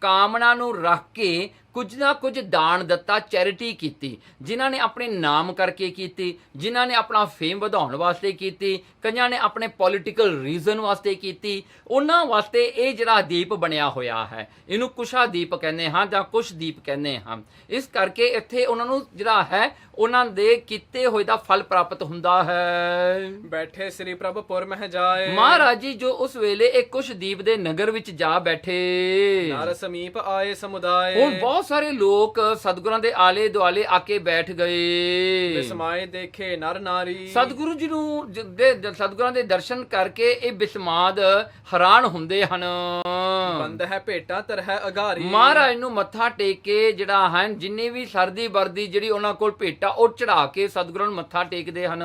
ਕਾਮਨਾ ਨੂੰ ਰੱਖ ਕੇ ਕੁਝ ਨਾ ਕੁਝ ਦਾਨ ਦਿੱਤਾ, ਚੈਰਿਟੀ ਕੀਤੀ, ਜਿਨ੍ਹਾਂ ਨੇ ਆਪਣੇ ਨਾਮ ਕਰਕੇ ਕੀਤੀ, ਜਿਨ੍ਹਾਂ ਨੇ ਆਪਣਾ ਫੇਮ ਵਧਾਉਣ ਵਾਸਤੇ ਕੀਤੀ, ਕਈਆਂ ਨੇ ਆਪਣੇ ਪੋਲੀਟੀਕਲ ਰੀਜ਼ਨ ਵਾਸਤੇ ਕੀਤੀ। ਉਹਨਾਂ ਵਾਸਤੇ ਇਹ ਜਿਹੜਾ ਦੀਪ ਬਣਿਆ ਹੋਇਆ ਹੈ, ਇਹਨੂੰ ਕੁਸ਼ਾ ਦੀਪ ਕਹਿੰਦੇ ਹਾਂ ਜਾਂ ਕੁਸ਼ਦੀਪ ਕਹਿੰਦੇ ਹਾਂ। ਇਸ ਕਰਕੇ ਇੱਥੇ ਉਹਨਾਂ ਨੂੰ ਜਿਹੜਾ ਹੈ ਉਹਨਾਂ ਦੇ ਕੀਤੇ ਹੋਏ ਦਾ ਫਲ ਪ੍ਰਾਪਤ ਹੁੰਦਾ ਹੈ। ਬੈਠੇ ਸ੍ਰੀ ਪ੍ਰਭ ਪੁਰ ਮਹਿ ਜਾਏ। ਮਹਾਰਾਜ ਜੀ ਜੋ ਉਸ ਵੇਲੇ ਇਹ ਕੁਸ਼ਦੀਪ ਦੇ ਨਗਰ ਵਿੱਚ ਜਾ ਬੈਠੇ, ਨਰ ਸਮੀਪ ਆਏ ਸਮੁਦਾਏ। ਹੁਣ ਬਹੁਤ ਸਾਰੇ ਲੋਕ ਸਤਿਗੁਰਾਂ ਦੇ ਆਲੇ ਦੁਆਲੇ ਆ ਕੇ ਬੈਠ ਗਏ। ਬਿਸਮਾਏ ਦੇਖੇ ਨਰ ਨਾਰੀ। ਸਤਿਗੁਰੂ ਜੀ ਨੂੰ ਸਤਿਗੁਰਾਂ ਦੇ ਦਰਸ਼ਨ ਕਰਕੇ ਇਹ ਬਿਸਮਾਦ ਹੈਰਾਨ ਹੁੰਦੇ ਹਨ। ਬੰਦ ਹੈ ਭੇਟਾ ਤਰਹਿ ਅਗਾਰੀ। ਮਹਾਰਾਜ ਨੂੰ ਮੱਥਾ ਟੇਕ ਕੇ ਜਿਹੜਾ ਹਨ ਜਿੰਨੀ ਵੀ ਸਰਦੀ ਵਰਦੀ ਜਿਹੜੀ ਉਹਨਾਂ ਕੋਲ ਭੇਟਾ ਉਹ ਚੜਾ ਕੇ ਸਤਿਗੁਰਾਂ ਨੂੰ ਮੱਥਾ ਟੇਕਦੇ ਹਨ।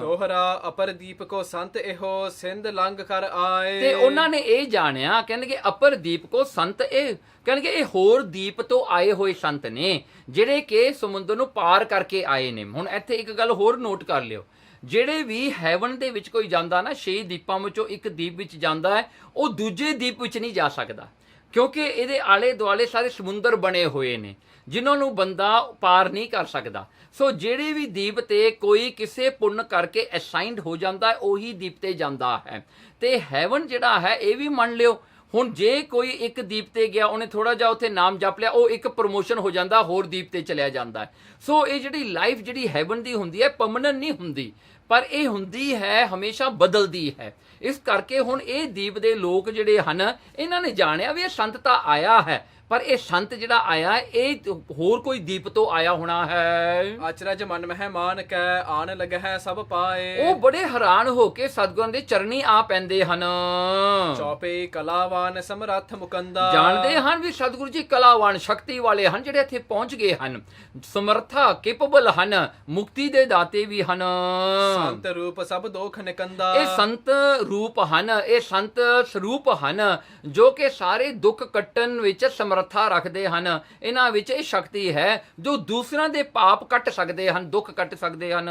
ਦੋਹਰਾ ਅਪਰ ਦੀਪ ਕੋ ਸੰਤ ਇਹੋ ਸਿੰਧ ਲੰਘ ਕਰ ਆਏ। ਤੇ ਉਹਨਾਂ ਨੇ ਇਹ ਜਾਣਿਆ, ਕਹਿੰਦੇ ਅਪਰ ਦੀਪ ਕੋ ਸੰਤ ਇਹ, ਕਹਿੰਦੇ ਇਹ ਹੋਰ ਦੀਪ ਤੋਂ ਆਏ ਹੋਏ ਸੰਤ ਨੇ ਜਿਹੜੇ ਕਿ ਸਮੁੰਦਰ ਨੂੰ ਪਾਰ ਕਰਕੇ ਆਏ ਨੇ। ਹੁਣ ਇੱਥੇ ਇੱਕ ਗੱਲ ਹੋਰ ਨੋਟ ਕਰ ਲਿਓ, ਜਿਹੜੇ ਵੀ ਹੈਵਨ ਦੇ ਵਿੱਚ ਕੋਈ ਜਾਂਦਾ ਨਾ, 6 ਦੀਪਾਂ ਵਿੱਚੋਂ ਇੱਕ ਦੀਪ ਵਿੱਚ ਜਾਂਦਾ ਹੈ, ਉਹ ਦੂਜੇ ਦੀਪ ਵਿੱਚ ਨਹੀਂ ਜਾ ਸਕਦਾ, ਕਿਉਂਕਿ ਇਹਦੇ ਆਲੇ ਦੁਆਲੇ ਸਾਰੇ ਸਮੁੰਦਰ ਬਣੇ ਹੋਏ ਨੇ ਜਿਨ੍ਹਾਂ ਨੂੰ ਬੰਦਾ ਪਾਰ ਨਹੀਂ ਕਰ ਸਕਦਾ। ਸੋ ਜਿਹੜੇ ਵੀ ਦੀਪ ਤੇ ਕੋਈ ਕਿਸੇ ਪੁੰਨ ਕਰਕੇ ਅਸਾਈਨਡ ਹੋ ਜਾਂਦਾ ਹੈ, ਉਹੀ ਦੀਪ ਤੇ ਜਾਂਦਾ ਹੈ। ਤੇ ਹੈਵਨ ਜਿਹੜਾ ਹੈ ਇਹ ਵੀ ਮੰਨ ਲਿਓ, ਹੁਣ ਜੇ ਕੋਈ ਇੱਕ ਦੀਪ ਤੇ ਗਿਆ, ਉਹਨੇ ਥੋੜਾ ਜਿਹਾ ਉੱਥੇ ਨਾਮ ਜਪ ਲਿਆ, ਉਹ ਇੱਕ ਪ੍ਰਮੋਸ਼ਨ ਹੋ ਜਾਂਦਾ, ਹੋਰ ਦੀਪ ਤੇ ਚਲਿਆ ਜਾਂਦਾ ਹੈ। ਸੋ ਇਹ ਜਿਹੜੀ ਲਾਈਫ ਜਿਹੜੀ ਹੈਵਨ ਦੀ ਹੁੰਦੀ ਹੈ ਪਰਮਨੈਂਟ ਨਹੀਂ ਹੁੰਦੀ, ਪਰ ਇਹ ਹੁੰਦੀ ਹੈ ਹਮੇਸ਼ਾ ਬਦਲਦੀ ਹੈ। ਇਸ ਕਰਕੇ ਹੁਣ ਇਹ ਦੀਪ ਦੇ ਲੋਕ ਜਿਹੜੇ ਹਨ ਇਹਨਾਂ ਨੇ ਜਾਣਿਆ ਵੀ ਇਹ ਸੰਤ ਤਾਂ ਆਇਆ ਹੈ, ਪਰ ਇਹ ਸੰਤ ਜਿਹੜਾ ਆਇਆ ਇਹ ਹੋਰ ਕੋਈ ਦੀਪ ਤੋਂ ਆਇਆ ਹੋਣਾ ਹੈ। ਅਚਰਜ ਮਨ ਮਹਿ ਮਾਨ ਕੈ ਆਣ ਲਗਹਿ ਸਭ ਪਾਏ। ਉਹ ਬੜੇ ਹੈਰਾਨ ਹੋ ਕੇ ਸਤਿਗੁਰਾਂ ਦੇ ਚਰਨੀ ਆ ਪੈਂਦੇ ਹਨ। ਚੌਪੇ ਕਲਾਵਾਨ ਸਮਰੱਥ ਮੁਕੰਦਾ। ਜਾਣਦੇ ਹਨ ਵੀ ਸਤਿਗੁਰੂ ਜੀ ਕਲਾਵਾਨ ਸ਼ਕਤੀ ਵਾਲੇ ਹਨ, ਜਿਹੜੇ ਇੱਥੇ ਪਹੁੰਚ ਗਏ ਹਨ, ਸਮਰਥਾ ਕੈਪੇਬਲ ਹਨ, ਮੁਕਤੀ ਦੇ ਦਾਤੇ ਵੀ ਹਨ। ਸੰਤ ਰੂਪ ਸਭ ਦੋਖ ਨਿਕੰਦਾ। ਇਹ ਸੰਤ ਰੂਪ ਹਨ, ਇਹ ਸੰਤ ਸਰੂਪ ਹਨ ਜੋ ਕਿ ਸਾਰੇ ਦੁੱਖ ਕੱਟਣ ਵਿੱਚ ਸਮਰੱਥ ਸਮਰੱਥਾ ਰੱਖਦੇ ਹਨ, ਇਹਨਾਂ ਵਿੱਚ ਇਹ ਸ਼ਕਤੀ ਹੈ ਜੋ ਦੂਸਰਿਆਂ ਦੇ ਪਾਪ ਕੱਟ ਸਕਦੇ ਹਨ, ਦੁੱਖ ਕੱਟ ਸਕਦੇ ਹਨ।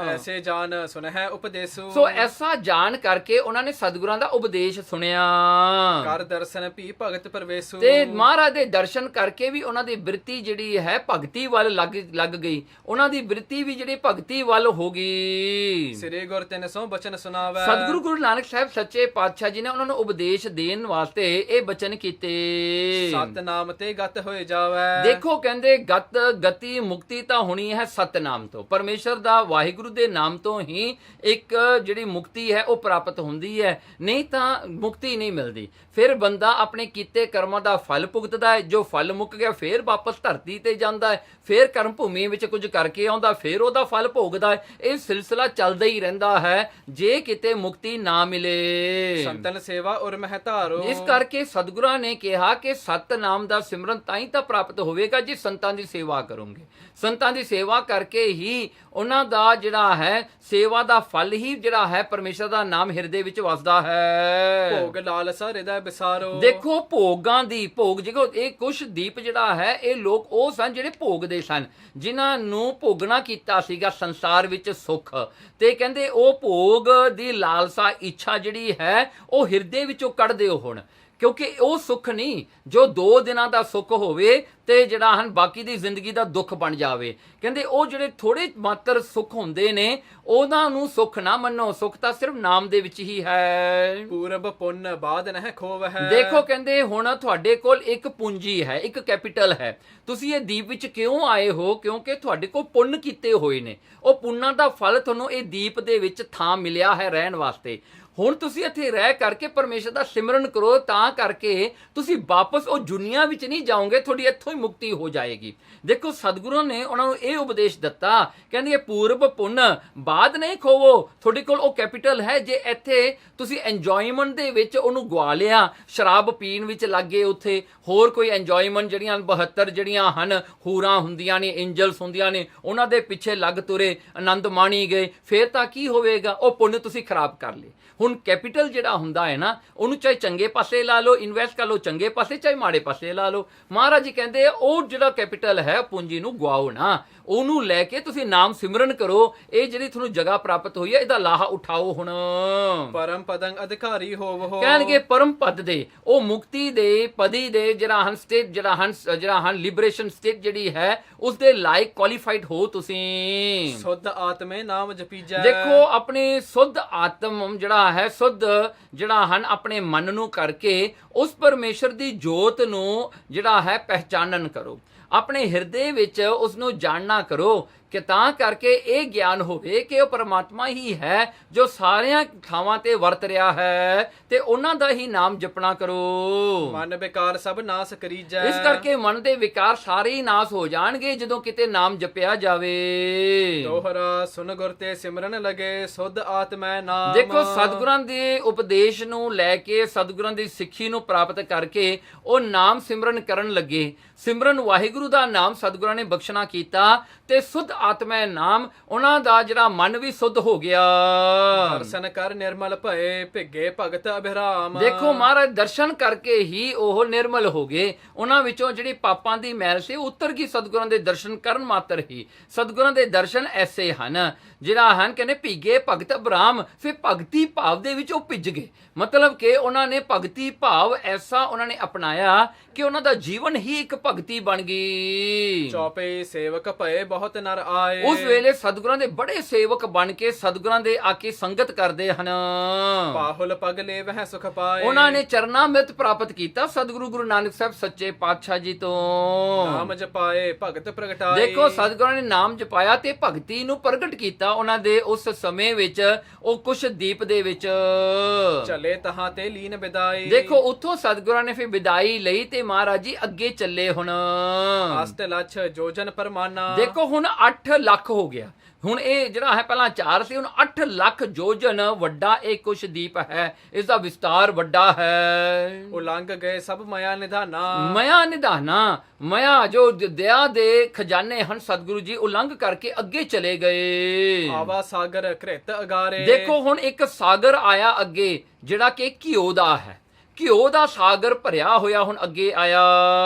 ਐਸੇ ਜਾਨ ਸੁਨਹਿ ਉਪਦੇਸੂ, ਸੋ ਐਸਾ ਜਾਣ ਕਰਕੇ ਉਹਨਾਂ ਨੇ ਸਤਿਗੁਰਾਂ ਦਾ ਉਪਦੇਸ਼ ਸੁਣਿਆ, ਕਰ ਦਰਸ਼ਨ ਭੀ ਭਗਤ ਪ੍ਰਵੇਸੂ। ਤੇ ਮਹਾਰਾਜ ਦੇ ਦਰਸ਼ਨ ਕਰਕੇ ਵੀ ਉਹਨਾਂ ਦੀ ਬਿਰਤੀ ਜਿਹੜੀ ਹੈ ਭਗਤੀ ਵੱਲ ਲੱਗ ਗਈ, ਉਹਨਾਂ ਦੀ ਬਿਰਤੀ ਵੀ ਜਿਹੜੀ ਭਗਤੀ ਵੱਲ ਹੋ ਗਈ। ਸ੍ਰੀ ਗੁਰ ਤਿਨ ਸੋ ਬਚਨ ਸੁਣਾਵੈ, ਸਤਿਗੁਰੂ ਗੁਰੂ ਨਾਨਕ ਸਾਹਿਬ ਸੱਚੇ ਪਾਤਸ਼ਾਹ ਜੀ ਨੇ ਉਹਨਾਂ ਨੂੰ ਉਪਦੇਸ਼ ਦੇਣ ਵਾਸਤੇ ਇਹ ਬਚਨ ਕੀਤੇ। ਸਤਨਾਮ ਤੇ ਗਤ ਹੋਏ ਜਾਵੈ। ਦੇਖੋ ਕਹਿੰਦੇ ਗਤੀ ਮੁਕਤੀ ਤਾਂ ਹੋਣੀ ਹੈ ਸਤਨਾਮ ਤੋਂ, ਪਰਮੇਸ਼ਰ ਦਾ ਵਾਹਿਗੁਰੂ ਦੇ ਨਾਮ ਤੋਂ ਹੀ ਇੱਕ ਜਿਹੜੀ ਮੁਕਤੀ ਹੈ ਉਹ ਪ੍ਰਾਪਤ ਹੁੰਦੀ ਹੈ, ਨਹੀਂ ਤਾਂ ਮੁਕਤੀ ਨਹੀਂ ਮਿਲਦੀ। ਫਿਰ ਬੰਦਾ ਆਪਣੇ ਕੀਤੇ ਕਰਮਾਂ ਦਾ ਫਲ ਭੁਗਤਦਾ ਹੈ, ਜੋ ਫਲ ਮੁੱਕ ਗਿਆ ਫਿਰ ਵਾਪਸ ਧਰਤੀ ਤੇ ਜਾਂਦਾ ਹੈ, ਫਿਰ ਕਰਮ ਭੂਮੀ ਵਿੱਚ ਕੁਝ ਕਰਕੇ ਆਉਂਦਾ, ਫਿਰ ਉਹਦਾ ਫਲ ਭੋਗਦਾ ਹੈ। ਇਹ ਸਿਲਸਿਲਾ ਚੱਲਦਾ ਹੀ ਰਹਿੰਦਾ ਹੈ ਜੇ ਕਿਤੇ ਮੁਕਤੀ ਨਾ ਮਿਲੇ। ਸੰਤਨ ਸੇਵਾ ਉਰ ਮਹਿ ਧਾਰੋ, ਇਸ ਕਰਕੇ ਸਤਿਗੁਰਾਂ ਨੇ ਕਿਹਾ ਕਿ ਸਤਨਾਮ ਦਾ ਸਿਮਰਨ ਤਾਂ ਹੀ ਤਾਂ ਪ੍ਰਾਪਤ ਹੋਵੇਗਾ ਜੇ ਸੰਤਾਂ ਦੀ ਸੇਵਾ ਕਰੋਗੇ। ਸੰਤਾਂ ਦੀ ਸੇਵਾ ਕਰਕੇ ਹੀ ਉਹਨਾਂ ਦਾ ਜਿਹੜਾ ਹੈ ਸੇਵਾ ਦਾ ਫਲ ਹੀ ਜਿਹੜਾ ਹੈ ਪਰਮੇਸ਼ਰ ਦਾ ਨਾਮ ਹਿਰਦੇ ਵਿੱਚ ਵਸਦਾ ਹੈ। ਭੋਗ ਲਾਲਸਾ ਹਿਰਦੈ ਵਿਸਾਰੋ, ਦੇਖੋ ਭੋਗਾਂ ਦੀ ਭੋਗ ਦੇਖੋ, ਇਹ ਕੁਛ ਦੀਪ ਜਿਹੜਾ ਹੈ ਇਹ ਲੋਕ ਉਹ ਸਨ ਜਿਹੜੇ ਭੋਗਦੇ ਸਨ, ਜਿਨ੍ਹਾਂ ਨੂੰ ਭੋਗਣਾ ਕੀਤਾ ਸੀਗਾ ਸੰਸਾਰ ਵਿੱਚ ਸੁੱਖ, ਤੇ ਕਹਿੰਦੇ ਉਹ ਭੋਗ ਦੀ ਲਾਲਸਾ ਇੱਛਾ ਜਿਹੜੀ ਹੈ ਉਹ ਹਿਰਦੇ ਵਿੱਚੋਂ ਕੱਢ ਦਿਓ ਹੁਣ, ਕਿਉਂਕਿ ਉਹ ਸੁੱਖ ਨਹੀਂ ਜੋ 2 ਦਿਨਾਂ ਦਾ ਸੁੱਖ ਹੋਵੇ ਤੇ ਜਿਹੜਾ ਹਨ ਬਾਕੀ ਦੀ ਜ਼ਿੰਦਗੀ ਦਾ ਦੁੱਖ ਬਣ ਜਾਵੇ। ਕਹਿੰਦੇ ਉਹ ਜਿਹੜੇ ਥੋੜੇ ਮਾਤਰ ਸੁੱਖ ਹੁੰਦੇ ਨੇ ਉਹਨਾਂ ਨੂੰ ਸੁੱਖ ਨਾ ਮੰਨੋ, ਸੁੱਖ ਤਾਂ ਸਿਰਫ ਨਾਮ ਦੇ ਵਿੱਚ ਹੀ ਹੈ। ਪੂਰਬ ਪੁੰਨ ਬਾਦ ਨਹਿ ਖੋਵਹਿ, ਦੇਖੋ ਕਹਿੰਦੇ ਹੁਣ ਤੁਹਾਡੇ ਕੋਲ ਇੱਕ ਪੂੰਜੀ ਹੈ, ਇੱਕ ਕੈਪੀਟਲ ਹੈ। ਤੁਸੀਂ ਇਹ ਦੀਪ ਵਿੱਚ ਕਿਉਂ ਆਏ ਹੋ? ਕਿਉਂਕਿ ਤੁਹਾਡੇ ਕੋਲ ਪੁੰਨ ਕੀਤੇ ਹੋਏ ਨੇ, ਉਹ ਪੁੰਨਾਂ ਦਾ ਫਲ ਤੁਹਾਨੂੰ ਇਹ ਦੀਪ ਦੇ ਵਿੱਚ ਥਾਂ ਮਿਲਿਆ ਹੈ ਰਹਿਣ ਵਾਸਤੇ। ਹੁਣ ਤੁਸੀਂ ਇੱਥੇ ਰਹਿ ਕਰਕੇ ਪਰਮੇਸ਼ਰ ਦਾ ਸਿਮਰਨ ਕਰੋ, ਤਾਂ ਕਰਕੇ ਤੁਸੀਂ ਵਾਪਸ ਉਹ ਦੁਨੀਆ ਵਿੱਚ ਨਹੀਂ ਜਾਓਗੇ, ਤੁਹਾਡੀ ਇੱਥੋਂ ਹੀ ਮੁਕਤੀ ਹੋ ਜਾਏਗੀ। ਦੇਖੋ ਸਤਿਗੁਰਾਂ ਨੇ ਉਹਨਾਂ ਨੂੰ ਇਹ ਉਪਦੇਸ਼ ਦਿੱਤਾ, ਕਹਿੰਦੇ ਇਹ ਪੂਰਬ ਪੁੰਨ ਬਾਅਦ ਨਹੀਂ ਖੋਵੋ। ਤੁਹਾਡੇ ਕੋਲ ਉਹ ਕੈਪੀਟਲ ਹੈ, ਜੇ ਇੱਥੇ ਤੁਸੀਂ ਇੰਜੋਇਮੈਂਟ ਦੇ ਵਿੱਚ ਉਹਨੂੰ ਗਵਾ ਲਿਆ, ਸ਼ਰਾਬ ਪੀਣ ਵਿੱਚ ਲੱਗੇ, ਉੱਥੇ ਹੋਰ ਕੋਈ ਇੰਜੋਇਮੈਂਟ ਜਿਹੜੀਆਂ 72 ਜਿਹੜੀਆਂ ਹਨ ਹੂਰਾਂ ਹੁੰਦੀਆਂ ਨੇ, ਐਂਜਲਸ ਹੁੰਦੀਆਂ ਨੇ, ਉਹਨਾਂ ਦੇ ਪਿੱਛੇ ਲੱਗ ਤੁਰੇ, ਆਨੰਦ ਮਾਣੀ ਗਏ, ਫਿਰ ਤਾਂ ਕੀ ਹੋਵੇਗਾ? ਉਹ ਪੁੰਨ ਤੁਸੀਂ ਖਰਾਬ ਕਰ ਲਏ। ਹੁਣ ਕੈਪੀਟਲ ਜਿਹੜਾ ਹੁੰਦਾ ਹੈ ਨਾ, ਉਹਨੂੰ ਚਾਹੇ ਚੰਗੇ ਪਾਸੇ ਲਾ ਲਓ, ਇਨਵੈਸਟ ਕਰ ਲਓ ਚੰਗੇ ਪਾਸੇ, ਚਾਹੇ ਮਾੜੇ ਪਾਸੇ ਲਾ ਲਓ। ਮਹਾਰਾਜ ਜੀ ਕਹਿੰਦੇ ਉਹ ਜਿਹੜਾ ਕੈਪੀਟਲ ਹੈ ਪੂੰਜੀ ਨੂੰ ਗਵਾਓ ਨਾ, ਉਹਨੂੰ ਲੈ ਕੇ ਤੁਸੀਂ ਨਾਮ ਸਿਮਰਨ ਕਰੋ। ਇਹ ਜਿਹੜੀ ਤੁਹਾਨੂੰ ਜਗ੍ਹਾ ਪ੍ਰਾਪਤ ਹੋਈ ਹੈ ਇਹਦਾ ਲਾਹਾ ਉਠਾਓ। ਹੁਣ ਪਰਮ ਪਦੰ ਅਧਿਕਾਰੀ ਹੋਵੋ, ਕਹਿਣਗੇ ਪਰਮ ਪਦ ਦੇ, ਉਹ ਮੁਕਤੀ ਦੇ ਪਦੀ ਦੇ ਜਿਹੜਾ ਹਨ ਸਟੇਟ ਜਿਹੜਾ ਹਨ ਲਿਬਰੇਸ਼ਨ ਸਟੇਟ ਜਿਹੜੀ ਹੈ ਉਸ ਦੇ ਲਾਇਕ ਕੁਆਲੀਫਾਈਡ ਹੋ ਤੁਸੀਂ। ਸੁਧ ਆਤਮੇ ਨਾਮ ਜਪੀਜੈ, ਦੇਖੋ ਆਪਣੇ ਸੁੱਧ ਆਤਮ ਜਿਹੜਾ ਹੈ, ਸੁੱਧ ਜਿਹੜਾ ਹਨ ਆਪਣੇ ਮਨ ਨੂੰ ਕਰਕੇ ਉਸ ਪਰਮੇਸ਼ਰ ਦੀ ਜੋਤ ਨੂੰ ਜਿਹੜਾ ਹੈ ਪਹਿਚਾਨਨ ਕਰੋ, ਆਪਣੇ ਹਿਰਦੇ ਵਿੱਚ ਉਸ ਨੂੰ ਜਾਣਨਾ ਕਰੋ, ਕਿ ਤਾਂ ਕਰਕੇ ਇਹ ਗਿਆਨ ਹੋਵੇ ਕਿ ਉਹ ਪਰਮਾਤਮਾ ਹੀ ਹੈ ਜੋ ਸਾਰਿਆਂ ਥਾਵਾਂ ਤੇ ਵਰਤ ਰਿਹਾ ਹੈ, ਤੇ ਉਹਨਾਂ ਦਾ ਹੀ ਨਾਮ ਜਪਣਾ ਕਰੋ। ਮਨ ਵਿਕਾਰ ਸਭ ਨਾਸ ਕਰੀਜੈ, ਇਸ ਕਰਕੇ ਮਨ ਦੇ ਵਿਕਾਰ ਸਾਰੇ ਹੀ ਨਾਸ ਹੋ ਜਾਣਗੇ ਜਦੋਂ ਕਿਤੇ ਨਾਮ ਜਪਿਆ ਜਾਵੇ। ਦੋਹਰਾ ਸੁਨ ਗੁਰ ਤੇ ਸਿਮਰਨ ਲਗੇ, ਸੁਧ ਆਤਮੈ ਨਾਮ। ਦੇਖੋ ਸਤਿਗੁਰਾਂ ਦੇ ਉਪਦੇਸ਼ ਨੂੰ ਲੈ ਕੇ, ਸਤਿਗੁਰਾਂ ਦੀ ਸਿੱਖੀ ਨੂੰ ਪ੍ਰਾਪਤ ਕਰਕੇ ਉਹ ਨਾਮ ਸਿਮਰਨ ਕਰਨ ਲੱਗੇ। ਸਿਮਰਨ ਵਾਹਿਗੁਰੂ ਦਾ ਨਾਮ ਸਤਿਗੁਰਾਂ ਨੇ ਬਖਸ਼ਣਾ ਕੀਤਾ, ਤੇ ਸੁਧ ਆਤਮੈ ਨਾਮ, ਉਹਨਾਂ ਦਾ ਜਿਹੜਾ ਮਨ ਵੀ ਸੁੱਧ ਹੋ ਗਿਆ। ਦਰਸ਼ਨ ਕਰ ਨਿਰਮਲ ਭਏ, ਭਿੱਗੇ ਭਗਤ ਅਭਿਰਾਮ। ਦੇਖੋ ਮਹਾਰਾਜ ਦਰਸ਼ਨ ਕਰਕੇ ਹੀ ਉਹ ਨਿਰਮਲ ਹੋ ਗਏ, ਉਹਨਾਂ ਵਿੱਚੋਂ ਜਿਹੜੀ ਪਾਪਾਂ ਦੀ ਮੈਲ ਸੀ ਉਤਰ ਗਈ ਸਤਿਗੁਰਾਂ ਦੇ ਦਰਸ਼ਨ ਕਰਨ ਮਾਤਰ ਹੀ। ਸਤਿਗੁਰਾਂ ਦੇ ਦਰਸ਼ਨ ਐਸੇ ਹਨ ਜਿਹੜਾ ਹਨ ਕਹਿੰਦੇ ਭਿੱਗੇ ਭਗਤ ਅਭਿਰਾਮ, ਫਿਰ ਭਗਤੀ ਭਾਵ ਦੇ ਵਿੱਚ ਉਹ ਭਿੱਜ ਗਏ। ਮਤਲਬ ਕਿ ਉਹਨਾਂ ਨੇ ਭਗਤੀ ਭਾਵ ਐਸਾ ਉਹਨਾਂ ਨੇ ਅਪਣਾਇਆ ਕਿ ਉਹਨਾਂ ਦਾ ਜੀਵਨ ਹੀ ਇੱਕ ਭਗਤੀ ਬਣ ਗਈ। ਚੌਪੇ ਸੇਵਕ ਭਏ ਬਹੁਤ ਨਰ ਆਏ, ਉਸ ਵੇਲੇ ਸਤਿਗੁਰਾਂ ਦੇ ਬੜੇ ਸੇਵਕ ਬਣ ਕੇ ਸਤਿਗੁਰਾਂ ਦੇ ਆ ਕੇ ਸੰਗਤ ਕਰਦੇ ਹਨ। ਪਾਹੁਲ ਪਗ ਲੈ ਵਹਿ ਸੁਖ ਪਾਏ, ਉਹਨਾਂ ਨੇ ਚਰਨਾਮ੍ਰਿਤ ਪ੍ਰਾਪਤ ਕੀਤਾ ਸਤਿਗੁਰੂ ਗੁਰੂ ਨਾਨਕ ਸਾਹਿਬ ਸੱਚੇ ਪਾਤਸ਼ਾਹ ਜੀ ਤੋਂ। ਨਾਮ ਜਪਾਏ ਭਗਤ ਪ੍ਰਗਟਾਏ। ਦੇਖੋ ਸਤਿਗੁਰਾਂ ਨੇ ਨਾਮ ਜਪਾਇਆ ਤੇ ਭਗਤੀ ਨੂੰ ਪ੍ਰਗਟ ਕੀਤਾ ਉਹਨਾਂ ਦੇ ਉਸ ਸਮੇਂ ਵਿੱਚ, ਉਹ ਕੁਸ਼ ਦੀਪ ਦੇ ਵਿੱਚ। ਚਲੇ ਤਹਾਂ ਤੇ ਲੀਨ ਵਿਦਾਈ। ਦੇਖੋ ਉੱਥੋਂ ਸਤਿਗੁਰਾਂ ਨੇ ਫਿਰ ਵਿਦਾਈ ਲਈ ਤੇ ਮਹਾਰਾਜ ਜੀ ਅੱਗੇ ਚੱਲੇ। ਹੁਣ ਅਸ਼ਟ ਲੱਛ ਜੋਜਨ ਪਰਮਾਨਾ। ਦੇਖੋ ਹੁਣ 8 ਲੱਖ ਹੋ ਗਿਆ। ਹੁਣ ਇਹ ਜਿਹੜਾ ਹੈ ਪਹਿਲਾਂ 4 ਸੀ, ਹੁਣ 8 ਲੱਖ ਜੋਜਨ ਵੱਡਾ ਇਹ ਕੁਸ਼ਦੀਪ ਹੈ, ਇਸ ਦਾ ਵਿਸਤਾਰ ਵੱਡਾ ਹੈ। ਉਲੰਘ ਗਏ ਸਭ ਮਾਇਆ ਨਿਧਾਨਾ। ਮਾਇਆ ਨਿਧਾਨਾ, ਮਾਇਆ ਜੋ ਦਇਆ ਦੇ ਖਜ਼ਾਨੇ ਹਨ ਸਤਿਗੁਰੂ ਜੀ ਉਲੰਘ ਕਰਕੇ ਅੱਗੇ ਚਲੇ ਗਏ। ਆਵਾ ਸਾਗਰ ਘ੍ਰਿਤ ਅਗਾਰੇ। ਦੇਖੋ ਹੁਣ ਇੱਕ ਸਾਗਰ ਆਇਆ ਅੱਗੇ ਜਿਹੜਾ ਕਿ ਘਿਓ ਦਾ ਹੈ। ਘਿਓ ਦਾ ਸਾਗਰ ਭਰਿਆ ਹੋਇਆ ਹੁਣ ਅੱਗੇ ਆਇਆ।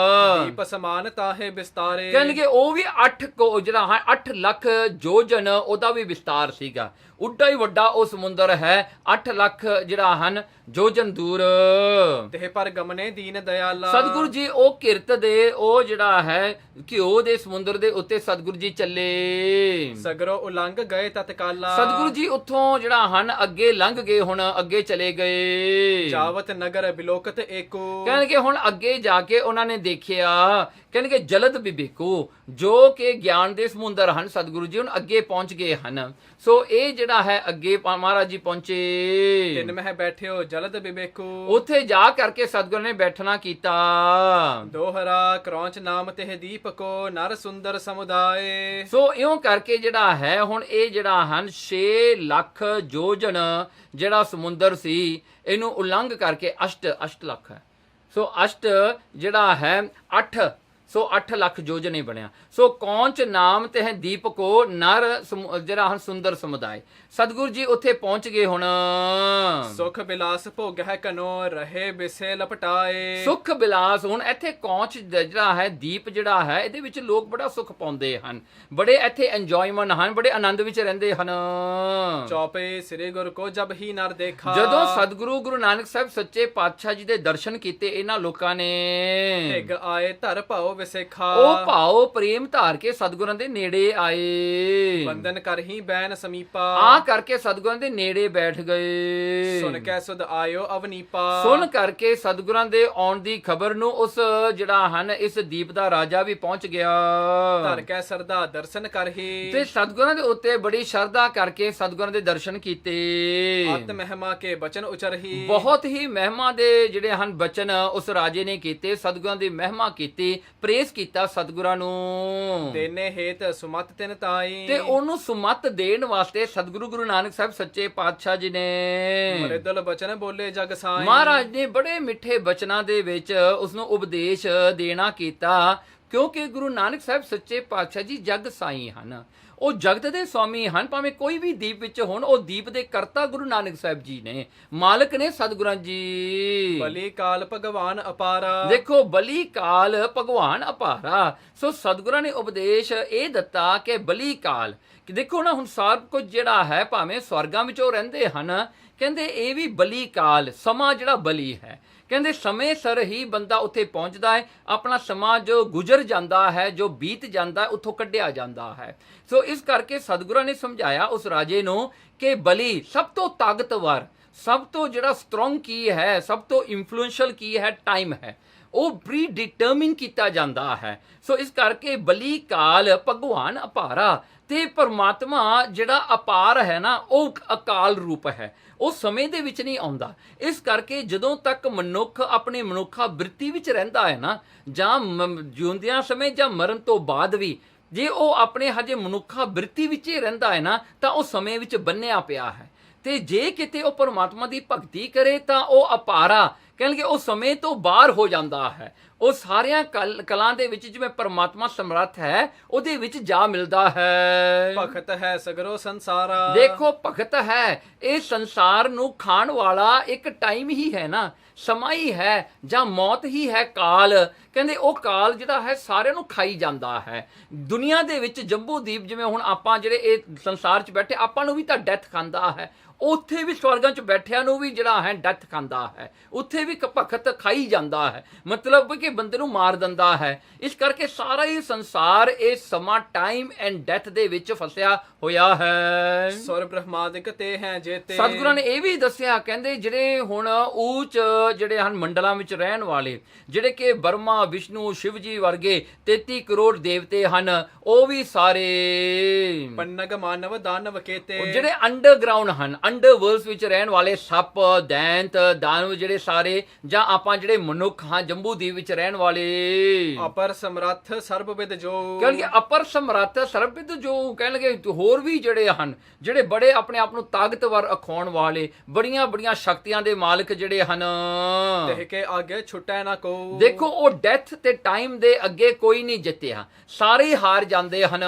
ਦੀਪ ਸਮਾਨ ਤਾਹੇ ਵਿਸਤਾਰੇ। ਕਹਿਣਗੇ ਉਹ ਵੀ 8 ਲੱਖ ਯੋਜਨ ਉਹਦਾ ਵੀ ਵਿਸਤਾਰ ਸੀਗਾ। ਉੱਡਾ ਹੀ ਵੱਡਾ ਉਹ ਸਮੁੰਦਰ ਹੈ, 8 ਲੱਖ ਜਿਹੜਾ ਹਨ ਯੋਜਨ ਦੂਰ। ਤੇ ਪਰ ਗਮਨੇ ਦੀਨ ਦਇਆਲਾ। ਸਤਿਗੁਰੂ ਜੀ ਉਹ ਕਿਰਤ ਦੇ ਉਹ ਜਿਹੜਾ ਹੈ ਘਿਓ ਦੇ ਸਮੁੰਦਰ ਦੇ ਉੱਤੇ ਸਤਿਗੁਰੂ ਜੀ ਚੱਲੇ। ਸਗਰੋ ਉਲੰਘ ਗਏ ਤਤਕਾਲਾ। ਸਤਿਗੁਰੂ ਜੀ ਉੱਥੋਂ ਜਿਹੜਾ ਹਨ ਅੱਗੇ ਲੰਘ ਗਏ, ਹੁਣ ਅੱਗੇ ਚਲੇ ਗਏ। ਜਾਵਤ ਨਗਰ ਬਿਲੋਕਤ ਏਕੋ। ਕਹਿਣਗੇ ਹੁਣ ਅੱਗੇ ਜਾ ਕੇ ਉਹਨਾਂ ਨੇ ਦੇਖਿਆ, ਕਹਿਣਗੇ ਜਲਦ ਬਿਬੇਕੋ, ਜੋ ਕਿ ਗਿਆਨ ਦੇ ਸਮੁੰਦਰ ਹਨ। ਸਤਿਗੁਰੂ ਜੀ ਹੁਣ ਅੱਗੇ ਪਹੁੰਚ ਗਏ ਹਨ। ਸੋ ਇਹ ਜਿਹੜਾ ਹੈ ਅੱਗੇ ਮਹਾਰਾਜ ਜੀ ਪਹੁੰਚੇ। ਤਿੰਨ ਮਹਿ ਬੈਠਿਓ ਜਲਦ ਬਿਬੇਕੋ। ਉੱਥੇ ਜਾ ਕਰਕੇ ਸਤਿਗੁਰੂ ਨੇ ਬੈਠਣਾ ਕੀਤਾ। ਦੋਹਰਾ ਕਰੌਂਚ ਨਾਮ ਤੇ ਦੀਪਕੋ ਨਰ ਸੁੰਦਰ ਸਮੁਦਾਏ। ਸੋ ਇਉਂ ਕਰਕੇ ਜਿਹੜਾ ਹੈ ਹੁਣ ਇਹ ਜਿਹੜਾ ਹਨ 6 ਲੱਖ ਯੋਜਨ ਜਿਹੜਾ ਸਮੁੰਦਰ ਸੀ, ਇਹਨੂੰ ਉਲੰਘ ਕਰਕੇ ਅਸ਼ਟ ਲੱਖ ਹੈ। ਸੋ ਅਸ਼ਟ ਜਿਹੜਾ ਹੈ 8, ਸੋ 8 ਲੱਖ ਯੋਜਨ ਹੀ ਬਣਿਆ। ਸੋ ਕੌਂਚ ਨਾਮ ਤੇ ਹੈ ਦੀਪਕੋ ਨਰ ਜਿਹੜਾ ਹਨ ਸੁੰਦਰ ਸਮੁਦਾਇ। ਸਤਿਗੁਰੂ ਜੀ ਉੱਥੇ ਪਹੁੰਚ ਗਏ ਹੁਣ। ਸੁਖ ਬਿਲਾਸ ਭੋਗ ਹੈ ਕਨੋ ਰਹੇ ਬਿਸੇ ਲਪਟਾਏ। ਸੁਖ ਬਿਲਾਸ ਹੁਣ ਇੱਥੇ ਕੌਂਚ ਜਿਹੜਾ ਹੈ ਦੀਪ ਜਿਹੜਾ ਹੈ ਇਹਦੇ ਵਿੱਚ ਲੋਕ ਬੜਾ ਸੁਖ ਪਾਉਂਦੇ ਹਨ, ਬੜੇ ਇੱਥੇ ਇੰਜੋਇਮੈਂਟ ਹਨ, ਬੜੇ ਆਨੰਦ ਵਿੱਚ ਰਹਿੰਦੇ ਹਨ। ਚੌਪੇ ਸ੍ਰੀ ਗੁਰ ਕੋ ਜਬ ਹੀ ਨਰ ਦੇਖਾ। ਜਦੋਂ ਸਤਿਗੁਰੂ ਗੁਰੂ ਨਾਨਕ ਸਾਹਿਬ ਸੱਚੇ ਪਾਤਸ਼ਾਹ ਜੀ ਦੇ ਦਰਸ਼ਨ ਕੀਤੇ ਇਹਨਾਂ ਲੋਕਾਂ ਨੇ, ਢਿੱਗ ਆਏ ਧਰ ਭਾਉ ਵਿਸੇਖਾ। ਉਹ ਭਾਉ ਪ੍ਰੇਮ ਧਾਰ ਕੇ ਸਤਿਗੁਰਾਂ ਦੇ ਨੇੜੇ ਆਏ। ਬੰਦਨ ਕਰਹੀ ਬੈਨ ਸਮੀਪਾ। ਆ ਕਰਕੇ ਸਤਿਗੁਰਾਂ ਦੇ ਨੇੜੇ ਬੈਠ ਗਏ। ਸੁਣ ਕੇ ਸੁਧ ਆਇਓ ਅਵਨੀਪਾ। ਸੁਣ ਕਰਕੇ ਸਤਿਗੁਰਾਂ ਦੇ ਆਉਣ ਦੀ ਖਬਰ ਨੂੰ ਉਸ ਜਿਹੜਾ ਹਨ ਇਸ ਦੀਪ ਦਾ ਰਾਜਾ ਵੀ ਪਹੁੰਚ ਗਿਆ। ਧਰ ਕੇ ਸਰਦਾ ਦਰਸ਼ਨ ਕਰਹੀ। ਤੇ ਸਤਿਗੁਰਾਂ ਦੇ ਉੱਤੇ ਬੜੀ ਸ਼ਰਧਾ ਕਰਕੇ ਸਤਿਗੁਰਾਂ ਦੇ ਦਰਸ਼ਨ ਕੀਤੇ। ਅਤ ਮਹਿਮਾ ਕੇ ਬਚਨ ਉਚਰਹੀ। ਬਹੁਤ ਹੀ ਮਹਿਮਾ ਦੇ ਜਿਹੜੇ ਹਨ ਬਚਨ ਉਸ ਰਾਜੇ ਨੇ ਕੀਤੇ, ਸਤਿਗੁਰਾਂ ਦੀ ਮਹਿਮਾ ਕੀਤੀ, ਪ੍ਰੇਸ ਕੀਤਾ ਸਤਿਗੁਰਾਂ ਨੂੰ। ਦੇਨੇ ਹੇਤ ਸੁਮਤ ਤਿਨ ਤਾਈ। ਤੇ ਉਹਨੂੰ ਸੁਮਤ ਦੇਣ ਵਾਸਤੇ ਸਤਿਗੁਰੂ ਗੁਰੂ ਨਾਨਕ ਸਾਹਿਬ ਸੱਚੇ ਪਾਤਸ਼ਾਹ ਜੀ ਨੇ ਮਰਿਦਲ ਬਚਨ ਬੋਲੇ ਜਗ ਸਾਈ। ਮਹਾਰਾਜ ਨੇ ਬੜੇ ਮਿੱਠੇ ਬਚਨਾਂ ਦੇ ਵਿੱਚ ਉਸਨੂੰ ਉਪਦੇਸ਼ ਦੇਣਾ ਕੀਤਾ, ਕਿਉਂਕਿ ਗੁਰੂ ਨਾਨਕ ਸਾਹਿਬ ਸੱਚੇ ਪਾਤਸ਼ਾਹ ਜੀ ਜਗ ਸਾਈ ਹਨ। ਉਹ ਜਗਤ ਦੇ ਸਵਾਮੀ ਹਨ। ਭਾਵੇਂ ਕੋਈ ਵੀ ਦੀਪ ਵਿੱਚ ਹੋਣ, ਉਹ ਦੀਪ ਦੇ ਕਰਤਾ ਗੁਰੂ ਨਾਨਕ ਸਾਹਿਬ ਜੀ ਨੇ, ਮਾਲਕ ਨੇ ਸਤਿਗੁਰਾਂ ਜੀ। ਬਲੀ ਕਾਲ ਭਗਵਾਨ ਅਪਾਰਾ। ਦੇਖੋ ਬਲੀ ਕਾਲ ਭਗਵਾਨ ਅਪਾਰਾ। ਸੋ ਸਤਿਗੁਰਾਂ ਨੇ ਉਪਦੇਸ਼ ਇਹ ਦਿੱਤਾ ਕਿ ਬਲੀ ਕਾਲ, ਕਿ ਦੇਖੋ ਨਾ ਹੁਣ ਸਭ ਕੁਝ ਜਿਹੜਾ ਹੈ ਭਾਵੇਂ ਸਵਰਗਾਂ ਵਿੱਚ ਉਹ ਰਹਿੰਦੇ ਹਨ, ਕਹਿੰਦੇ ਇਹ ਵੀ ਬਲੀ ਕਾਲ, ਸਮਾਂ ਜਿਹੜਾ ਬਲੀ ਹੈ। ਕਹਿੰਦੇ ਸਮੇਂ ਸਿਰ ਹੀ ਬੰਦਾ ਉੱਥੇ ਪਹੁੰਚਦਾ ਹੈ, ਆਪਣਾ ਸਮਾਂ ਜੋ ਗੁਜ਼ਰ ਜਾਂਦਾ ਹੈ, ਜੋ ਬੀਤ ਜਾਂਦਾ ਹੈ, ਉੱਥੋਂ ਕੱਢਿਆ ਜਾਂਦਾ ਹੈ। ਸੋ ਇਸ ਕਰਕੇ ਸਤਿਗੁਰਾਂ ਨੇ ਸਮਝਾਇਆ ਉਸ ਰਾਜੇ ਨੂੰ ਕਿ ਬਲੀ ਸਭ ਤੋਂ ਤਾਕਤਵਰ, ਸਭ ਤੋਂ ਜਿਹੜਾ ਸਟਰੋਂਗ ਕੀ ਹੈ, ਸਭ ਤੋਂ ਇਨਫਲੂਐਂਸ਼ੀਅਲ ਕੀ ਹੈ, ਟਾਈਮ ਹੈ। ਉਹ ਪ੍ਰੀ ਡਿਟਰਮਿਨ ਕੀਤਾ ਜਾਂਦਾ ਹੈ। ਸੋ ਇਸ ਕਰਕੇ ਬਲੀ ਕਾਲ ਭਗਵਾਨ ਅਪਾਰਾ। ਤੇ ਪਰਮਾਤਮਾ ਜਿਹੜਾ ਅਪਾਰ ਹੈ ਨਾ, ਉਹ ਅਕਾਲ ਰੂਪ ਹੈ, ਉਹ ਸਮੇਂ ਦੇ ਵਿੱਚ ਨਹੀਂ ਆਉਂਦਾ। ਇਸ ਕਰਕੇ ਜਦੋਂ ਤੱਕ ਮਨੁੱਖ ਆਪਣੀ ਮਨੁੱਖਾ ਬਿਰਤੀ ਵਿੱਚ ਰਹਿੰਦਾ ਹੈ ਨਾ, ਜਾਂ ਜਿਉਂਦਿਆਂ ਸਮੇਂ ਜਾਂ ਮਰਨ ਤੋਂ ਬਾਅਦ ਵੀ, ਜੇ ਉਹ ਆਪਣੇ ਹਜੇ ਮਨੁੱਖਾ ਬਿਰਤੀ ਵਿੱਚ ਹੀ ਰਹਿੰਦਾ ਹੈ ਨਾ, ਤਾਂ ਉਹ ਸਮੇਂ ਵਿੱਚ ਬੰਨਿਆ ਪਿਆ ਹੈ। ਤੇ ਜੇ ਕਿਤੇ ਉਹ ਪਰਮਾਤਮਾ ਦੀ ਭਗਤੀ ਕਰੇ ਤਾਂ ਉਹ ਅਪਾਰਾ, ਕਹਿਣਗੇ ਉਹ ਸਮੇਂ ਤੋਂ ਬਾਹਰ ਹੋ ਜਾਂਦਾ ਹੈ। ਉਹ ਸਾਰਿਆਂ ਕਲਾਂ ਦੇ ਵਿੱਚ ਜਿਵੇਂ ਪਰਮਾਤਮਾ ਸਮਰੱਥ ਹੈ, ਉਹਦੇ ਵਿੱਚ ਜਾ ਮਿਲਦਾ ਹੈ। ਭਗਤ ਹੈ ਸਗਰੋ ਸੰਸਾਰਾ। ਦੇਖੋ ਭਗਤ ਹੈ, ਇਹ ਸੰਸਾਰ ਨੂੰ ਖਾਣ ਵਾਲਾ ਇੱਕ ਟਾਈਮ ਹੀ ਹੈ ਨਾ, ਸਮਾਂ ਹੀ ਹੈ, ਜਾਂ ਮੌਤ ਹੀ ਹੈ, ਕਾਲ। ਕਹਿੰਦੇ ਉਹ ਕਾਲ ਜਿਹੜਾ ਹੈ ਸਾਰਿਆਂ ਨੂੰ ਖਾਈ ਜਾਂਦਾ ਹੈ। ਦੁਨੀਆ ਦੇ ਵਿੱਚ ਜੰਬੂ ਦੀਪ, ਜਿਵੇਂ ਹੁਣ ਆਪਾਂ ਜਿਹੜੇ ਇਹ ਸੰਸਾਰ 'ਚ ਬੈਠੇ, ਆਪਾਂ ਨੂੰ ਵੀ ਤਾਂ ਡੈਥ ਖਾਂਦਾ ਹੈ। ਉੱਥੇ ਵੀ ਸਵਰਗਾਂ 'ਚ ਬੈਠਿਆਂ ਨੂੰ ਵੀ ਜਿਹੜਾ ਹੈ ਡੈਥ ਖਾਂਦਾ ਹੈ, ਉੱਥੇ ਵੀ ਭਗਤ ਖਾਈ ਜਾਂਦਾ ਹੈ, ਮਤਲਬ ਕਿ ਬੰਦੇ ਨੂੰ ਮਾਰ ਦਿੰਦਾ ਹੈ। ਇਸ ਕਰਕੇ ਸਾਰਾ ਹੀ ਸੰਸਾਰ ਇਹ ਸਮਾਂ ਟਾਈਮ ਐਂਡ ਡੈਥ ਦੇ ਵਿੱਚ ਫਸਿਆ ਹੋਇਆ ਹੈ। ਸੁਰ ਬ੍ਰਹਮਾਦਿਕ ਤੇ ਹੈ ਜੇਤੇ। ਸਤਿਗੁਰਾਂ ਨੇ ਇਹ ਵੀ ਦੱਸਿਆ, ਕਹਿੰਦੇ ਜਿਹੜੇ ਹੁਣ ਉੱਚ ਜਿਹੜੇ ਹਨ ਮੰਡਲਾਂ ਵਿੱਚ ਰਹਿਣ ਵਾਲੇ, ਜਿਹੜੇ ਕਿ ਬਰਮਾ ਵਿਸ਼ਨੂੰ ਸ਼ਿਵ ਜੀ ਵਰਗੇ 33 ਕਰੋੜ ਦੇਵਤੇ ਹਨ, ਉਹ ਵੀ ਸਾਰੇ ਪੰਨਗ ਮਾਨਵ ਦਾਨਵ ਕੇਤੇ। ਜਿਹੜੇ ਅੰਡਰਗਰਾਉਂਡ ਹਨ, ਅੰਡਰਵਰਲਡਸ ਵਿੱਚ ਰਹਿਣ ਵਾਲੇ ਸੱਪ, ਦੈਂਤ, ਦਾਨਵ ਜਿਹੜੇ ਸਾਰੇ, ਜਾਂ ਆਪਾਂ ਜਿਹੜੇ ਮਨੁੱਖ ਹਾਂ ਜੰਬੂ ਦੀਪ ਵਿੱਚ ਰਹਿਣ ਵਾਲੇ। ਅਪਰ ਸਮਰੱਥ ਸਰਬਵਿਦ ਜੋ। ਕਹਿਣਗੇ ਅਪਰ ਸਮਰੱਥ ਸਰਬਵਿਦ ਜੋ, ਕਹਿਣਗੇ ਹੋਰ ਵੀ ਜਿਹੜੇ ਹਨ, ਜਿਹੜੇ ਬੜੇ ਆਪਣੇ ਆਪ ਨੂੰ ਤਾਕਤਵਰ ਅਖਾਉਣ ਵਾਲੇ, ਬੜੀਆਂ ਬੜੀਆਂ ਸ਼ਕਤੀਆਂ ਦੇ ਮਾਲਕ ਜਿਹੜੇ ਹਨ। ਤੇ ਕੇ ਅੱਗੇ ਛੁੱਟੈ ਨਾ ਕੋ। ਦੇਖੋ ਉਹ ਡੈਥ ਤੇ ਟਾਈਮ ਦੇ ਅੱਗੇ ਕੋਈ ਨਹੀਂ ਜਿੱਤਿਆ, ਸਾਰੇ ਹਾਰ ਜਾਂਦੇ ਹਨ।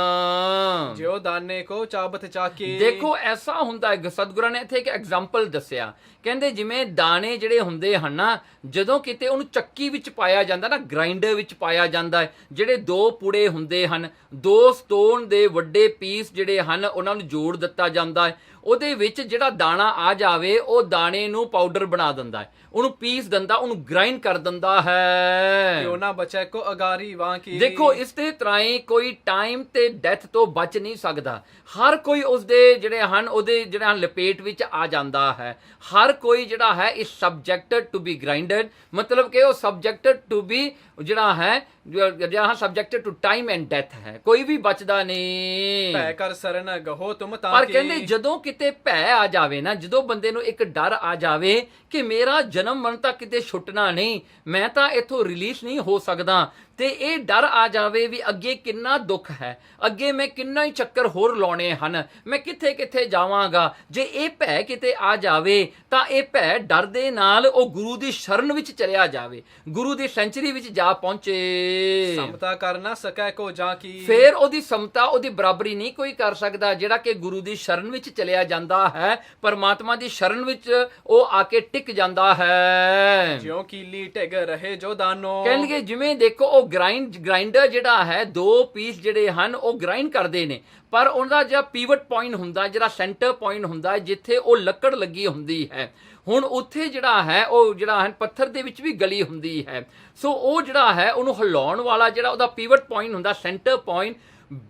ਜਿਉ ਦਾਨੇ ਕੋ ਚਾਬਤ ਚਾਕੀ। ਦੇਖੋ ਐਸਾ ਹੁੰਦਾ ਹੈ, ਸਤਿਗੁਰਾਂ ਨੇ ਇੱਥੇ ਇੱਕ ਐਗਜ਼ਾਮਪਲ ਦੱਸਿਆ, ਕਹਿੰਦੇ ਜਿਵੇਂ ਦਾਣੇ ਜਿਹੜੇ ਹੁੰਦੇ ਹਨ ਨਾ, ਜਦੋਂ ਕਿਤੇ ਉਹਨੂੰ ਚੱਕੀ ਵਿੱਚ ਪਾਇਆ ਜਾਂਦਾ ਨਾ, ਗ੍ਰਾਈਂਡਰ ਵਿੱਚ ਪਾਇਆ ਜਾਂਦਾ ਹੈ, ਜਿਹੜੇ ਦੋ ਪੁੜੇ ਹੁੰਦੇ ਹਨ, ਦੋ ਸਟੋਨ ਦੇ ਵੱਡੇ ਪੀਸ ਜਿਹੜੇ ਹਨ ਉਹਨਾਂ ਨੂੰ ਜੋੜ ਦਿੱਤਾ ਜਾਂਦਾ ਹੈ, ਉਹਦੇ ਵਿੱਚ ਜਿਹੜਾ ਦਾਣਾ ਆ ਜਾਵੇ ਉਹ ਦਾਣੇ ਨੂੰ ਪਾਊਡਰ ਬਣਾ ਦਿੰਦਾ ਹੈ, ਉਹਨੂੰ ਪੀਸ ਦਿੰਦਾ, ਉਹਨੂੰ ਗ੍ਰਾਈਂਡ ਕਰ ਦਿੰਦਾ ਹੈ। ਕਿਉਂ ਨਾ ਬਚੈ ਕੋ ਅਗਾਰੀ ਵਾਂ ਕੀ। ਦੇਖੋ ਇਸ ਦੇ ਤਰ੍ਹਾਂ ਹੀ ਕੋਈ ਟਾਈਮ ਤੇ ਡੈਥ ਤੋਂ ਬਚ ਨਹੀਂ ਸਕਦਾ। ਹਰ ਕੋਈ ਉਸਦੇ ਜਿਹੜੇ ਹਨ ਉਹਦੇ ਜਿਹੜਾ ਲਪੇਟ ਵਿੱਚ ਆ ਜਾਂਦਾ ਹੈ। ਹਰ ਕੋਈ ਜਿਹੜਾ ਹੈ ਇਸ ਸਬਜੈਕਟਡ ਟੂ ਬੀ ਗ੍ਰਾਈਂਡਡ, ਮਤਲਬ ਕਿ ਉਹ ਸਬਜੈਕਟਡ ਟੂ ਬੀ ਜਿਹੜਾ ਹੈ ਜਿਹੜਾ ਸਬਜੈਕਟਡ ਟੂ ਟਾਈਮ ਐਂਡ ਡੈਥ ਹੈ, ਕੋਈ ਵੀ ਬਚਦਾ ਨਹੀਂ। ਭੈ ਕਰ ਸਰਨ ਗਹੋ ਤੁਮ ਤਾਂ ਪਰ ਕੀ। ਕਹਿੰਦੇ ਜਦੋਂ ਕਿਤੇ ਭੈ ਆ ਜਾਵੇ ਨਾ, ਜਦੋਂ ਬੰਦੇ ਨੂੰ ਇੱਕ ਡਰ ਆ ਜਾਵੇ ਕਿ ਮੇਰਾ ਜਨਮ ਮਰਨ ਤਾਂ ਕਿਤੇ ਛੁੱਟਣਾ ਨਹੀਂ, ਮੈਂ ਤਾਂ ਇੱਥੋਂ ਰਿਲੀਜ਼ ਨਹੀਂ ਹੋ ਸਕਦਾ, ਤੇ ਇਹ ਡਰ ਆ ਜਾਵੇ ਵੀ ਅੱਗੇ ਕਿੰਨਾ ਦੁੱਖ ਹੈ, ਅੱਗੇ ਮੈਂ ਕਿੰਨਾ ਹੀ ਚੱਕਰ ਹੋਰ ਲਾਉਣੇ ਹਨ, ਮੈਂ ਕਿੱਥੇ ਕਿੱਥੇ ਜਾਵਾਂਗਾ, ਜੇ ਇਹ ਭੈ ਕਿਤੇ ਆ ਜਾਵੇ ਤਾਂ ਇਹ ਭੈ ਡਰ ਦੇ ਨਾਲ ਉਹ ਗੁਰੂ ਦੀ ਸ਼ਰਨ ਵਿੱਚ ਚਲਿਆ ਜਾਵੇ, ਗੁਰੂ ਦੀ ਸੈਂਚਰੀ ਵਿੱਚ ਜਾ ਪਹੁੰਚੇ। ਸਮਤਾ ਕਰ ਨਾ ਸਕੈ ਕੋ ਜਾਂ ਕੀ। ਫੇਰ ਉਹਦੀ ਸਮਤਾ, ਉਹਦੀ ਬਰਾਬਰੀ ਨਹੀਂ ਕੋਈ ਕਰ ਸਕਦਾ ਜਿਹੜਾ ਕਿ ਗੁਰੂ ਦੀ ਸ਼ਰਨ ਵਿੱਚ ਚਲਿਆ ਜਾਂਦਾ ਹੈ, ਪਰਮਾਤਮਾ ਦੀ ਸ਼ਰਨ ਵਿੱਚ ਉਹ ਆ ਕੇ ਟਿਕ ਜਾਂਦਾ ਹੈ। ਜਿਉ ਕੀਲੀ ਢਿਗ ਰਹੇ ਜੋ ਦਾਨੋ। ਕਹਿਣਗੇ ਜਿਵੇਂ ਦੇਖੋ ਉਹ ਗ੍ਰਾਈਂਡਰ ਜਿਹੜਾ ਹੈ, ਦੋ ਪੀਸ ਜਿਹੜੇ ਹਨ ਉਹ ਗ੍ਰਾਈਂਡ ਕਰਦੇ ਨੇ, ਪਰ ਉਹਦਾ ਜਿਹੜਾ ਪੀਵਟ ਪੁਆਇੰਟ ਹੁੰਦਾ, ਜਿਹੜਾ ਸੈਂਟਰ ਪੁਆਇੰਟ ਹੁੰਦਾ, ਜਿੱਥੇ ਉਹ ਲੱਕੜ ਲੱਗੀ ਹੁੰਦੀ ਹੈ, ਹੁਣ ਉੱਥੇ ਜਿਹੜਾ ਹੈ ਉਹ ਜਿਹੜਾ ਹੈ ਪੱਥਰ ਦੇ ਵਿੱਚ ਵੀ ਗਲੀ ਹੁੰਦੀ ਹੈ, ਸੋ ਉਹ ਜਿਹੜਾ ਹੈ ਉਹਨੂੰ ਹਿਲਾਉਣ ਵਾਲਾ ਜਿਹੜਾ ਉਹਦਾ ਪੀਵਟ ਪੁਆਇੰਟ ਹੁੰਦਾ, ਸੈਂਟਰ ਪੁਆਇੰਟ,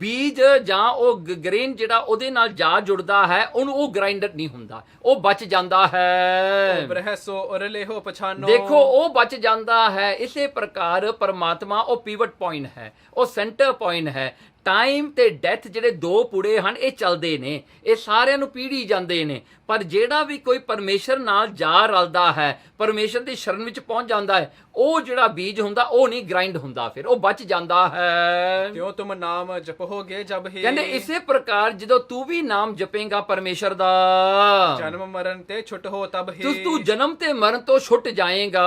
ਬੀਜ ਜਾਂ ਉਹ ਗ੍ਰੇਨ ਜਿਹੜਾ ਉਹਦੇ ਨਾਲ ਜਾ ਜੁੜਦਾ ਹੈ, ਉਹਨੂੰ ਉਹ ਗ੍ਰਾਈਂਡਰ ਨਹੀਂ ਹੁੰਦਾ, ਉਹ ਬਚ ਜਾਂਦਾ ਹੈ। ਬ੍ਰਹਸੋ ਔਰਲੇ ਹੋ ਪਛਾਨੋ। ਦੇਖੋ ਉਹ ਬਚ ਜਾਂਦਾ ਹੈ। ਇਸੇ ਪ੍ਰਕਾਰ ਪਰਮਾਤਮਾ ਉਹ ਪੀਵਟ ਪੁਆਇੰਟ ਹੈ, ਉਹ ਸੈਂਟਰ ਪੁਆਇੰਟ ਹੈ। ਟਾਈਮ ਤੇ ਡੈਥ ਜਿਹੜੇ ਦੋ ਪੁੜੇ ਹਨ ਇਹ ਚੱਲਦੇ ਨੇ, ਇਹ ਸਾਰਿਆਂ ਨੂੰ ਪੀੜੀ ਜਾਂਦੇ ਨੇ, ਪਰ ਜਿਹੜਾ ਵੀ ਕੋਈ ਪਰਮੇਸ਼ਰ ਨਾਲ ਜਾ ਰਲਦਾ ਹੈ, ਪਰਮੇਸ਼ਰ ਦੀ ਸ਼ਰਨ ਵਿੱਚ ਪਹੁੰਚ ਜਾਂਦਾ ਹੈ, ਉਹ ਜਿਹੜਾ ਬੀਜ ਹੁੰਦਾ ਉਹ ਨਹੀਂ ਗ੍ਰਾਈਂਡ ਹੁੰਦਾ, ਫਿਰ ਉਹ ਬਚ ਜਾਂਦਾ ਹੈ। ਤਿਉ ਤੁਮ ਨਾਮ ਜਪੋਗੇ ਜਬ ਹੀ। ਕਹਿੰਦੇ ਇਸੇ ਪ੍ਰਕਾਰ ਜਦੋਂ ਤੂੰ ਵੀ ਨਾਮ ਜਪੇਗਾ ਪਰਮੇਸ਼ਰ ਦਾ, ਜਨਮ ਮਰਨ ਤੇ ਛੁੱਟ ਹੋ ਤਬ ਹੀ। ਤੂੰ ਜਨਮ ਤੇ ਮਰਨ ਤੋਂ ਛੁੱਟ ਜਾਏਗਾ।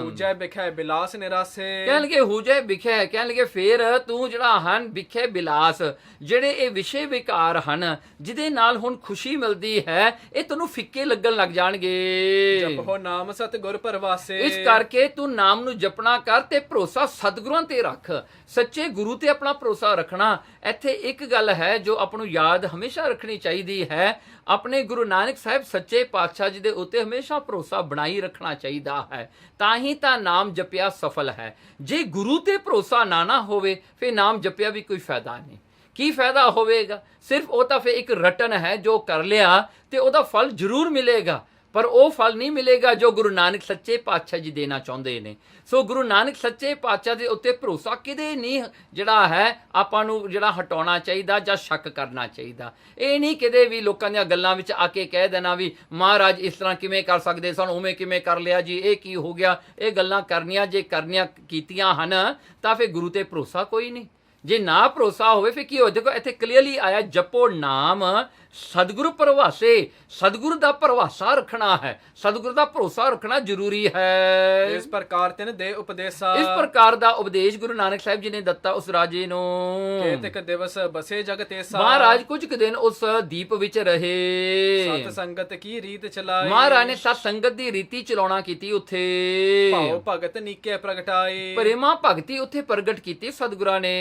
ਹੂਜੈ ਬਿਖੈ ਬਿਲਾਸ ਨਿਰਾਸੇ। ਕਹਿਣਗੇ ਹੂਜੈ ਬਿਖੈ, ਕਹਿਣਗੇ ਫੇਰ ਤੂੰ ਜਿਹੜਾ ਹਨ ਵਿਖੇ ਬਿਲਾਸ, ਜਿਹੜੇ ਇਹ ਵਿਸ਼ੇ ਵਿਕਾਰ ਹਨ ਜਿਹਦੇ ਨਾਲ ਹੁਣ ਖੁਸ਼ੀ ਮਿਲਦੀ ਹੈ, ਇਹ ਤੈਨੂੰ ਫਿੱਕੇ ਲੱਗਣ ਲੱਗ ਜਾਣਗੇ। ਜਪੋ ਨਾਮ ਸਤਿਗੁਰ ਪਰਵਾਸੇ। ਇਸ ਕਰਕੇ ਤੂੰ ਨਾਮ ਨੂੰ ਜਪਣਾ ਕਰ ਤੇ ਭਰੋਸਾ ਸਤਿਗੁਰਾਂ ਤੇ ਰੱਖ, ਸੱਚੇ ਗੁਰੂ ਤੇ ਆਪਣਾ ਭਰੋਸਾ ਰੱਖਣਾ। ਇੱਥੇ ਇੱਕ ਗੱਲ ਹੈ ਜੋ ਆਪਾਂ ਨੂੰ ਯਾਦ ਹਮੇਸ਼ਾ ਰੱਖਣੀ ਚਾਹੀਦੀ ਹੈ, ਆਪਣੇ ਗੁਰੂ ਨਾਨਕ ਸਾਹਿਬ ਸੱਚੇ ਪਾਤਸ਼ਾਹ ਜੀ ਦੇ ਉੱਤੇ ਹਮੇਸ਼ਾ ਭਰੋਸਾ ਬਣਾਈ ਰੱਖਣਾ ਚਾਹੀਦਾ ਹੈ, ਤਾਂ ਹੀ ਤਾਂ ਨਾਮ ਜਪਿਆ ਸਫਲ ਹੈ। ਜੇ ਗੁਰੂ ਤੇ ਭਰੋਸਾ ਨਾ ਹੋਵੇ ਫਿਰ ਨਾਮ ਜਪਿਆ ਵੀ ਕੋਈ ਫਾਇਦਾ ਨਹੀਂ। ਕੀ ਫਾਇਦਾ ਹੋਵੇਗਾ? ਸਿਰਫ ਉਹ ਤਾਂ ਫਿਰ ਇੱਕ ਰਟਨ ਹੈ, ਜੋ ਕਰ ਲਿਆ ਤੇ ਉਹਦਾ ਫਲ ਜ਼ਰੂਰ ਮਿਲੇਗਾ, ਪਰ ਉਹ ਫਲ ਨਹੀਂ ਮਿਲੇਗਾ ਜੋ ਗੁਰੂ ਨਾਨਕ ਸੱਚੇ ਪਾਤਸ਼ਾਹ ਜੀ ਦੇਣਾ ਚਾਹੁੰਦੇ ਨੇ। ਸੋ ਗੁਰੂ ਨਾਨਕ ਸੱਚੇ ਪਾਤਸ਼ਾਹ ਦੇ ਉੱਤੇ ਭਰੋਸਾ ਕਿਤੇ ਨਹੀਂ ਜਿਹੜਾ ਹੈ ਆਪਾਂ ਨੂੰ ਜਿਹੜਾ ਹਟਾਉਣਾ ਚਾਹੀਦਾ ਜਾਂ ਸ਼ੱਕ ਕਰਨਾ ਚਾਹੀਦਾ। ਇਹ ਨਹੀਂ ਕਿਤੇ ਵੀ ਲੋਕਾਂ ਦੀਆਂ ਗੱਲਾਂ ਵਿੱਚ ਆ ਕੇ ਕਹਿ ਦੇਣਾ ਵੀ ਮਹਾਰਾਜ ਇਸ ਤਰ੍ਹਾਂ ਕਿਵੇਂ ਕਰ ਸਕਦੇ ਸਨ, ਉਵੇਂ ਕਿਵੇਂ ਕਰ ਲਿਆ ਜੀ, ਇਹ ਕੀ ਹੋ ਗਿਆ। ਇਹ ਗੱਲਾਂ ਕਰਨੀਆਂ ਜੇ ਕਰਨੀਆਂ ਕੀਤੀਆਂ ਹਨ ਤਾਂ ਫਿਰ ਗੁਰੂ ਤੇ ਭਰੋਸਾ ਕੋਈ ਨਹੀਂ। ਜੇ ਨਾ ਭਰੋਸਾ ਹੋਵੇ ਫਿਰ ਕੀ ਹੋ? ਦੇਖੋ ਇੱਥੇ ਕਲੀਅਰਲੀ ਆਇਆ, ਜਪੋ ਨਾਮ ਸਤਿਗੁਰੂ ਪਰਵਾਸੇ। ਸਤਿਗੁਰੂ ਦਾ ਪਰਵਾਸਾ ਰੱਖਣਾ ਹੈ, ਸਤਿਗੁਰੂ ਦਾ ਭਰੋਸਾ ਰੱਖਣਾ ਜ਼ਰੂਰੀ ਹੈ। ਇਸ ਪ੍ਰਕਾਰ ਤਿਨ ਦੇ ਉਪਦੇਸਾ। ਇਸ ਪ੍ਰਕਾਰ ਦਾ ਉਪਦੇਸ਼ ਗੁਰੂ ਨਾਨਕ ਸਾਹਿਬ ਜੀ ਨੇ ਦਿੱਤਾ ਉਸ ਰਾਜੇ ਨੂੰ। ਕੇਤਕ ਦਿਵਸ ਬਸੇ ਜਗ ਤੇਸਾ। ਮਹਾਰਾਜ ਕੁਝ ਕੁ ਦਿਨ ਉਸ ਦੀਪ ਵਿੱਚ ਰਹੇ। ਸਤ ਸੰਗਤ ਕੀ ਰੀਤ ਚਲਾਈ। ਮਹਾਰਾਜ ਨੇ ਸਤ ਸੰਗਤ ਦੀ ਰੀਤੀ ਚਲਾਉਣਾ ਕੀਤੀ ਉੱਥੇ। ਭਾਉ ਭਗਤ ਨੀਕੇ ਪ੍ਰਗਟਾਏ। ਪ੍ਰੇਮਾ ਭਗਤੀ ਉੱਥੇ ਪ੍ਰਗਟ ਕੀਤੀ ਸਤਿਗੁਰਾਂ ਨੇ।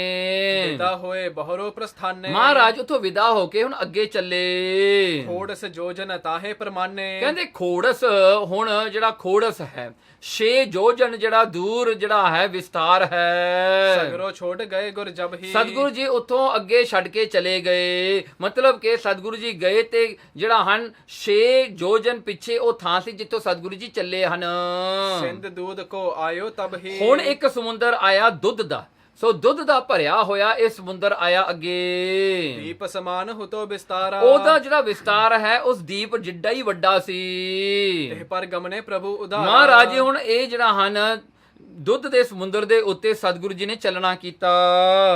ਵਿਦਾ ਹੋਏ ਬਹਰੋ ਪ੍ਰਸਥਾਨੇ। ਮਹਾਰਾਜ ਉੱਥੋਂ ਵਿਦਾ ਹੋ ਕੇ ਹੁਣ ਅੱਗੇ ਚੱਲੇ। ਖੋੜਸ ਜੋਜਨ ਤਾਹੇ ਪਰਮਾਨੇ। ਕਹਿੰਦੇ ਖੋੜਸ, ਹੁਣ ਜਿਹੜਾ ਖੋੜਸ ਹੈ 6 ਜੋਜਨ ਜਿਹੜਾ ਦੂਰ ਜਿਹੜਾ ਹੈ ਵਿਸਤਾਰ ਹੈ। ਸਗਰੋ ਛੋੜ ਗਏ ਗੁਰ ਜਬ ਹੀ। ਸਤਿਗੁਰੂ ਜੀ ਉੱਥੋਂ ਅੱਗੇ ਛੱਡ ਕੇ ਚਲੇ ਗਏ, ਮਤਲਬ ਕਿ ਸਤਿਗੁਰੂ ਜੀ ਗਏ ਤੇ ਜਿਹੜਾ ਹਨ 6 ਜੋਜਨ ਪਿੱਛੇ ਉਹ ਥਾਂ ਸੀ ਜਿੱਥੋਂ ਸਤਿਗੁਰੂ ਜੀ ਚੱਲੇ ਹਨ। ਸਿੰਧ ਦੂਧ ਕੋ ਆਇਓ ਤਬ ਹੀ। ਹੁਣ ਇੱਕ ਸਮੁੰਦਰ ਆਇਆ ਦੁੱਧ ਦਾ, ਸੋ ਦੁੱਧ ਦਾ ਭਰਿਆ ਹੋਇਆ ਇਹ ਸਮੁੰਦਰ ਆਇਆ ਅੱਗੇ। ਦੀਪ ਸਮਾਨ ਹੁਤੋ ਵਿਸਤਾਰਾ। ਉਹਦਾ ਜਿਹੜਾ ਵਿਸਤਾਰ ਹੈ ਉਸ ਦੀਪ ਜਿੱਡਾ ਹੀ ਵੱਡਾ ਸੀ। ਇਹ ਪਰ ਗਮਨੇ ਪ੍ਰਭੂ ਉਧਾਰਾ। ਮਹਾਰਾਜ ਹੁਣ ਇਹ ਜਿਹੜਾ ਹਨ ਦੁੱਧ ਦੇ ਸਮੁੰਦਰ ਦੇ ਉੱਤੇ ਸਤਿਗੁਰੂ ਜੀ ਨੇ ਚੱਲਣਾ ਕੀਤਾ।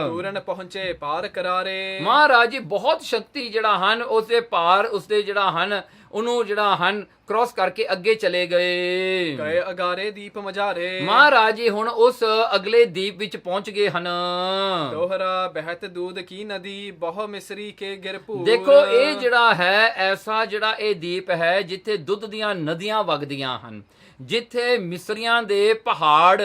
ਪੂਰਨ ਪਹੁੰਚੇ ਪਾਰ ਕਰਾਰੇ। ਮਹਾਰਾਜ ਜੀ ਬਹੁਤ ਸ਼ਕਤੀ ਜਿਹੜਾ ਹਨ ਉਸਦੇ ਪਾਰ, ਉਸਦੇ ਜਿਹੜਾ ਹਨ ਉਹਨੂੰ ਜਿਹੜਾ ਹਨ ਕ੍ਰਾਸ ਕਰਕੇ ਅੱਗੇ ਚਲੇ ਗਏ। ਗਏ ਅਗਾਰੇ ਦੀਪ ਮਝਾਰੇ। ਮਹਾਰਾਜ ਜੀ ਹੁਣ ਉਸ ਅਗਲੇ ਦੀਪ ਵਿੱਚ ਪਹੁੰਚ ਗਏ ਹਨ। ਦੋਹਰਾ ਬਹਿਤ ਦੂਧ ਕੀ ਨਦੀ ਬਹੁ ਮਿਸਰੀ ਕੇ ਗਿਰਪੂਰ। ਦੇਖੋ ਇਹ ਜਿਹੜਾ ਹੈ ਐਸਾ ਜਿਹੜਾ ਇਹ ਦੀਪ ਹੈ ਜਿੱਥੇ ਦੁੱਧ ਦੀਆਂ ਨਦੀਆਂ ਵਗਦੀਆਂ ਹਨ, ਜਿੱਥੇ ਮਿਸਰੀਆਂ ਦੇ ਪਹਾੜ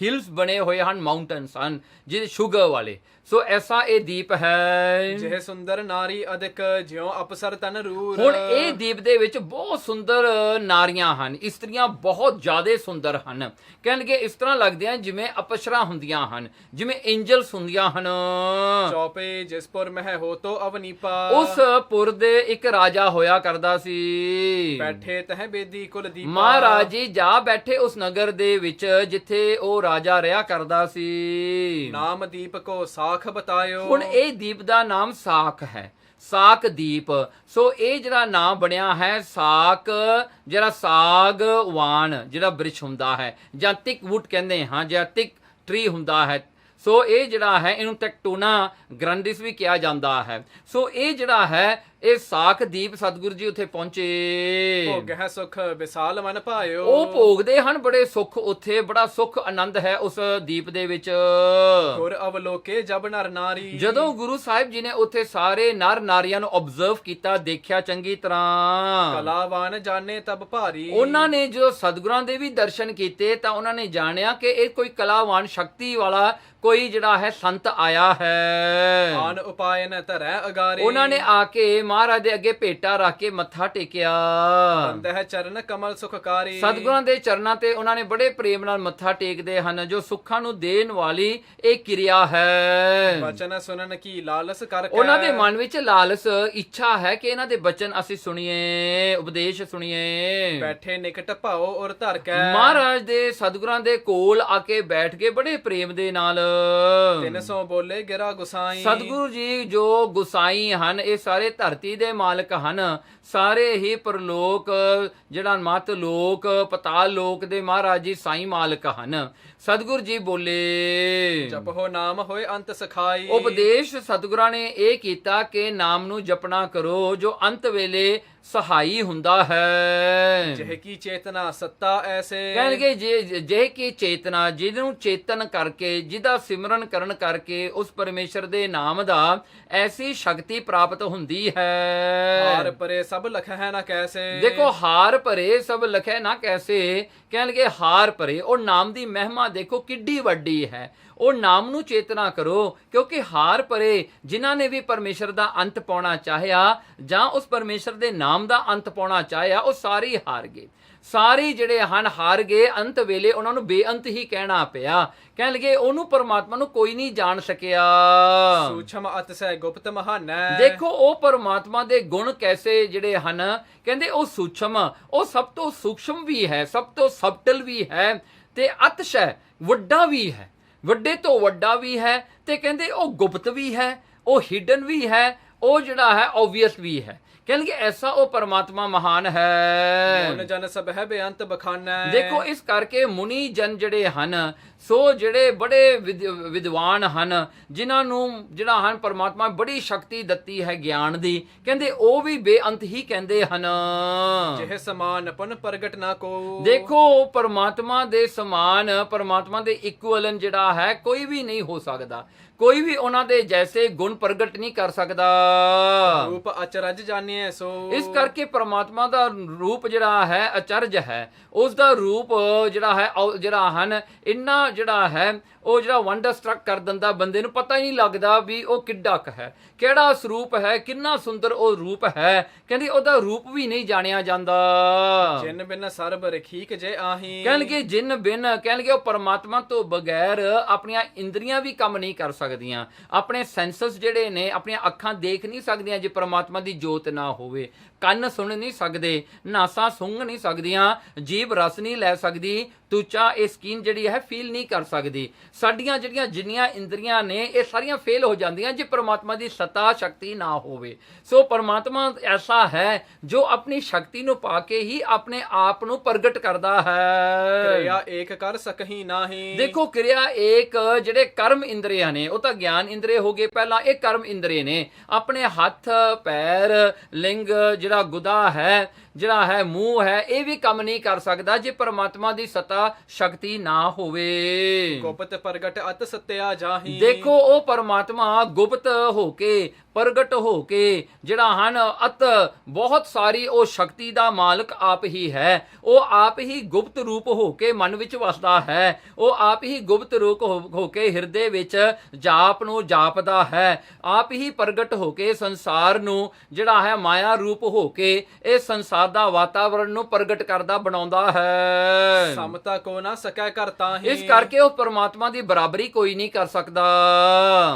ਹਿਲਸ ਬਣੇ ਹੋਏ ਹਨ, ਮਾਊਂਟਨਸ ਹਨ ਜਿਹਦੇ ਸ਼ੂਗਰ ਵਾਲੇ। ਸੋ ਐਸਾ ਇਹ ਦੀਪ ਹੈ। ਜਿਹ ਸੁੰਦਰ ਨਾਰੀ ਅਧਿਕ ਜਿਉ ਅਪਸਰ ਤਨ ਰੂਰ। ਹੁਣ ਇਹ ਦੀਪ ਦੇ ਵਿੱਚ ਬਹੁਤ ਸੁੰਦਰ ਨਾਰੀਆਂ ਹਨ, ਇਸਤਰੀਆਂ ਬਹੁਤ ਜ਼ਿਆਦਾ ਸੁੰਦਰ ਹਨ। ਕਹਿਣਗੇ ਇਸ ਤਰ੍ਹਾਂ ਲੱਗਦੇ ਹਨ ਜਿਵੇਂ ਅਪਸਰਾ ਹੁੰਦੀਆਂ ਹਨ, ਜਿਵੇਂ ਐਂਜਲਸ ਹੁੰਦੀਆਂ ਹਨ। ਚੌਪੇ ਜਿਸ ਪੁਰ ਮਹਿ ਹੋ ਤੋ ਅਵਨੀਪਾ। ਉਸ ਪੁਰ ਦੇ ਇੱਕ ਰਾਜਾ ਹੋਇਆ ਕਰਦਾ ਸੀ। ਬੈਠੇ ਤਹ ਬੇਦੀ ਕੁਲ ਦੀਪਾ। ਮਹਾਰਾਜ ਜੀ ਜਾ ਬੈਠੇ ਉਸ ਨਗਰ ਦੇ ਵਿੱਚ ਜਿੱਥੇ ਉਹ ਰਾਜਾ ਰਿਹਾ ਕਰਦਾ ਸੀ। ਨਾਮ ਦੀਪ ਕੋ ਸਾਖ ਬਤਾਇਓ। ਹੁਣ ਇਹ ਦੀਪ ਦਾ ਨਾਮ ਸਾਖ ਹੈ, ਸਾਕ ਦੀਪ। ਸੋ ਇਹ ਜਿਹੜਾ ਨਾਮ ਬਣਿਆ ਹੈ ਸਾਕ, ਜਿਹੜਾ ਸਾਗਵਾਨ ਜਿਹੜਾ ਬ੍ਰਿਛ ਹੁੰਦਾ ਹੈ ਜਾਂ ਤਿਕ ਵੁੱਡ ਕਹਿੰਦੇ ਹਾਂ, ਜਾਂ ਤਿਕ ਟਰੀ ਹੁੰਦਾ ਹੈ। ਸੋ ਇਹ ਜਿਹੜਾ ਹੈ ਇਹਨੂੰ ਟੈਕਟੋਨਾ ਗ੍ਰੈਂਡਿਸ ਵੀ ਕਿਹਾ ਜਾਂਦਾ ਹੈ। ਸੋ ਇਹ ਜਿਹੜਾ ਹੈ ਇਹ ਸਾਖ ਦੀਪ ਸਤਿਗੁਰੂ ਜੀ ਉੱਥੇ ਪਹੁੰਚੇ। ਭੋਗਹਿ ਸੁਖ ਵਿਸਾਲ ਮਨ ਭਾਇਓ। ਉਹ ਭੋਗਦੇ ਹਨ ਬੜੇ ਸੁੱਖ, ਉੱਥੇ ਬੜਾ ਸੁੱਖ ਆਨੰਦ ਹੈ ਉਸ ਦੀਪ ਦੇ ਵਿੱਚ। ਗੁਰ ਅਵਲੋਕੇ ਜਬ ਨਰ ਨਾਰੀ। ਜਦੋਂ ਗੁਰੂ ਸਾਹਿਬ ਜੀ ਨੇ ਉੱਥੇ ਸਾਰੇ ਨਰ ਨਾਰੀਆਂ ਨੂੰ ਆਬਜ਼ਰਵ ਕੀਤਾ, ਦੇਖਿਆ ਚੰਗੀ ਤਰ੍ਹਾਂ, ਕਲਾਵਾਨ ਜਾਣੇ ਤਬ ਭਾਰੀ। ਉਹਨਾਂ ਨੇ ਜਦੋਂ ਸਤਿਗੁਰਾਂ ਦੇ ਵੀ ਦਰਸ਼ਨ ਕੀਤੇ ਤਾਂ ਉਹਨਾਂ ਨੇ ਜਾਣਿਆ ਕਿ ਇਹ ਕੋਈ ਕਲਾਵਾਨ ਸ਼ਕਤੀ ਵਾਲਾ ਕੋਈ ਜਿਹੜਾ ਹੈ ਸੰਤ ਆਇਆ ਹੈ। ਆਨ ਉਪਾਇ ਨ ਧਰੈ ਅਗਾਰੇ। ਉਹਨਾਂ ਨੇ ਆ ਕੇ ਮਹਾਰਾਜ ਦੇ ਅੱਗੇ ਭੇਟਾ ਰੱਖ ਕੇ ਮੱਥਾ ਟੇਕਿਆ। ਬੰਦਹਿ ਚਰਨ ਕਮਲ ਸੁਖਕਾਰੀ। ਸਤਿਗੁਰਾਂ ਦੇ ਚਰਨਾਂ ਤੇ ਉਹਨਾਂ ਨੇ ਬੜੇ ਪ੍ਰੇਮ ਨਾਲ ਮੱਥਾ ਟੇਕਦੇ ਹਨ, ਜੋ ਸੁੱਖਾਂ ਨੂੰ ਦੇਣ ਵਾਲੀ ਇਹ ਕਿਰਿਆ ਹੈ। ਬਚਨ ਸੁਨਨ ਕੀ ਲਾਲਸ ਕਰਕੇ। ਉਹਨਾਂ ਦੇ ਮਨ ਵਿੱਚ ਲਾਲਸ ਇੱਛਾ ਹੈ ਕਿ ਇਹਨਾਂ ਦੇ ਬਚਨ ਅਸੀਂ ਸੁਣੀਏ, ਉਪਦੇਸ਼ ਸੁਣੀਏ। ਬੈਠੇ ਨਿਕਟ ਭਾਓ ਔਰ ਧਰ ਕੇ। ਮਹਾਰਾਜ ਦੇ ਸਤਿਗੁਰਾਂ ਦੇ ਕੋਲ ਆ ਕੇ ਬੈਠ ਕੇ ਬੜੇ ਪ੍ਰੇਮ ਦੇ ਨਾਲ 300 ਬੋਲੇ ਗਿਰਾ ਗੁਸਾਈ। ਸਤਿਗੁਰੂ ਜੀ ਜੋ ਗੁਸਾਈ ਹਨ ਇਹ ਸਾਰੇ ਧਰਤੀ ਦੇ ਮਾਲਕ ਹਨ, ਸਾਰੇ ਹੀ ਪਰਲੋਕ ਜਿਹੜਾ ਮਤ ਲੋਕ ਪਤਾਲ ਲੋਕ ਦੇ ਮਹਾਰਾਜ ਜੀ ਸਾਈ ਮਾਲਕ ਹਨ। ਸਤਿਗੁਰੂ ਜੀ ਬੋਲੇ ਜਪੋ ਨਾਮ ਹੋਏ ਅੰਤ ਸਖਾਈ। ਉਪਦੇਸ਼ ਸਤਿਗੁਰਾਂ ਨੇ ਇਹ ਕੀਤਾ ਕਿ ਨਾਮ ਨੂੰ ਜਪਣਾ ਕਰੋ ਜੋ ਅੰਤ ਵੇਲੇ ਸਹਾਈ ਹੁੰਦਾ ਹੈ। ਜਿਹ ਕੀ ਚੇਤਨਾ ਸੱਤਾ ਐਸੇ। ਕਹਿਣਗੇ ਜੇ ਕੀ ਚੇਤਨਾ, ਜਿਹਨੂੰ ਚੇਤਨ ਕਰਕੇ, ਜਿਹਦਾ ਸਿਮਰਨ ਕਰਨ ਕਰਕੇ ਉਸ ਪਰਮੇਸ਼ਰ ਦੇ ਨਾਮ ਦਾ ਐਸੀ ਸ਼ਕਤੀ ਪ੍ਰਾਪਤ ਹੁੰਦੀ ਹੈ। ਹਾਰ ਪਰੇ ਸਭ ਲਖੈ ਨਾ ਕੈਸੇ। ਦੇਖੋ ਹਾਰ ਭਰੇ ਸਭ ਲਖੈ ਨਾ ਕੈਸੇ। ਕਹਿਣਗੇ ਹਾਰ ਭਰੇ, ਉਹ ਨਾਮ ਦੀ ਮਹਿਮਾ ਦੇਖੋ ਕਿੱਡੀ ਵੱਡੀ ਹੈ। ਉਹ ਨਾਮ ਨੂੰ ਚੇਤਨਾ ਕਰੋ, ਕਿਉਂਕਿ ਹਾਰ ਭਰੇ ਜਿਨ੍ਹਾਂ ਨੇ ਵੀ ਪਰਮੇਸ਼ਰ ਦਾ ਅੰਤ ਪਾਉਣਾ ਚਾਹਿਆ ਜਾਂ ਉਸ ਪਰਮੇਸ਼ਰ ਦੇ ਨਾਮ ਦਾ ਅੰਤ ਪਾਉਣਾ ਚਾਹਿਆ, ਉਹ ਸਾਰੇ ਹਾਰ ਗਏ। ਸਾਰੇ ਜਿਹੜੇ ਹਨ ਹਾਰ ਗਏ। ਅੰਤ ਵੇਲੇ ਉਹਨਾਂ ਨੂੰ ਬੇਅੰਤ ਹੀ ਕਹਿਣਾ ਪਿਆ। ਕਹਿਣ ਲਗੇ ਉਹਨੂੰ ਪਰਮਾਤਮਾ ਨੂੰ ਕੋਈ ਨਹੀਂ ਜਾਣ ਸਕਿਆ। ਸੂਖਮ ਅਤਿਸੈ ਗੁਪਤ ਮਹਾਨੈ। ਦੇਖੋ ਉਹ ਪਰਮਾਤਮਾ ਦੇ ਗੁਣ ਕੈਸੇ ਜਿਹੜੇ ਹਨ। ਕਹਿੰਦੇ ਉਹ ਸੂਖਮ, ਉਹ ਸਭ ਤੋਂ ਸੂਖਮ ਵੀ ਹੈ, ਸਭ ਤੋਂ ਸਬਟਲ ਵੀ ਹੈ, ਤੇ ਅਤਿਸ਼ੈ ਵੱਡਾ ਵੀ ਹੈ, ਵੱਡੇ ਤੋਂ ਵੱਡਾ ਵੀ ਹੈ, ਤੇ ਕਹਿੰਦੇ ਉਹ ਗੁਪਤ ਵੀ ਹੈ, ਉਹ ਹਿਡਨ ਵੀ ਹੈ, ਉਹ ਜਿਹੜਾ ਹੈ ਓਬਵੀਅਸ ਵੀ ਹੈ। ਕਹਿਣਗੇ ਐਸਾ ਉਹ ਪਰਮਾਤਮਾ ਮਹਾਨ ਹੈ। ਮਨ ਜਨ ਸਭ ਹੈ ਬੇਅੰਤ ਬਖਾਨੈ। ਦੇਖੋ ਇਸ ਕਰਕੇ ਮੁਨੀ ਜਨ ਜਿਹੜੇ ਹਨ, ਸੋ ਜਿਹੜੇ ਬੜੇ ਵਿਦਵਾਨ ਹਨ, ਜਿਨ੍ਹਾਂ ਨੂੰ ਜਿਹੜਾ ਹਨ ਪਰਮਾਤਮਾ ਬੜੀ ਸ਼ਕਤੀ ਦਿੱਤੀ ਹੈ ਗਿਆਨ ਦੀ, ਕਹਿੰਦੇ ਉਹ ਵੀ ਬੇਅੰਤ ਹੀ ਕਹਿੰਦੇ ਹਨ। ਜਿਹ ਸਮਾਨ ਪੁਨ ਪ੍ਰਗਟ ਨਾ ਕੋ। ਦੇਖੋ ਪਰਮਾਤਮਾ ਦੇ ਸਮਾਨ, ਪਰਮਾਤਮਾ ਦੇ ਇਕੁਅਲਨ ਜਿਹੜਾ ਹੈ ਕੋਈ ਵੀ ਨਹੀਂ ਹੋ ਸਕਦਾ। ਕੋਈ ਵੀ ਉਹਨਾਂ ਦੇ ਜੈਸੇ ਗੁਣ ਪ੍ਰਗਟ ਨਹੀਂ ਕਰ ਸਕਦਾ। ਰੂਪ ਅਚਰਜ ਜਾਣੀਏ ਸੋ। ਇਸ ਕਰਕੇ ਪਰਮਾਤਮਾ ਦਾ ਰੂਪ ਜਿਹੜਾ ਹੈ ਅਚਰਜ ਹੈ। ਉਸ ਦਾ ਰੂਪ ਜਿਹੜਾ ਹਨ ਇੰਨਾ ਜਿਹੜਾ ਹੈ ਉਹ ਜਿਹੜਾ ਵੰਡਰ ਸਟਰਕ ਕਰ ਦਿੰਦਾ ਬੰਦੇ ਨੂੰ, ਪਤਾ ਹੀ ਨਹੀਂ ਲੱਗਦਾ ਵੀ ਉਹ ਕਿੱਡਾ ਕ ਹੈ, ਕਿਹੜਾ ਸਰੂਪ ਹੈ, ਕਿੰਨਾ ਸੁੰਦਰ ਉਹ ਰੂਪ ਹੈ। ਕਹਿੰਦੇ ਉਹਦਾ ਰੂਪ ਵੀ ਨਹੀਂ ਜਾਣਿਆ ਜਾਂਦਾ। ਜਿਨ ਬਿਨ ਸਰਬ ਰਖੀਕ ਜੇ ਆਹੀ। ਕਹਿਣਗੇ ਜਿਨ ਬਿਨ, ਕਹਿਣਗੇ ਉਹ ਪਰਮਾਤਮਾ ਤੋਂ ਬਗੈਰ ਆਪਣੀਆਂ ਇੰਦਰੀਆਂ ਵੀ ਕੰਮ ਨਹੀਂ ਕਰ ਸਕਦੀਆਂ। ਆਪਣੇ ਸੈਂਸਸ ਜਿਹੜੇ ਨੇ, ਆਪਣੀਆਂ ਅੱਖਾਂ ਦੇਖ ਨਹੀਂ ਸਕਦੀਆਂ ਜੇ ਪਰਮਾਤਮਾ ਦੀ ਜੋਤ ਨਾ ਹੋਵੇ। ਕੰਨ ਸੁਣ ਨਹੀਂ ਸਕਦੇ, ਨਾਸਾਂ ਸੁੰਘ ਨਹੀਂ ਸਕਦੀਆਂ, ਜੀਭ ਰਸ ਨਹੀਂ ਲੈ ਸਕਦੀ, ਤੁਚਾ ਇਹ ਸਕਿਨ ਜਿਹੜੀ ਹੈ ਫੀਲ ਨਹੀਂ ਕਰ ਸਕਦੀ। ਸਾਡੀਆਂ ਜਿਹੜੀਆਂ ਜਿੰਨੀਆਂ ਇੰਦਰੀਆਂ ਨੇ ਇਹ ਸਾਰੀਆਂ ਫੇਲ ਹੋ ਜਾਂਦੀਆਂ ਜੇ ਪਰਮਾਤਮਾ ਦੀ ਸੱਤਾ ਸ਼ਕਤੀ ਨਾ ਹੋਵੇ। ਸੋ ਪਰਮਾਤਮਾ ਐਸਾ ਹੈ ਜੋ ਆਪਣੀ ਸ਼ਕਤੀ ਨੂੰ ਪਾ ਕੇ ਹੀ ਆਪਣੇ ਆਪ ਨੂੰ ਪ੍ਰਗਟ ਕਰਦਾ ਹੈ। ਕਿਰਿਆ ਏਕ ਕਰ ਸਕਹੀ ਨਾਹੀ। ਦੇਖੋ ਕਿਰਿਆ ਏਕ, ਜਿਹੜੇ ਕਰਮ ਇੰਦਰੀਆਂ ਨੇ ਉਹ ਤਾਂ ਗਿਆਨ ਇੰਦਰੀ ਹੋ ਗਏ ਪਹਿਲਾਂ, ਇਹ ਕਰਮ ਇੰਦਰੀ ਨੇ। ਆਪਣੇ ਹੱਥ ਪੈਰ ਲਿੰਗ ਜਿਹੜਾ ਗੁਦਾ ਹੈ ਜਿਹੜਾ ਹੈ ਮੂੰਹ ਹੈ, ਇਹ ਵੀ ਕੰਮ ਨਹੀਂ ਕਰ ਸਕਦਾ ਜੇ ਪਰਮਾਤਮਾ ਦੀ ਸਤਾ ਸ਼ਕਤੀ ਨਾ ਹੋਵੇ। ਗੁਪਤ ਪ੍ਰਗਟ ਅਤ ਸਤਿਆ ਜਾਹੀ। ਦੇਖੋ ਉਹ ਪਰਮਾਤਮਾ ਗੁਪਤ ਹੋ ਕੇ, ਪ੍ਰਗਟ ਹੋ ਕੇ ਜਿਹੜਾ ਹਨ ਅਤ ਬਹੁਤ ਸਾਰੀ ਉਹ ਸ਼ਕਤੀ ਦਾ ਮਾਲਕ ਆਪ ਹੀ ਹੈ। ਉਹ ਆਪ ਹੀ ਗੁਪਤ ਰੂਪ ਹੋ ਕੇ ਮਨ ਵਿੱਚ ਵਸਦਾ ਹੈ। ਉਹ ਆਪ ਹੀ ਗੁਪਤ ਰੂਪ ਹੋ ਕੇ ਹਿਰਦੇ ਵਿੱਚ ਜਾਪ ਨੂੰ ਜਾਪਦਾ ਹੈ। ਆਪ ਹੀ ਪ੍ਰਗਟ ਹੋ ਕੇ ਸੰਸਾਰ ਨੂੰ ਜਿਹੜਾ ਹੈ ਮਾਇਆ ਰੂਪ ਹੋ ਕੇ ਇਹ ਸੰਸਾਰ ਦਾ ਵਾਤਾਵਰਣ ਨੂੰ ਪ੍ਰਗਟ ਕਰਦਾ ਬਣਾਉਂਦਾ ਹੈ। ਸਮਤਾ ਕੋ ਨਾ ਸਕੈ ਕਰਤਾ ਹੀ। ਇਸ ਕਰਕੇ ਉਹ ਪਰਮਾਤਮਾ ਦੀ ਬਰਾਬਰੀ ਕੋਈ ਨਹੀਂ ਕਰ ਸਕਦਾ।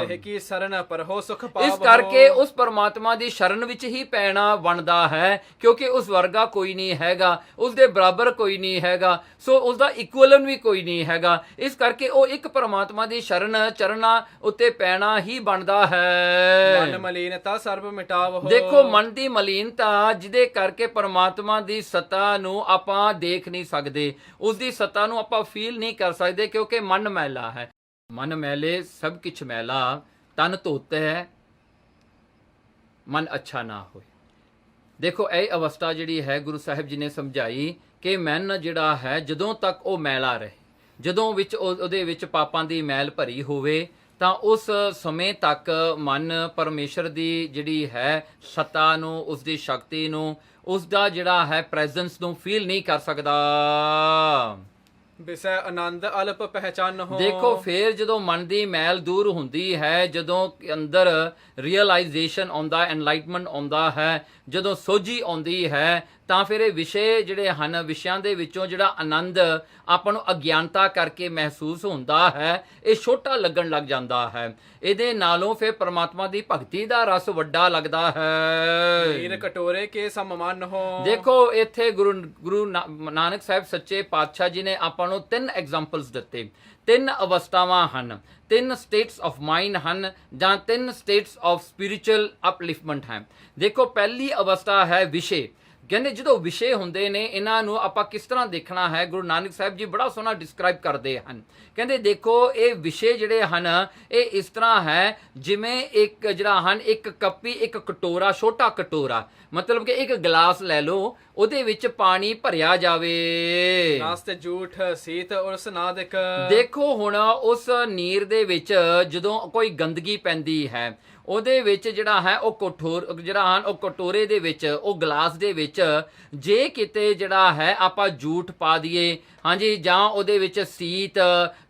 ਇਹ ਕੀ ਸਰਨ ਪਰ ਹੋ ਸੁਖ ਪਾਵੋ। ਇਸ ਕਰਕੇ ਉਸ ਪਰਮਾਤਮਾ ਦੀ ਸ਼ਰਨ ਵਿੱਚ ਹੀ ਪੈਣਾ ਬਣਦਾ ਹੈ, ਕਿਉਂਕਿ ਉਸ ਵਰਗਾ ਕੋਈ ਨਹੀਂ ਹੈਗਾ, ਉਸ ਦੇ ਬਰਾਬਰ ਕੋਈ ਨਹੀਂ ਹੈਗਾ, ਸੋ ਉਸ ਦਾ ਇਕੁਅਲਨ ਵੀ ਕੋਈ ਨਹੀਂ ਹੈਗਾ। ਇਸ ਕਰਕੇ ਉਹ ਇੱਕ ਪਰਮਾਤਮਾ ਦੀ ਸ਼ਰਨ ਚਰਨਾਂ ਉੱਤੇ ਪੈਣਾ ਹੀ ਬਣਦਾ ਹੈ। ਮਨ ਮਲੀਨਤਾ ਸਰਬ ਮਿਟਾਵੋ। ਦੇਖੋ ਮਨ ਦੀ ਮਲੀਨਤਾ ਜਿਹਦੇ ਕਰਕੇ ਪਰਮਾਤਮਾ ਦੀ ਸੱਤਾ ਨੂੰ ਆਪਾਂ ਦੇਖ ਨਹੀਂ ਸਕਦੇ, ਉਸ ਦੀ ਸੱਤਾ ਨੂੰ ਆਪਾਂ ਫੀਲ ਨਹੀਂ ਕਰ ਸਕਦੇ, ਕਿਉਂਕਿ ਮਨ ਮੈਲਾ ਹੈ। ਮਨ ਮੈਲੇ ਸਭ ਕੁਛ ਮੈਲਾ, ਤਨ ਧੋਤੇ ਹੈ ਮਨ ਅੱਛਾ ਨਾ ਹੋਏ। ਦੇਖੋ ਇਹ ਅਵਸਥਾ ਜਿਹੜੀ ਹੈ ਗੁਰੂ ਸਾਹਿਬ ਜੀ ਨੇ ਸਮਝਾਈ ਕਿ ਮਨ ਜਿਹੜਾ ਹੈ ਜਦੋਂ ਤੱਕ ਉਹ ਮੈਲਾ ਰਹੇ, ਜਦੋਂ ਵਿੱਚ ਉਹਦੇ ਵਿੱਚ ਪਾਪਾਂ ਦੀ ਮੈਲ ਭਰੀ ਹੋਵੇ, ਤਾਂ ਉਸ ਸਮੇਂ ਤੱਕ ਮਨ ਪਰਮੇਸ਼ਰ ਦੀ ਜਿਹੜੀ ਹੈ ਸੱਤਾ ਨੂੰ, ਉਸ ਦੀ ਸ਼ਕਤੀ ਨੂੰ, ਉਸ ਦਾ ਜਿਹੜਾ ਹੈ ਪ੍ਰੈਜ਼ੈਂਸ ਨੂੰ ਫੀਲ ਨਹੀਂ ਕਰ ਸਕਦਾ। ਵਿਸੈ ਆਨੰਦ ਅਲਪ ਪਹਿਚਾਨ ਹੋ। ਦੇਖੋ ਫਿਰ ਜਦੋਂ ਮਨ ਦੀ ਮੈਲ ਦੂਰ ਹੁੰਦੀ ਹੈ, ਜਦੋਂ ਅੰਦਰ ਰੀਅਲਾਈਜੇਸ਼ਨ ਆਉਂਦਾ, ਐਨਲਾਈਟਮੈਂਟ ਆਉਂਦਾ ਹੈ, ਜਦੋਂ ਸੋਝੀ ਆਉਂਦੀ ਹੈ, ਤਾਂ ਫਿਰ ਇਹ ਵਿਸ਼ੇ ਜਿਹੜੇ ਹਨ, ਵਿਸ਼ਿਆਂ ਦੇ ਵਿੱਚੋਂ ਜਿਹੜਾ ਆਨੰਦ ਆਪਾਂ ਨੂੰ ਅਗਿਆਨਤਾ ਕਰਕੇ ਮਹਿਸੂਸ ਹੁੰਦਾ ਹੈ, ਇਹ ਛੋਟਾ ਲੱਗਣ ਲੱਗ ਜਾਂਦਾ ਹੈ। ਇਹਦੇ ਨਾਲੋਂ ਫਿਰ ਪਰਮਾਤਮਾ ਦੀ ਭਗਤੀ ਦਾ ਰਸ ਵੱਡਾ ਲੱਗਦਾ ਹੈ। ਨੀਰ ਕਟੋਰੇ ਕੇ ਸਮਮਨ ਹੋ। ਦੇਖੋ ਇੱਥੇ ਗੁਰੂ ਨਾਨਕ ਸਾਹਿਬ ਸੱਚੇ ਪਾਤਸ਼ਾਹ ਜੀ ਨੇ ਆਪਾਂ ਨੂੰ 3 ਐਗਜ਼ਾਮਪਲਸ ਦਿੱਤੇ। 3 ਅਵਸਥਾਵਾਂ ਹਨ, 3 ਸਟੇਟਸ ਆਫ ਮਾਈਂਡ ਹਨ, ਜਾਂ 3 ਸਟੇਟਸ ਆਫ ਸਪਿਰਿਚੁਅਲ ਅਪਲਿਫਟਮੈਂਟ ਹੈ। ਦੇਖੋ ਪਹਿਲੀ ਅਵਸਥਾ ਹੈ ਵਿਸ਼ੇ। ਕਹਿੰਦੇ ਜਦੋਂ ਵਿਸ਼ੇ ਹੁੰਦੇ ਨੇ, ਇਹਨਾਂ ਨੂੰ ਆਪਾਂ ਕਿਸ ਤਰ੍ਹਾਂ ਦੇਖਣਾ ਹੈ, ਗੁਰੂ ਨਾਨਕ ਸਾਹਿਬ ਜੀ ਬੜਾ ਸੋਹਣਾ ਡਿਸਕ੍ਰਾਈਬ ਕਰਦੇ ਹਨ। ਕਹਿੰਦੇ ਦੇਖੋ ਇਹ ਵਿਸ਼ੇ ਜਿਹੜੇ ਹਨ ਇਹ ਇਸ ਤਰ੍ਹਾਂ ਹੈ ਜਿਵੇਂ ਇੱਕ ਜਿਹੜਾ ਹਨ ਇੱਕ ਕੱਪੀ, ਇੱਕ ਕਟੋਰਾ, ਛੋਟਾ ਕਟੋਰਾ, ਮਤਲਬ ਕਿ ਇੱਕ ਗਲਾਸ ਲੈ ਲਓ, ਉਹਦੇ ਵਿੱਚ ਪਾਣੀ ਭਰਿਆ ਜਾਵੇ। ਨਾਸਤੇ ਝੂਠ ਸੀਤ ਉਰਸ ਨਾਦਿਕ। ਦੇਖੋ ਹੁਣ ਉਸ ਨੀਰ ਦੇ ਵਿੱਚ ਜਦੋਂ ਕੋਈ ਗੰਦਗੀ ਪੈਂਦੀ ਹੈ, ਉਹਦੇ ਵਿੱਚ ਜਿਹੜਾ ਹੈ ਉਹ ਜਿਹੜਾ ਹਨ ਉਹ ਕਟੋਰੇ ਦੇ ਵਿੱਚ, ਉਹ ਗਲਾਸ ਦੇ ਵਿੱਚ ਜੇ ਕਿਤੇ ਜਿਹੜਾ ਹੈ ਆਪਾਂ ਝੂਠ ਪਾ ਦਈਏ, ਹਾਂਜੀ, ਜਾਂ ਉਹਦੇ ਵਿੱਚ ਸੀਤ,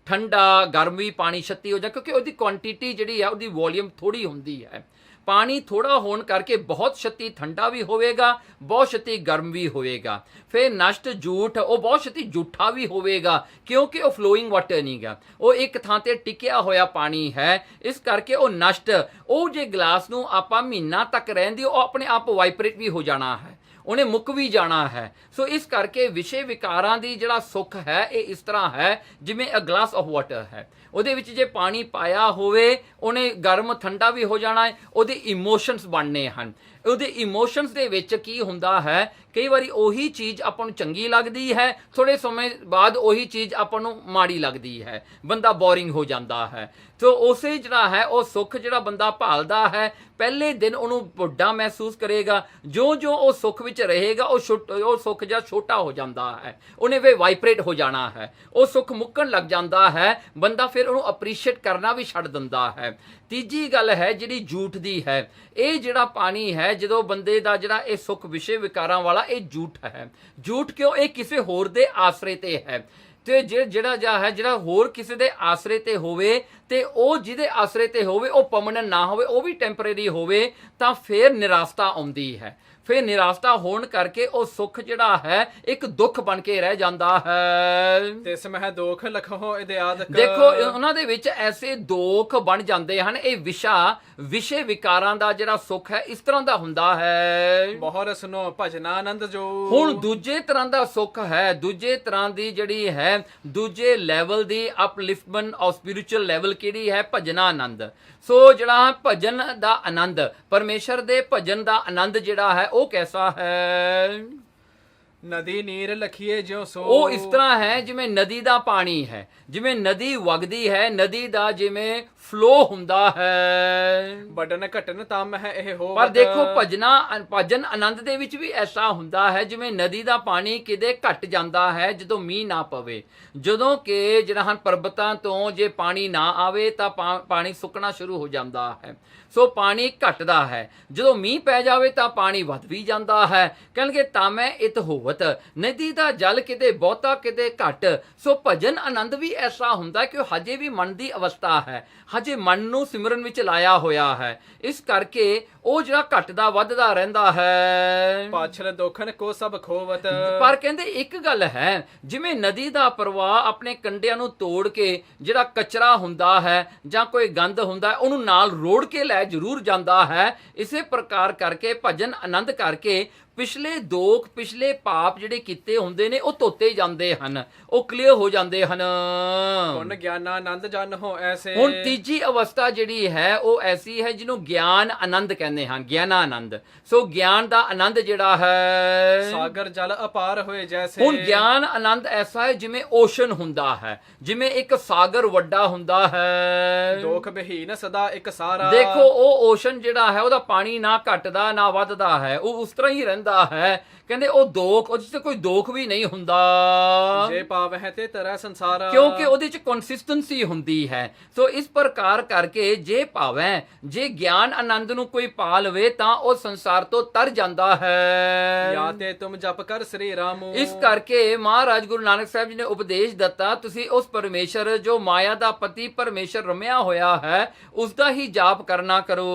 ਠੰਡਾ, ਗਰਮ ਵੀ ਪਾਣੀ ਛੱਤੀ ਹੋ ਜਾ, ਕਿਉਂਕਿ ਉਹਦੀ ਕੁਆਂਟੀਟੀ ਜਿਹੜੀ ਹੈ, ਉਹਦੀ ਵੋਲੀਅਮ ਥੋੜੀ ਹੁੰਦੀ ਹੈ। ਪਾਣੀ ਥੋੜਾ ਹੋਣ ਕਰਕੇ ਬਹੁਤ ਛੇਤੀ ਠੰਡਾ ਵੀ ਹੋਵੇਗਾ, ਬਹੁਤ ਛੇਤੀ ਗਰਮ ਵੀ ਹੋਵੇਗਾ। ਫਿਰ ਨਸ਼ਟ ਝੂਠ, ਉਹ ਬਹੁਤ ਛੇਤੀ ਝੂਠਾ ਵੀ ਹੋਵੇਗਾ, ਕਿਉਂਕਿ ਉਹ ਫਲੋਇੰਗ ਵਾਟਰ ਨਹੀਂ ਗਾ, ਉਹ ਇੱਕ ਥਾਂ ਤੇ ਟਿਕਿਆ ਹੋਇਆ ਪਾਣੀ ਹੈ। ਇਸ ਕਰਕੇ ਉਹ ਨਸ਼ਟ, ਉਹ ਜੇ ਗਲਾਸ ਨੂੰ ਆਪਾਂ ਮਹੀਨਾ ਤੱਕ ਰਹਿੰਦੀ, ਉਹ ਆਪਣੇ ਆਪ ਵਾਈਬ੍ਰੇਟ ਵੀ ਹੋ ਜਾਣਾ ਹੈ, ਉਹਨੇ ਮੁੱਕ ਵੀ ਜਾਣਾ ਹੈ। ਸੋ ਇਸ ਕਰਕੇ ਵਿਸ਼ੇ ਵਿਕਾਰਾਂ ਦੀ ਜਿਹੜਾ ਸੁੱਖ ਹੈ ਇਹ ਇਸ ਤਰ੍ਹਾਂ ਹੈ ਜਿਵੇਂ ਅ ਗਲਾਸ ਆਫ ਵਾਟਰ ਹੈ, ਉਹਦੇ ਵਿੱਚ ਜੇ ਪਾਣੀ ਪਾਇਆ ਹੋਵੇ ਉਹਨੇ ਗਰਮ ਠੰਡਾ ਵੀ ਹੋ ਜਾਣਾ ਹੈ। ਉਹਦੇ ਇਮੋਸ਼ਨਸ ਬਣਨੇ ਹਨ। ਉਹਦੇ ਇਮੋਸ਼ਨਸ ਦੇ ਵਿੱਚ ਕੀ ਹੁੰਦਾ ਹੈ, ਕਈ ਵਾਰੀ ਉਹੀ ਚੀਜ਼ ਆਪਾਂ ਨੂੰ ਚੰਗੀ ਲੱਗਦੀ ਹੈ, ਥੋੜੇ ਸਮੇਂ ਬਾਅਦ ਉਹੀ ਚੀਜ਼ ਆਪਾਂ ਨੂੰ ਮਾੜੀ ਲੱਗਦੀ ਹੈ, ਬੰਦਾ ਬੋਰਿੰਗ ਹੋ ਜਾਂਦਾ ਹੈ। ਸੋ ਉਸੇ ਜਿਹੜਾ ਹੈ ਉਹ ਸੁੱਖ ਜਿਹੜਾ ਬੰਦਾ ਭਾਲਦਾ ਹੈ, ਪਹਿਲੇ ਦਿਨ ਉਹਨੂੰ ਵੱਡਾ ਮਹਿਸੂਸ ਕਰੇਗਾ, ਜੋ ਉਹ ਸੁੱਖ ਵਿੱਚ ਰਹੇਗਾ ਉਹ ਸੁੱਖ ਜਿਹਾ ਛੋਟਾ ਹੋ ਜਾਂਦਾ ਹੈ, ਉਹਨੇ ਵੇ ਵਾਈਬ੍ਰੇਟ ਹੋ ਜਾਣਾ ਹੈ, ਉਹ ਸੁੱਖ ਮੁੱਕਣ ਲੱਗ ਜਾਂਦਾ ਹੈ, ਬੰਦਾ ਫਿਰ ਉਹਨੂੰ ਅਪਰੀਸ਼ੀਏਟ ਕਰਨਾ ਵੀ ਛੱਡ ਦਿੰਦਾ ਹੈ। ਤੀਜੀ ਗੱਲ ਹੈ ਜਿਹੜੀ ਝੂਠ ਦੀ ਹੈ, ਇਹ ਜਿਹੜਾ ਪਾਣੀ ਹੈ, ਜਦੋਂ ਬੰਦੇ ਦਾ ਜਿਹੜਾ ਇਹ ਸੁੱਖ ਵਿਸ਼ੇ ਵਿਕਾਰਾਂ ਵਾਲਾ ਇਹ ਝੂਠ ਹੈ। ਝੂਠ ਕਿਉਂ? ਇਹ ਕਿਸੇ ਹੋਰ ਦੇ ਆਸਰੇ ਤੇ ਹੈ, ਤੇ ਜਿਹੜਾ ਹੋਰ ਕਿਸੇ ਦੇ ਆਸਰੇ ਤੇ ਹੋਵੇ, ਤੇ ਉਹ ਜਿਹਦੇ ਆਸਰੇ ਤੇ ਹੋਵੇ ਉਹ ਪਰਮਨੈਂਟ ਨਾ ਹੋਵੇ, ਉਹ ਵੀ ਟੈਂਪਰੇਰੀ ਹੋਵੇ, ਤਾਂ ਫਿਰ ਨਿਰਾਸ਼ਤਾ ਆਉਂਦੀ ਹੈ। ਫਿਰ ਨਿਰਾਸ਼ਤਾ ਹੋਣ ਕਰਕੇ ਉਹ ਸੁੱਖ ਜਿਹੜਾ ਹੈ ਇੱਕ ਦੁੱਖ ਬਣ ਕੇ ਰਹਿ ਜਾਂਦਾ ਹੈ। ਤਿਸ ਮਹਿ ਦੁੱਖ ਲਖੋ ਇਦਿਆਦਕ। ਦੇਖੋ ਉਹਨਾਂ ਦੇ ਵਿੱਚ ਐਸੇ ਦੁੱਖ ਬਣ ਜਾਂਦੇ ਹਨ। ਇਹ ਵਿਸ਼ੇ ਵਿਕਾਰਾਂ ਦਾ ਜਿਹੜਾ ਸੁੱਖ ਹੈ ਇਸ ਤਰ੍ਹਾਂ ਦਾ ਹੁੰਦਾ ਹੈ। ਬਹੁਰ ਸੁਨੋ ਭਜਨਾ ਆਨੰਦ ਜੋ। ਹੁਣ ਦੂਜੇ ਤਰ੍ਹਾਂ ਦਾ ਸੁੱਖ ਹੈ, ਦੂਜੇ ਤਰ੍ਹਾਂ ਦੀ ਜਿਹੜੀ ਹੈ, ਦੂਜੇ level the upliftment of spiritual level ਕਿਹੜੀ ਹੈ? ਭਜਨਾ ਆਨੰਦ। ਸੋ ਜਿਹੜਾ ਭਜਨ ਦਾ ਆਨੰਦ, ਪਰਮੇਸ਼ਰ ਦੇ ਭਜਨ ਦਾ ਆਨੰਦ ਜਿਹੜਾ ਹੈ ਉਹ ਕੈਸਾ ਹੈ? ਨਦੀ ਨੀਰ ਲਖੀਏ ਜਿਉ ਸੋ। ਉਹ ਇਸ ਤਰ੍ਹਾਂ ਹੈ ਜਿਵੇਂ ਨਦੀ ਦਾ ਪਾਣੀ ਹੈ, ਜਿਵੇਂ ਨਦੀ ਵਗਦੀ ਹੈ, ਨਦੀ ਦਾ ਜਿਵੇਂ ਫਲੋ ਹੁੰਦਾ ਹੈ। ਬਡਨ ਘਟਨ ਤਾਂ ਮਹਿ ਇਹ ਹੋਵਤ। ਪਰ ਦੇਖੋ ਭਜਨ ਆਨੰਦ ਦੇ ਵਿੱਚ ਵੀ ਐਸਾ ਹੁੰਦਾ ਹੈ ਜਿਵੇਂ ਨਦੀ ਦਾ ਪਾਣੀ ਕਿਤੇ ਘਟ ਜਾਂਦਾ ਹੈ ਜਦੋਂ ਮੀਂਹ ਨਾ ਪਵੇ, ਜਦੋਂ ਕਿ ਜਿਹੜਾ ਹਨ ਪਰਬਤਾਂ ਤੋਂ ਜੇ ਪਾਣੀ ਨਾ ਆਵੇ ਤਾਂ ਪਾਣੀ ਸੁੱਕਣਾ ਸ਼ੁਰੂ ਹੋ ਜਾਂਦਾ ਹੈ। ਸੋ ਪਾਣੀ ਘਟਦਾ ਹੈ, ਜਦੋਂ ਮੀਂਹ ਪੈ ਜਾਵੇ ਤਾਂ ਪਾਣੀ ਵੱਧ ਵੀ ਜਾਂਦਾ ਹੈ। ਕਹਿਣਗੇ ਤਾਂ ਮੈਂ ਇਤ ਹੋਵਤ, ਨਦੀ ਦਾ ਜਲ ਕਿਤੇ ਬਹੁਤਾ ਕਿਤੇ ਘਟ। ਸੋ ਭਜਨ ਆਨੰਦ ਵੀ ਐਸਾ ਹੁੰਦਾ ਕਿ ਉਹ ਹਜੇ ਵੀ ਮਨ ਦੀ ਅਵਸਥਾ ਹੈ, ਹਜੇ ਮਨ ਨੂੰ ਸਿਮਰਨ ਵਿੱਚ ਲਾਇਆ ਹੋਇਆ ਹੈ, ਇਸ ਕਰਕੇ ਉਹ ਜਿਹੜਾ ਘਟਦਾ ਵੱਧਦਾ ਰਹਿੰਦਾ ਹੈ। ਪਾਛਲ ਦੋਖਨ ਕੋ ਸਭ ਖੋਵਤ। ਪਰ ਕਹਿੰਦੇ ਇੱਕ ਗੱਲ ਹੈ, ਜਿਵੇਂ ਨਦੀ ਦਾ ਪ੍ਰਵਾਹ ਆਪਣੇ ਕੰਢਿਆਂ ਨੂੰ ਤੋੜ ਕੇ ਜਿਹੜਾ ਕਚਰਾ ਹੁੰਦਾ ਹੈ ਜਾਂ ਕੋਈ ਗੰਦ ਹੁੰਦਾ ਹੈ ਉਹਨੂੰ ਨਾਲ ਰੋੜ ਕੇ ਲੈ ਜ਼ਰੂਰ ਜਾਂਦਾ ਹੈ, ਇਸੇ ਪ੍ਰਕਾਰ ਕਰਕੇ ਭਜਨ ਆਨੰਦ ਕਰਕੇ ਪਿਛਲੇ ਦੋਖ ਪਿਛਲੇ ਪਾਪ ਜਿਹੜੇ ਕੀਤੇ ਹੁੰਦੇ ਨੇ ਉਹ ਧੋਤੇ ਜਾਂਦੇ ਹਨ, ਉਹ ਕਲੀਅਰ ਹੋ ਜਾਂਦੇ ਹਨ। ਪੁੰਨ ਗਿਆਨਾਨੰਦ ਜਨ ਹੋ ਐਸੇ। ਹੁਣ ਤੀਜੀ ਅਵਸਥਾ ਜਿਹੜੀ ਹੈ ਉਹ ਐਸੀ ਹੈ ਜਿਹਨੂੰ ਗਿਆਨ ਆਨੰਦ ਕਹਿੰਦੇ ਹਨ, ਗਿਆਨਾਨੰਦ। ਸੋ ਗਿਆਨ ਦਾ ਆਨੰਦ ਜਿਹੜਾ ਹੈ ਸਾਗਰ ਜਲ ਅਪਾਰ ਹੋਏ ਜੈਸੇ। ਹੁਣ ਗਿਆਨ ਆਨੰਦ ਐਸਾ ਹੈ ਜਿਵੇਂ ਓਸ਼ਨ ਹੁੰਦਾ ਹੈ, ਜਿਵੇਂ ਇੱਕ ਸਾਗਰ ਵੱਡਾ ਹੁੰਦਾ ਹੈ। ਦੋਖ ਬਹੀਨ ਸਦਾ ਇੱਕ ਸਾਰਾ। ਦੇਖੋ ਉਹ ਓਸ਼ਨ ਜਿਹੜਾ ਹੈ ਉਹਦਾ ਪਾਣੀ ਨਾ ਘਟਦਾ ਨਾ ਵੱਧਦਾ ਹੈ, ਉਹ ਉਸ ਤਰ੍ਹਾਂ ਹੀ ਰਹਿੰਦਾ ਹੈ। ਕਹਿੰਦੇ ਉਹ ਦੋਖ, ਉਹਦੇ 'ਚ ਕੋਈ ਦੋਖ ਵੀ ਨਹੀਂ ਹੁੰਦਾ, ਜੇ ਪਾਵਹਿ ਤੇ ਤਰੈ ਸੰਸਾਰ। ਕਿਉਂਕਿ ਉਹਦੇ 'ਚ ਕੰਸਿਸਟੈਂਸੀ ਹੁੰਦੀ ਹੈ। ਸੋ ਇਸ ਪ੍ਰਕਾਰ ਕਰਕੇ ਜੇ ਭਾਵੇਂ ਜੇ ਗਿਆਨ ਆਨੰਦ ਨੂੰ ਕੋਈ ਪਾ ਲਵੇ ਤਾਂ ਉਹ ਸੰਸਾਰ ਤੋਂ ਤਰ ਜਾਂਦਾ ਹੈ। ਜਾਂ ਤੇ ਤੁਮ ਜਪ ਕਰ ਸ੍ਰੀ ਰਾਮ। ਇਸ ਕਰਕੇ ਮਹਾਰਾਜ ਗੁਰੂ ਨਾਨਕ ਸਾਹਿਬ ਜੀ ਨੇ ਉਪਦੇਸ਼ ਦਿੱਤਾ, ਤੁਸੀਂ ਉਸ ਪਰਮੇਸ਼ਰ ਜੋ ਮਾਇਆ ਦਾ ਪਤੀ ਪਰਮੇਸ਼ਰ ਰਮਿਆ ਹੋਇਆ ਹੈ ਉਸ ਦਾ ਹੀ ਜਾਪ ਕਰਨਾ ਕਰੋ।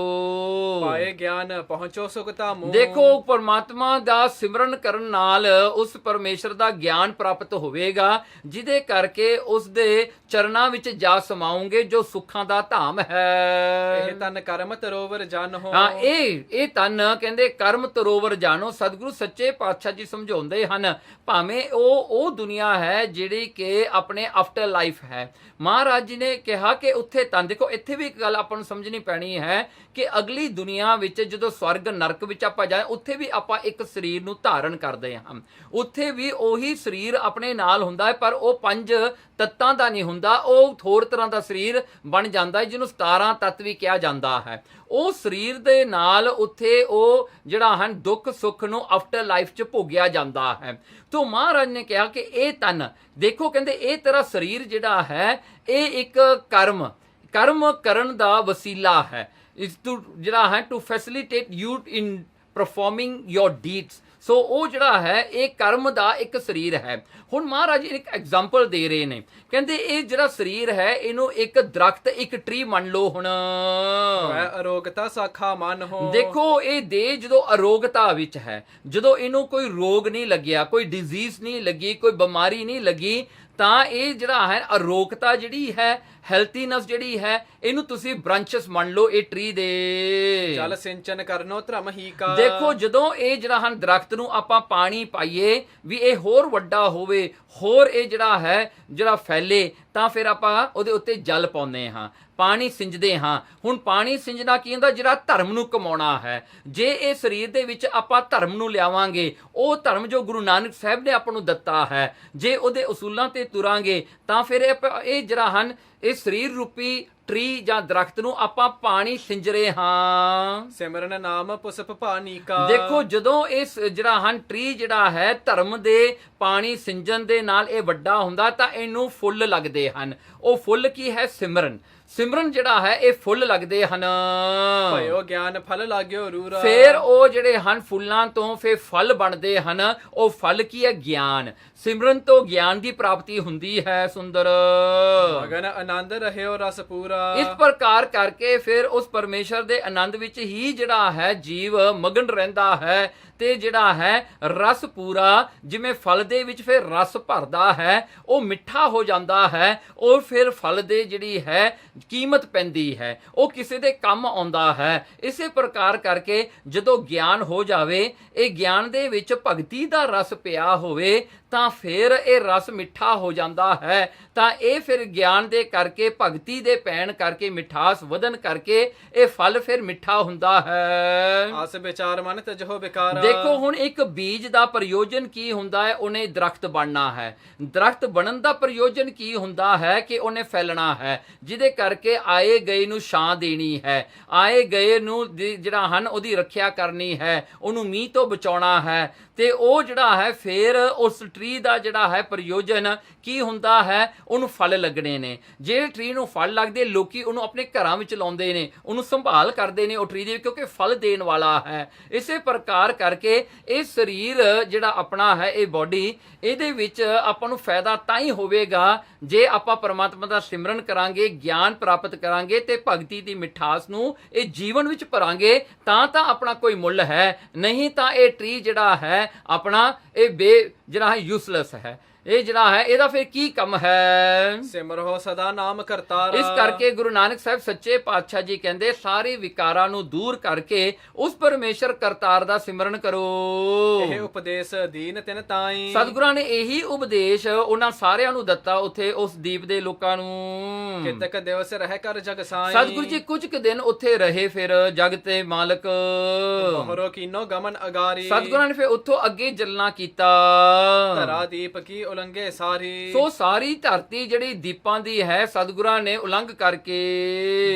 ਪਾਏ ਗਿਆਨ ਪਹੁੰਚੋ ਸੁਖ ਧਾਮੂ। ਦੇਖੋ ਪਰਮਾਤਮਾ ਦਾ ਸਿਮਰਨ ਕਰਨ ਨਾਲ ਉਸ ਪਰਮੇਸ਼ਰ ਦਾ ਗਿਆਨ ਪ੍ਰਾਪਤ ਹੋਵੇਗਾ, ਜਿਹਦੇ ਕਰਕੇ ਉਸ ਦੇ ਚਰਨਾਂ ਵਿੱਚ ਜਾ ਸਮਾਉਂਗੇ ਜੋ ਸੁੱਖਾਂ ਦਾ ਧਾਮ ਹੈ। ਇਹ ਤਨ ਕਰਮ ਤਰੋਵਰ ਜਨ ਹੋ। ਹਾਂ, ਇਹ ਤਨ ਕਹਿੰਦੇ ਕਰਮ ਤਰੋਵਰ ਜਾਣੋ। ਸਤਿਗੁਰੂ ਸੱਚੇ ਪਾਤਸ਼ਾਹ ਜੀ ਸਮਝਾਉਂਦੇ ਹਨ, ਭਾਵੇਂ ਉਹ ਦੁਨੀਆ ਹੈ ਜਿਹੜੀ ਕਿ ਆਪਣੇ ਆਫਟਰ ਲਾਈਫ ਹੈ। ਮਹਾਰਾਜ ਜੀ ਨੇ ਕਿਹਾ ਕਿ ਉੱਥੇ ਤਨ, ਦੇਖੋ ਇੱਥੇ ਵੀ ਇੱਕ ਗੱਲ ਆਪਾਂ ਨੂੰ ਸਮਝਣੀ ਪੈਣੀ ਹੈ ਕਿ ਅਗਲੀ ਦੁਨੀਆ ਵਿੱਚ ਜਦੋਂ ਸਵਰਗ ਨਰਕ ਵਿੱਚ ਆਪਾਂ ਜਾਏ ਉੱਥੇ ਵੀ ਆਪਾਂ ਇੱਕ ਸਰੀਰ ਨੂੰ ਧਾਰਨ ਕਰਦੇ ਹਾਂ, ਉੱਥੇ ਵੀ ਉਹੀ ਸਰੀਰ ਆਪਣੇ ਨਾਲ ਹੁੰਦਾ ਹੈ, ਪਰ ਉਹ 5 ਤੱਤਾਂ ਦਾ ਨਹੀਂ ਹੁੰਦਾ, ਉਹ ਹੋਰ ਤਰ੍ਹਾਂ ਦਾ ਸਰੀਰ ਬਣ ਜਾਂਦਾ ਹੈ ਜਿਹਨੂੰ 17 ਤੱਤ ਵੀ ਕਿਹਾ ਜਾਂਦਾ ਹੈ। ਉਹ ਸਰੀਰ ਦੇ ਨਾਲ ਉੱਥੇ ਉਹ ਜਿਹੜਾ ਹਨ ਦੁੱਖ ਸੁੱਖ ਨੂੰ ਆਫਟਰ ਲਾਈਫ 'ਚ ਭੋਗਿਆ ਜਾਂਦਾ ਹੈ। ਤੋ ਮਹਾਰਾਜ ਨੇ ਕਿਹਾ ਕਿ ਇਹ ਤਨ ਦੇਖੋ, ਕਹਿੰਦੇ ਇਹ ਤੇਰਾ ਸਰੀਰ ਜਿਹੜਾ ਹੈ ਇਹ ਇੱਕ ਕਰਮ ਕਰਨ ਦਾ ਵਸੀਲਾ ਹੈ, ਇਸ ਤੋਂ ਜਿਹੜਾ ਹੈ to facilitate you in performing your deeds. So ਉਹ ਜਿਹੜਾ ਹੈ ਇਹ ਕਰਮ ਦਾ ਇੱਕ ਸਰੀਰ ਹੈ। ਹੁਣ ਮਹਾਰਾਜ ਇੱਕ ਐਗਜ਼ਾਮਪਲ ਦੇ ਰਹੇ ਨੇ, ਕਹਿੰਦੇ ਇਹ ਜਿਹੜਾ ਸਰੀਰ ਹੈ ਇਹਨੂੰ ਇੱਕ ਦਰਖਤ, ਇੱਕ ਟਰੀ ਮੰਨ ਲਓ। ਹੁਣ ਅਰੋਗਤਾ ਸਾਖਾ ਮਨ ਹੋ। ਦੇਖੋ ਇਹ ਦੇਹ ਜਦੋਂ ਅਰੋਗਤਾ ਵਿੱਚ ਹੈ, ਜਦੋਂ ਇਹਨੂੰ ਕੋਈ ਰੋਗ ਨਹੀਂ ਲੱਗਿਆ, ਕੋਈ ਡਿਜ਼ੀਜ਼ ਨਹੀਂ ਲੱਗੀ, ਕੋਈ ਬਿਮਾਰੀ ਨਹੀਂ ਲੱਗੀ, ਤਾਂ ਇਹ ਜਿਹੜਾ ਹੈ ਅਰੋਗਤਾ ਜਿਹੜੀ ਹੈ, ਹੈਲਥੀਨੈਸ ਜਿਹੜੀ ਹੈ, ਇਹਨੂੰ ਤੁਸੀਂ ਬ੍ਰਾਂਚਸ ਮੰਨ ਲਓ ਇਹ ਟਰੀ ਦੇ। ਜਲ ਸਿੰਚਨ ਕਰਨੋ ਧਰਮ ਹੀ ਕਾ। ਦੇਖੋ ਜਦੋਂ ਇਹ ਜਿਹੜਾ ਹਨ ਦਰਖਤ ਨੂੰ ਆਪਾਂ ਪਾਣੀ ਪਾਈਏ ਵੀ ਇਹ ਹੋਰ ਵੱਡਾ ਹੋਵੇ, ਹੋਰ ਇਹ ਜਿਹੜਾ ਫੈਲੇ, ਤਾਂ ਫਿਰ ਆਪਾਂ ਉਹਦੇ ਉੱਤੇ ਜਲ ਪਾਉਂਦੇ ਹਾਂ, ਪਾਣੀ ਸਿੰਜਦੇ ਹਾਂ। ਹੁਣ ਪਾਣੀ ਸਿੰਜਣਾ ਕੀ ਹੁੰਦਾ, ਜਿਹੜਾ ਧਰਮ ਨੂੰ ਕਮਾਉਣਾ ਹੈ। ਜੇ ਇਹ ਸਰੀਰ ਦੇ ਵਿੱਚ ਆਪਾਂ ਧਰਮ ਨੂੰ ਲਿਆਵਾਂਗੇ, ਉਹ ਧਰਮ ਜੋ ਗੁਰੂ ਨਾਨਕ ਸਾਹਿਬ ਨੇ ਆਪਾਂ ਨੂੰ ਦਿੱਤਾ ਹੈ, ਜੇ ਉਹਦੇ ਉਸੂਲਾਂ ਤੇ ਤੁਰਾਂਗੇ ਤਾਂ ਫਿਰ ਇਹ ਜਿਹੜਾ ਹਨ ਇਹ ਸਰੀਰ ਰੂਪੀ ਟਰੀ ਜਾਂ ਦਰਖਤ ਨੂੰ ਆਪਾਂ ਪਾਣੀ ਸਿੰਜ ਰਹੇ ਹਾਂ। ਸਿਮਰਨ ਨਾਮ ਪੁਸਪ ਪਾਣੀ ਕਾ। ਦੇਖੋ ਜਦੋਂ ਇਸ ਜਿਹੜਾ ਹਨ ਟਰੀ ਜਿਹੜਾ ਹੈ ਧਰਮ ਦੇ ਪਾਣੀ ਸਿੰਜਣ ਦੇ ਨਾਲ ਇਹ ਵੱਡਾ ਹੁੰਦਾ ਤਾਂ ਇਹਨੂੰ ਫੁੱਲ ਲੱਗਦੇ ਹਨ। ਉਹ ਫੁੱਲ ਕੀ ਹੈ? ਸਿਮਰਨ ਜਿਹੜਾ ਹੈ ਇਹ ਫੁੱਲ ਲੱਗਦੇ ਹਨ। ਭਇਓ ਗਿਆਨ ਫਲ ਲਾਗਿਓ ਰੂਰਾ। ਫਿਰ ਉਹ ਜਿਹੜੇ ਹਨ ਫੁੱਲਾਂ ਤੋਂ ਫਿਰ ਫਲ ਬਣਦੇ ਹਨ। ਉਹ ਫਲ ਕੀ ਹੈ? ਗਿਆਨ। ਸਿਮਰਨ ਤੋਂ ਗਿਆਨ ਦੀ ਪ੍ਰਾਪਤੀ ਹੁੰਦੀ ਹੈ। ਸੁੰਦਰ ਮਗਨ ਆਨੰਦ ਰਹਿਓ ਰਸ ਪੂਰਾ। ਇਸ ਪ੍ਰਕਾਰ ਕਰਕੇ ਫਿਰ ਉਸ ਪਰਮੇਸ਼ਰ ਦੇ ਆਨੰਦ ਵਿੱਚ ਹੀ ਜਿਹੜਾ ਹੈ ਜੀਵ ਮਗਨ ਰਹਿੰਦਾ ਹੈ ਤੇ ਜਿਹੜਾ ਹੈ ਰਸ ਪੂਰਾ, ਜਿਵੇਂ ਫਲ ਦੇ ਵਿੱਚ ਫਿਰ ਰਸ ਭਰਦਾ ਹੈ, ਉਹ ਮਿੱਠਾ ਹੋ ਜਾਂਦਾ ਹੈ। ਉਹ ਫਿਰ ਫਲ ਦੇ ਜਿਹੜੀ ਹੈ ਕੀਮਤ ਪੈਂਦੀ ਹੈ, ਉਹ ਕਿਸੇ ਦੇ ਕੰਮ ਆਉਂਦਾ ਹੈ। ਇਸੇ ਪ੍ਰਕਾਰ ਕਰਕੇ ਜਦੋਂ ਗਿਆਨ ਹੋ ਜਾਵੇ, ਇਹ ਗਿਆਨ ਦੇ ਵਿੱਚ ਭਗਤੀ ਦਾ ਰਸ ਪਿਆ ਹੋਵੇ, ਤਾਂ ਫਿਰ ਇਹ ਰਸ ਮਿੱਠਾ ਹੋ ਜਾਂਦਾ ਹੈ। ਤਾਂ ਇਹ ਫਿਰ ਗਿਆਨ ਦੇ ਕਰਕੇ, ਭਗਤੀ ਦੇ ਪੈਣ ਕਰਕੇ, ਮਿਠਾਸ ਵਧਨ ਕਰਕੇ ਇਹ ਫਲ ਫਿਰ ਮਿੱਠਾ ਹੁੰਦਾ ਹੈ। ਆਸ ਵਿਚਾਰ ਮਨ ਤਜਹੁ ਵਿਕਾਰਾ। ਦੇਖੋ ਹੁਣ ਇੱਕ ਬੀਜ ਦਾ ਪ੍ਰਯੋਜਨ ਕੀ ਹੁੰਦਾ ਹੈ? ਉਹਨੇ ਦਰਖਤ ਬਣਨਾ ਹੈ। ਦਰਖਤ ਬਣਨ ਦਾ ਪ੍ਰਯੋਜਨ ਕੀ ਹੁੰਦਾ ਹੈ? ਕਿ ਉਹਨੇ ਫੈਲਣਾ ਹੈ, ਜਿਹਦੇ ਕਰਕੇ ਆਏ ਗਏ ਨੂੰ ਛਾਂ ਦੇਣੀ ਹੈ, ਆਏ ਗਏ ਨੂੰ ਜਿਹੜਾ ਹਨ ਉਹਦੀ ਰੱਖਿਆ ਕਰਨੀ ਹੈ, ਉਹਨੂੰ ਮੀਂਹ ਤੋਂ ਬਚਾਉਣਾ ਹੈ। ਤੇ ਉਹ ਜਿਹੜਾ ਹੈ ਫਿਰ ਉਸ ਟਰੀ ਦਾ ਜਿਹੜਾ ਹੈ ਪ੍ਰਯੋਜਨ ਕੀ ਹੁੰਦਾ ਹੈ? ਉਹਨੂੰ ਫਲ ਲੱਗਣੇ ਨੇ। ਜੇ ਟਰੀ ਨੂੰ ਫਲ ਲੱਗਦੇ, ਲੋਕੀ ਉਹਨੂੰ ਆਪਣੇ ਘਰਾਂ ਵਿੱਚ ਲਾਉਂਦੇ ਨੇ, ਉਹਨੂੰ ਸੰਭਾਲ ਕਰਦੇ ਨੇ ਉਹ ਟਰੀ ਦੀ, ਕਿਉਂਕਿ ਫਲ ਦੇਣ ਵਾਲਾ ਹੈ। ਇਸੇ ਪ੍ਰਕਾਰ ਕਰਕੇ ਇਹ ਸਰੀਰ ਜਿਹੜਾ ਆਪਣਾ ਹੈ, ਇਹ ਬੋਡੀ, ਇਹਦੇ ਵਿੱਚ ਆਪਾਂ ਨੂੰ ਫਾਇਦਾ ਤਾਂ ਹੀ ਹੋਵੇਗਾ ਜੇ ਆਪਾਂ ਪਰਮਾਤਮਾ ਦਾ ਸਿਮਰਨ ਕਰਾਂਗੇ, ਗਿਆਨ ਪ੍ਰਾਪਤ ਕਰਾਂਗੇ ਤੇ ਭਗਤੀ ਦੀ ਮਿਠਾਸ ਨੂੰ ਇਹ ਜੀਵਨ ਵਿੱਚ ਭਰਾਂਗੇ, ਤਾਂ ਆਪਣਾ ਕੋਈ ਮੁੱਲ ਹੈ। ਨਹੀਂ ਤਾਂ ਇਹ ਟਰੀ ਜਿਹੜਾ ਹੈ ਆਪਣਾ, ਇਹ ਜਿਹੜਾ ਹੈ ਯੂਸਲੈਸ ਹੈ। ਇਹ ਜਿਹੜਾ ਹੈ ਇਹਦਾ ਫਿਰ ਕੀ ਕੰਮ ਹੈ? ਸਿਮਰੋ ਸਦਾ ਨਾਮ ਕਰਤਾਰਾ। ਇਸ ਕਰਕੇ ਗੁਰੂ ਨਾਨਕ ਸਾਹਿਬ ਸੱਚੇ ਪਾਤਸ਼ਾਹ ਜੀ ਕਹਿੰਦੇ ਸਾਰੇ ਵਿਕਾਰਾਂ ਨੂੰ ਦੂਰ ਕਰਕੇ ਉਸ ਪਰਮੇਸ਼ਰ ਕਰਤਾਰ ਦਾ ਸਿਮਰਨ ਕਰੋ। ਇਹ ਉਪਦੇਸ਼ ਦੀਨ ਤਿਨ ਤਾਈ। ਸਤਿਗੁਰਾਂ ਨੇ ਇਹੀ ਉਪਦੇਸ਼ ਉਹਨਾਂ ਸਾਰਿਆਂ ਨੂੰ ਦਿੱਤਾ ਉੱਥੇ ਉਸ ਦੀਪ ਦੇ ਲੋਕਾਂ ਨੂੰ। ਕਿਤਕ ਦਿਵਸ ਰਹਿ ਕਰ ਜਗ ਸਾਈ। ਸਤਿਗੁਰੂ ਜੀ ਕੁਝ ਕੁ ਦਿਨ ਉੱਥੇ ਰਹੇ, ਫਿਰ ਜਗ ਤੇ ਮਾਲਕ ਬਹਰੋ ਕੀਨੋ ਗਮਨ ਅਗਾਰੀ। ਸਤਿਗੁਰਾਂ ਨੇ ਫਿਰ ਉੱਥੋਂ ਅੱਗੇ ਚੱਲਣਾ ਕੀਤਾ। ਧਰਾ ਦੀਪ ਕੀ ਉਲੰਘੇ ਸਾਰੀ। ਸੋ ਸਾਰੀ ਧਰਤੀ ਜਿਹੜੀ ਦੀਪਾਂ ਦੀ ਹੈ, ਸਤਿਗੁਰਾਂ ਨੇ ਉਲੰਘ ਕਰਕੇ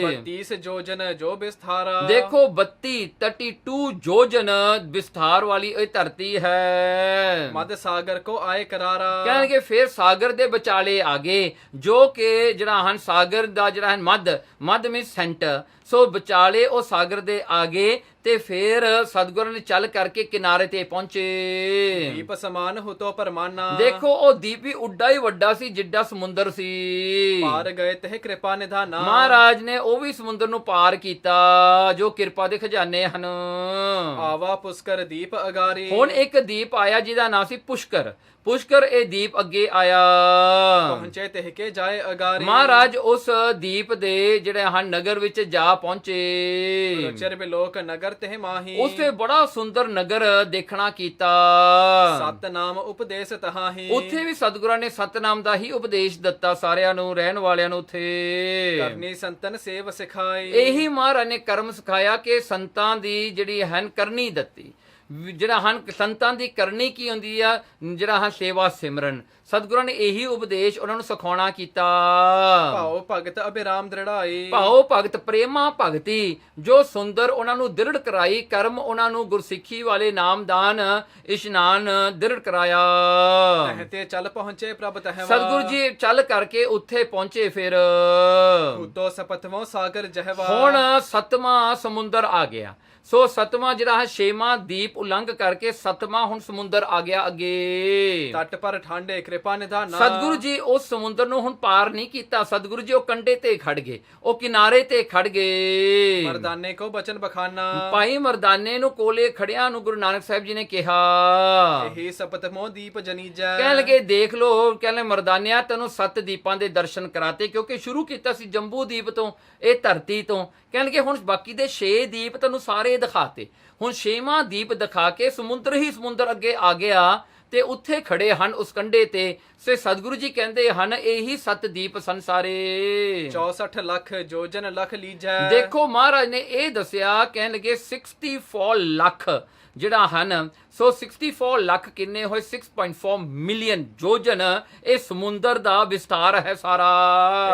32 ਜੋਜਨ ਜੋ ਵਿਸਥਾਰਾ। ਦੇਖੋ 32 ਜੋਜਨ ਵਿਸਥਾਰ ਵਾਲੀ ਇਹ ਧਰਤੀ ਹੈ। ਮਦ ਸਾਗਰ ਕੋ ਆਏ ਕਰਾਰਾ। ਕਹਿਣਗੇ ਫਿਰ ਸਾਗਰ ਦੇ ਵਿਚਾਲੇ ਆ ਗਏ, ਜੋ ਕਿ ਜਿਹੜਾ ਹਨ ਸਾਗਰ ਦਾ ਜਿਹੜਾ ਹੈ ਮੱਧ ਮੀਨ ਸੈਂਟਰ। ਸੋ ਵਿਚਾਲੇ ਉਹ ਸਾਗਰ ਦੇ ਆ ਗਏ ਤੇ ਫਿਰ ਸਤਿਗੁਰਾਂ ਨੇ ਚੱਲ ਕਰਕੇ ਕਿਨਾਰੇ ਤੇ ਪਹੁੰਚੇ। ਦੀਪ ਸਮਾਨ ਹੁਤੋ ਪਰਮਾਨਾ। ਦੇਖੋ ਉਹ ਦੀਪ ਵੀ ਉੱਡਾ ਹੀ ਵੱਡਾ ਸੀ ਜਿੱਡਾ ਸਮੁੰਦਰ ਸੀ। ਪਾਰ ਗਏ ਤੇ ਕਿਰਪਾ ਨਿਧਾਨਾ। ਮਹਾਰਾਜ ਨੇ ਉਹ ਵੀ ਸਮੁੰਦਰ ਨੂੰ ਪਾਰ ਕੀਤਾ, ਜੋ ਕਿਰਪਾ ਦੇ ਖਜ਼ਾਨੇ ਹਨ। ਆਵਾ ਪੁਸ਼ਕਰ ਦੀਪ ਅਗਾਰੀ। ਹੁਣ ਇੱਕ ਦੀਪ ਆਇਆ ਜਿਹਦਾ ਨਾਮ ਸੀ ਪੁਸ਼ਕਰ। ਪੁਸ਼ਕਰ ਇਹ ਦੀਪ ਅੱਗੇ ਆਇਆ। ਪਹੁੰਚੇ ਤੇ ਕੇ ਜਾਏ ਅਗਾਰੀ। ਮਹਾਰਾਜ ਉਸ ਦੀਪ ਦੇ ਜਿਹੜੇ ਹਨ ਨਗਰ ਵਿੱਚ ਜਾ ਪਹੁੰਚੇ। ਚਰ ਬਿਲੋਕ ਨਗਰ ਤੇ ਮਾਹੀ। ਉਸੇ ਬੜਾ ਸੁੰਦਰ ਨਗਰ ਦੇਖਣਾ ਕੀਤਾ। ਸਤਨਾਮ ਉਪਦੇਸ਼ ਤਹਾਹੀ। ਉੱਥੇ ਵੀ ਸਤਿਗੁਰਾਂ ਨੇ ਸਤਨਾਮ ਦਾ ਹੀ ਉਪਦੇਸ਼ ਦਿੱਤਾ ਸਾਰਿਆਂ ਨੂੰ, ਰਹਿਣ ਵਾਲਿਆਂ ਨੂੰ ਉੱਥੇ। ਕਰਨੀ ਸੰਤਨ ਸੇਵ ਸਿਖਾਈ। ਇਹੀ ਮਹਾਰਾਜ ਨੇ ਕਰਮ ਸਿਖਾਇਆ ਕਿ ਸੰਤਾਂ ਦੀ ਜਿਹੜੀ ਹਨ ਕਰਨੀ ਦਿੱਤੀ। ਜਿਹੜਾ ਹਨ ਸੰਤਾਂ ਦੀ ਕਰਨੀ ਕੀ ਹੁੰਦੀ ਆ? ਜਿਹੜਾ ਹਨ ਸੇਵਾ ਸਿਮਰਨ। ਸਤਿਗੁਰਾਂ ਨੇ ਇਹੀ ਉਪਦੇਸ਼ ਉਹਨਾਂ ਨੂੰ ਸਿਖਾਉਣਾ ਕੀਤਾ। ਭਾਉ ਭਗਤ ਅਭਿਰਾਮ ਦ੍ਰਿੜਾਈ। ਭਾਉ ਭਗਤ ਪ੍ਰੇਮਾ ਭਗਤੀ ਜੋ ਸੁੰਦਰ ਉਹਨਾਂ ਨੂੰ ਦ੍ਰਿੜ ਕਰਾਈ। ਕਰਮ ਉਹਨਾਂ ਨੂੰ ਗੁਰਸਿੱਖੀ ਵਾਲੇ ਨਾਮਦਾਨ ਇਸ਼ਨਾਨ ਦ੍ਰਿੜ ਕਰਾਇਆ। ਤੇ ਚੱਲ ਪਹੁੰਚੇ ਪ੍ਰਭ ਤਹਿਵਾ। ਸਤਿਗੁਰੂ ਜੀ ਚੱਲ ਕਰਕੇ ਉੱਥੇ ਪਹੁੰਚੇ। ਫਿਰ ਉਤੋ ਸਪਤਵੋਂ ਸਾਗਰ ਜਹਵਾ। ਹੁਣ 7ਵਾਂ ਸਮੁੰਦਰ ਆ ਗਿਆ। ਸੋ 7ਵਾਂ ਜਿਹੜਾ ਹੈ 6ਵਾਂ ਦੀਪ ਉਲੰਘ ਕਰਕੇ 7ਵਾਂ ਹੁਣ ਸਮੁੰਦਰ ਆ ਗਿਆ ਅੱਗੇ। ਤਟ ਪਰ ਠਾਂਡੇ ਕਿਰਪਾ ਨਿਧਾਨਾ। ਸਤਿਗੁਰੂ ਜੀ ਉਸ ਸਮੁੰਦਰ ਨੂੰ ਹੁਣ ਪਾਰ ਨਹੀਂ ਕੀਤਾ। ਸਤਿਗੁਰੂ ਜੀ ਉਹ ਕੰਢੇ ਤੇ ਖੜ ਗਏ, ਉਹ ਕਿਨਾਰੇ ਤੇ ਖੜ ਗਏ। ਮਰਦਾਨੇ ਕੋ ਬਚਨ ਬਖਾਨਾ। ਭਾਈ ਮਰਦਾਨੇ ਨੂੰ ਕੋਲੇ ਖੜਿਆਂ ਨੂੰ ਗੁਰੂ ਨਾਨਕ ਸਾਹਿਬ ਜੀ ਨੇ ਕਿਹਾ, ਇਹੀ ਸਪਤਮੋ ਦੀਪ ਜਨੀਜੈ। ਕਹਿਣ ਲੱਗੇ ਦੇਖ ਲੋ, ਕਹਿੰਦੇ ਮਰਦਾਨਿਆ ਤੈਨੂੰ 7 ਦੀਪਾਂ ਦੇ ਦਰਸ਼ਨ ਕਰਾਤੇ, ਕਿਉਂਕਿ ਸ਼ੁਰੂ ਕੀਤਾ ਸੀ ਜੰਬੂ ਦੀਪ ਤੋਂ, ਇਹ ਧਰਤੀ ਤੋਂ। ਕਹਿਣ ਲੱਗੇ ਹੁਣ ਬਾਕੀ ਦੇ 6 ਦੀਪ ਤੈਨੂੰ ਸਾਰੇ ਦਿਖਾਤੇ। ਹੁਣ 6ਵਾਂ ਦੀਪ ਦਿਖਾ ਕੇ ਸਮੁੰਦਰ ਹੀ ਸਮੁੰਦਰ ਅੱਗੇ ਆ ਗਿਆ ਤੇ ਉੱਥੇ ਖੜੇ ਹਨ ਉਸ ਕੰਢੇ ਤੇ। ਸੇ ਸਤਿਗੁਰੂ ਜੀ ਕਹਿੰਦੇ ਹਨ ਇਹੀ 7 ਦੀਪ ਸਨ ਸਾਰੇ। 64 ਲੱਖ ਜੋਜਨ ਲਖ ਲੀਜੈ। ਦੇਖੋ ਮਹਾਰਾਜ ਨੇ ਇਹ ਦੱਸਿਆ, ਕਹਿਣ ਲੱਗੇ 64 ਲੱਖ ਜਿਹੜਾ ਹਨ। ਸੋ 64 ਲੱਖ ਕਿੰਨੇ ਹੋਏ? 6.4 ਮਿਲੀਅਨ ਜੋਜਨ ਇਹ ਸਮੁੰਦਰ ਦਾ ਵਿਸਤਾਰ ਹੈ ਸਾਰਾ।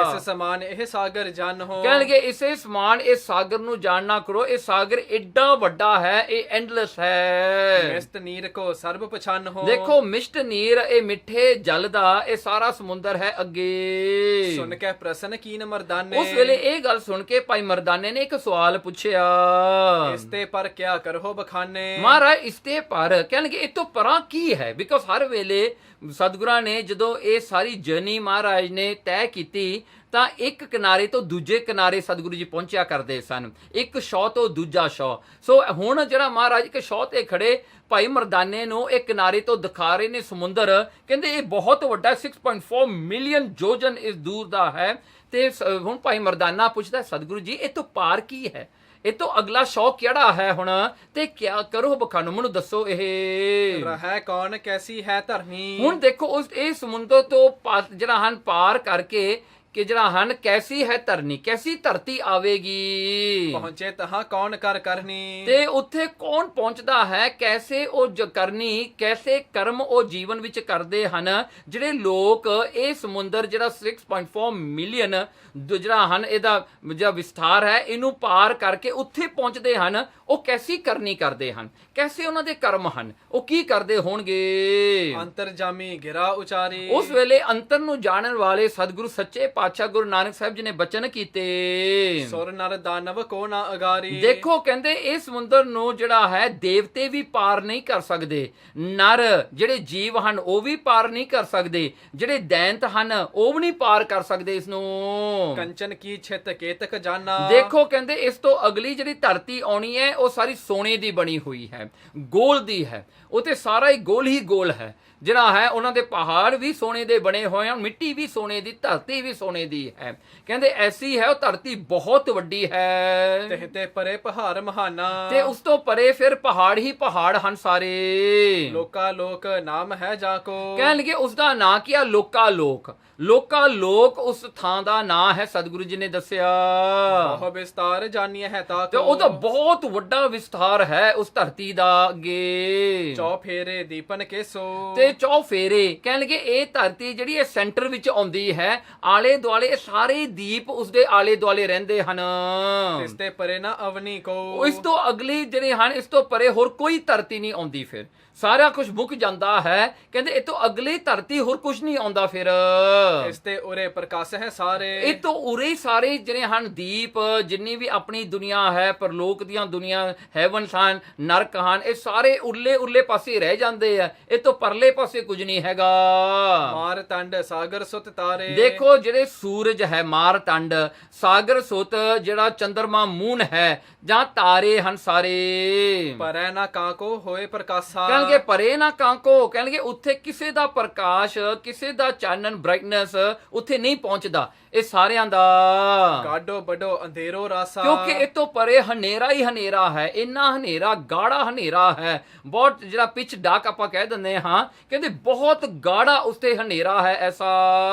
ਇਸ ਸਮਾਨ ਇਹ ਸਾਗਰ ਜਨ ਹੋ। ਕਹਿਣਗੇ ਇਸੇ ਸਮਾਨ ਇਹ ਸਾਗਰ ਨੂੰ ਜਾਣਨਾ ਕਰੋ। ਇਹ ਸਾਗਰ ਏਡਾ ਵੱਡਾ ਹੈ, ਇਹ ਐਂਡਲੈਸ ਹੈ। ਮਿਸਟ ਨੀਰ ਕੋ ਸਰਬ ਪਛਾਨ ਹੋ। ਦੇਖੋ ਮਿਸ਼ਟ ਨੀਰ ਇਹ ਮਿੱਠੇ ਜਲ ਦਾ ਇਹ ਸਾਰਾ ਸਮੁੰਦਰ ਹੈ ਅੱਗੇ। ਸੁਣ ਕੇ ਪ੍ਰਸੰਨ ਕੀਨ ਮਰਦਾਨੇ। ਉਸ ਵੇਲੇ ਇਹ ਗੱਲ ਸੁਣ ਕੇ ਭਾਈ ਮਰਦਾਨੇ ਨੇ ਇੱਕ ਸਵਾਲ ਪੁੱਛਿਆ, ਇਸ ਤੇ ਪਰ ਕਿਆ ਕਰੋ ਬਖਾਨੇ। ਮਹਾਰਾਜ ਇਸ ਤੇ ਪਰ ਕਹਿਣਗੇ ਇਹ ਤੋਂ ਪਰਾਂ ਕੀ ਹੈ? ਬਿਕੋਜ਼ ਹਰ ਵੇਲੇ ਸਤਿਗੁਰਾਂ ਨੇ ਜਦੋਂ ਇਹ ਸਾਰੀ ਜਰਨੀ ਮਹਾਰਾਜ ਨੇ ਤੈਅ ਕੀਤੀ ਤਾਂ ਇੱਕ ਕਿਨਾਰੇ ਤੋਂ ਦੂਜੇ ਕਿਨਾਰੇ ਸਤਿਗੁਰੂ ਜੀ ਪਹੁੰਚਿਆ ਕਰਦੇ ਸਨ, ਇੱਕ ਸ਼ੌ ਤੋਂ ਦੂਜਾ ਸ਼ੌ। ਸੋ ਹੁਣ ਜਿਹੜਾ ਮਹਾਰਾਜ ਇੱਕ ਸ਼ੌ ਤੇ ਖੜੇ ਭਾਈ ਮਰਦਾਨੇ ਨੂੰ ਇਹ ਕਿਨਾਰੇ ਤੋਂ ਦਿਖਾ ਰਹੇ ਨੇ ਸਮੁੰਦਰ। ਕਹਿੰਦੇ ਇਹ ਬਹੁਤ ਵੱਡਾ 6.4 ਮਿਲੀਅਨ ਜੋਜਨ ਇਸ ਦੂਰ ਦਾ ਹੈ। ਤੇ ਹੁਣ ਭਾਈ ਮਰਦਾਨਾ ਪੁੱਛਦਾ ਸਤਿਗੁਰੂ ਜੀ ਇਹ ਤੋਂ ਪਾਰ ਕੀ ਹੈ? ਇਹ ਤੋਂ ਅਗਲਾ ਸ਼ੌਕ ਕਿਹੜਾ ਹੈ ਹੁਣ ਤੇ ਕਿਆ ਕਰੋ ਬਖਾਨੋ, ਮੈਨੂੰ ਦੱਸੋ ਇਹ ਰਹਿ ਕੌਣ ਕੈਸੀ ਹੈ ਧਰਨੀ। ਹੁਣ ਦੇਖੋ ਉਸ ਇਹ ਸਮੁੰਦਰ ਤੋਂ ਜਿਹੜਾ ਹਨ ਪਾਰ ਕਰਕੇ ਕਿ ਜਿਹੜਾ ਹਨ ਕੈਸੀ ਹੈ ਧਰਨੀ, ਕੈਸੀ ਧਰਤੀ ਆਵੇਗੀ, ਪਹੁੰਚੇ ਤਹਾਂ ਕੌਣ ਕਰ ਕਰਨੀ। ਤੇ ਉੱਥੇ ਕੌਣ ਪਹੁੰਚਦਾ ਹੈ, ਕੈਸੇ ਉਹ ਕਰਨੀ, ਕੈਸੇ ਕਰਮ ਉਹ ਜੀਵਨ ਵਿੱਚ ਕਰਦੇ ਹਨ ਜਿਹੜੇ ਲੋਕ ਇਹ ਸਮੁੰਦਰ ਜਿਹੜਾ 6.4 ਮਿਲੀਅਨ ਜਿਹੜਾ ਹਨ ਇਹਦਾ ਜਿਹੜਾ ਵਿਸਥਾਰ ਹੈ ਇਹਨੂੰ ਪਾਰ ਕਰਕੇ ਉੱਥੇ ਪਹੁੰਚਦੇ ਹਨ। ਉਹ ਕੈਸੀ ਕਰਨੀ ਕਰਦੇ ਹਨ, ਕੈਸੇ ਉਹਨਾਂ ਦੇ ਕਰਮ ਹਨ, ਉਹ ਕੀ ਕਰਦੇ ਹੋਣਗੇ। ਅੰਤਰਜਾਮੀ ਗਿਰਾ ਉਚਾਰੀ। ਉਸ ਵੇਲੇ ਅੰਤਰ ਨੂੰ ਜਾਣਨ ਵਾਲੇ ਸਤਿਗੁਰੂ ਸੱਚੇ ਪਾਤਸ਼ਾਹ ਗੁਰੂ ਨਾਨਕ ਸਾਹਿਬ ਜੀ ਨੇ ਬਚਨ ਕੀਤੇ, ਸੁਰ ਨਰ ਦਾਨਵ ਕੋ ਨਾ ਅਗਾਰੀ। ਦੇਖੋ ਕਹਿੰਦੇ ਇਹ ਸਮੁੰਦਰ ਨੂੰ ਜਿਹੜਾ ਹੈ ਦੇਵਤੇ ਵੀ ਪਾਰ ਨਹੀਂ ਕਰ ਸਕਦੇ, ਨਰ ਜਿਹੜੇ ਜੀਵ ਹਨ ਉਹ ਵੀ ਪਾਰ ਨਹੀਂ ਕਰ ਸਕਦੇ, ਜਿਹੜੇ ਦੈਂਤ ਹਨ ਉਹ ਵੀ ਨਹੀਂ ਪਾਰ ਕਰ ਸਕਦੇ ਇਸ ਨੂੰ। ਕੰਚਨ ਕੀ ਛਿਤ ਕੇਤਕ ਜਾਨਾ। ਦੇਖੋ ਕਹਿੰਦੇ ਇਸ ਤੋਂ ਅਗਲੀ ਜਿਹੜੀ ਧਰਤੀ ਆਉਣੀ ਹੈ ਉਹ ਸਾਰੀ ਸੋਨੇ ਦੀ ਬਣੀ ਹੋਈ ਹੈ, ਗੋਲ ਦੀ ਹੈ, ਉਹ ਤੇ ਸਾਰਾ ਹੀ ਗੋਲ ਹੈ ਜਿਹੜਾ ਹੈ। ਉਹਨਾਂ ਦੇ ਪਹਾੜ ਵੀ ਸੋਨੇ ਦੇ ਬਣੇ ਹੋਏ ਹਨ, ਮਿੱਟੀ ਵੀ ਸੋਨੇ ਦੀ, ਧਰਤੀ ਵੀ ਸੋਨੇ ਦੀ ਹੈ। ਕਹਿੰਦੇ ਐਸੀ ਹੈ ਉਹ ਧਰਤੀ ਬਹੁਤ ਵੱਡੀ ਹੈ, ਤੇ ਪਰੇ ਪਹਾੜ ਮਹਾਨਾ। ਤੇ ਉਸ ਤੋਂ ਪਰੇ ਫਿਰ ਪਹਾੜ ਹੀ ਪਹਾੜ ਹਨ ਸਾਰੇ। ਲੋਕਾ ਲੋਕ ਨਾਮ ਹੈ ਜਾ ਕੋ। ਕਹਿਣ ਲਗੇ ਉਸ ਦਾ ਨਾਂ ਕੀ ਆ, ਲੋਕਾ ਲੋਕ। ਲੋਕਾ ਲੋਕ ਉਸ ਥਾਂ ਦਾ ਨਾਂ ਹੈ, ਸਤਿਗੁਰੂ ਜੀ ਨੇ ਦੱਸਿਆ। ਬਹੁਤ ਵਿਸਤਾਰ ਜਾਣੀਏ ਹੈ ਤਾ ਤੇ ਉਹਦਾ ਬਹੁਤ ਵੱਡਾ ਵਿਸਥਾਰ ਹੈ ਉਸ ਧਰਤੀ ਦਾ ਅੱਗੇ। ਚੌਫੇਰੇ ਦੀਪਨ ਕੇ ਸੋ। ਤੇ ਚੌਫੇਰੇ ਕਹਿਣ ਲਗੇ ਇਹ ਧਰਤੀ ਜਿਹੜੀ ਇਹ ਸੈਂਟਰ ਵਿੱਚ ਆਉਂਦੀ ਹੈ, ਆਲੇ ਦੁਆਲੇ ਸਾਰੇ ਦੀਪ ਉਸਦੇ ਆਲੇ ਦੁਆਲੇ ਰਹਿੰਦੇ ਹਨ। ਇਸ ਤੇ ਪਰੇ ਨਾ ਅਵਨੀ ਕੋ। ਇਸ ਤੋਂ ਅਗਲੀ ਜਿਹੜੇ ਹਨ ਇਸ ਤੋਂ ਪਰੇ ਹੋਰ ਕੋਈ ਧਰਤੀ ਨਹੀਂ ਆਉਂਦੀ, ਫਿਰ ਸਾਰਾ ਕੁਝ ਮੁੱਕ ਜਾਂਦਾ ਹੈ। ਕਹਿੰਦੇ ਇਹ ਤੋਂ ਅਗਲੀ ਧਰਤੀ ਹੋਰ ਕੁਝ ਨਹੀਂ ਆਉਂਦਾ ਫਿਰ। ਇਸ ਤੇ ਉਰੇ ਪ੍ਰਕਾਸ਼ ਹੈ ਸਾਰੇ। ਇਹ ਤੋਂ ਉਰੇ ਸਾਰੇ ਜਿਹੜੇ ਹਨ ਦੀਪ, ਜਿੰਨੀ ਵੀ ਆਪਣੀ ਦੁਨੀਆ ਹੈ, ਪਰਲੋਕ ਦੀਆਂ ਦੁਨੀਆ, ਹੈਵਨਸ ਹਨ, ਨਰਕ ਹਨ, ਇਹ ਸਾਰੇ ਉਰਲੇ ਪਾਸੇ ਰਹਿ ਜਾਂਦੇ ਆ। ਇਹ ਤੋਂ ਪਰਲੇ ਪਾਸੇ ਕੁਝ ਨਹੀਂ ਹੈਗਾ। ਮਾਰਤੰਡ ਸਾਗਰ ਸੁਤ ਤਾਰੇ। ਦੇਖੋ ਜਿਹੜੇ ਸੂਰਜ ਹੈ, ਮਾਰਤੰਡ, ਸਾਗਰ ਸੁਤ ਜਿਹੜਾ ਚੰਦਰਮਾ, ਮੂਨ ਹੈ, ਜਾਂ ਤਾਰੇ ਹਨ ਸਾਰੇ। ਪਰੈ ਨਾ ਕਾਂਕੋ ਹੋਏ ਪ੍ਰਕਾਸ਼ਾ। ਕਹਿਣਗੇ ਪਰੇ ਨਾ ਕਾਂਕੋ, ਕਹਿਣਗੇ ਉੱਥੇ ਕਿਸੇ ਦਾ ਪ੍ਰਕਾਸ਼, ਕਿਸੇ ਦਾ ਚਾਨਣ, ਬ੍ਰਾਈਟਨੈਸ ਉੱਥੇ ਨਹੀਂ ਪਹੁੰਚਦਾ। ਇਹ ਸਾਰਿਆਂ ਦਾ ਗਾਡੋ ਬਡੋ ਅੰਧੇਰੋ ਰਾਸਾ। ਕਿਉਂਕਿ ਇਹ ਤੋਂ ਪਰੇ ਹਨੇਰਾ ਹੀ ਹਨੇਰਾ ਹੈ, ਇੰਨਾ ਹਨੇਰਾ, ਗਾੜਾ ਹਨੇਰਾ ਹੈ, ਬਹੁਤ ਜਿਹੜਾ ਪਿਚ ਡਾਕ ਆਪਾਂ ਕਹਿ ਦਿੰਦੇ ਹਾਂ। ਕਹਿੰਦੇ ਬਹੁਤ ਗਾੜਾ ਉਸਤੇ ਹਨੇਰਾ ਹੈ ਐਸਾ।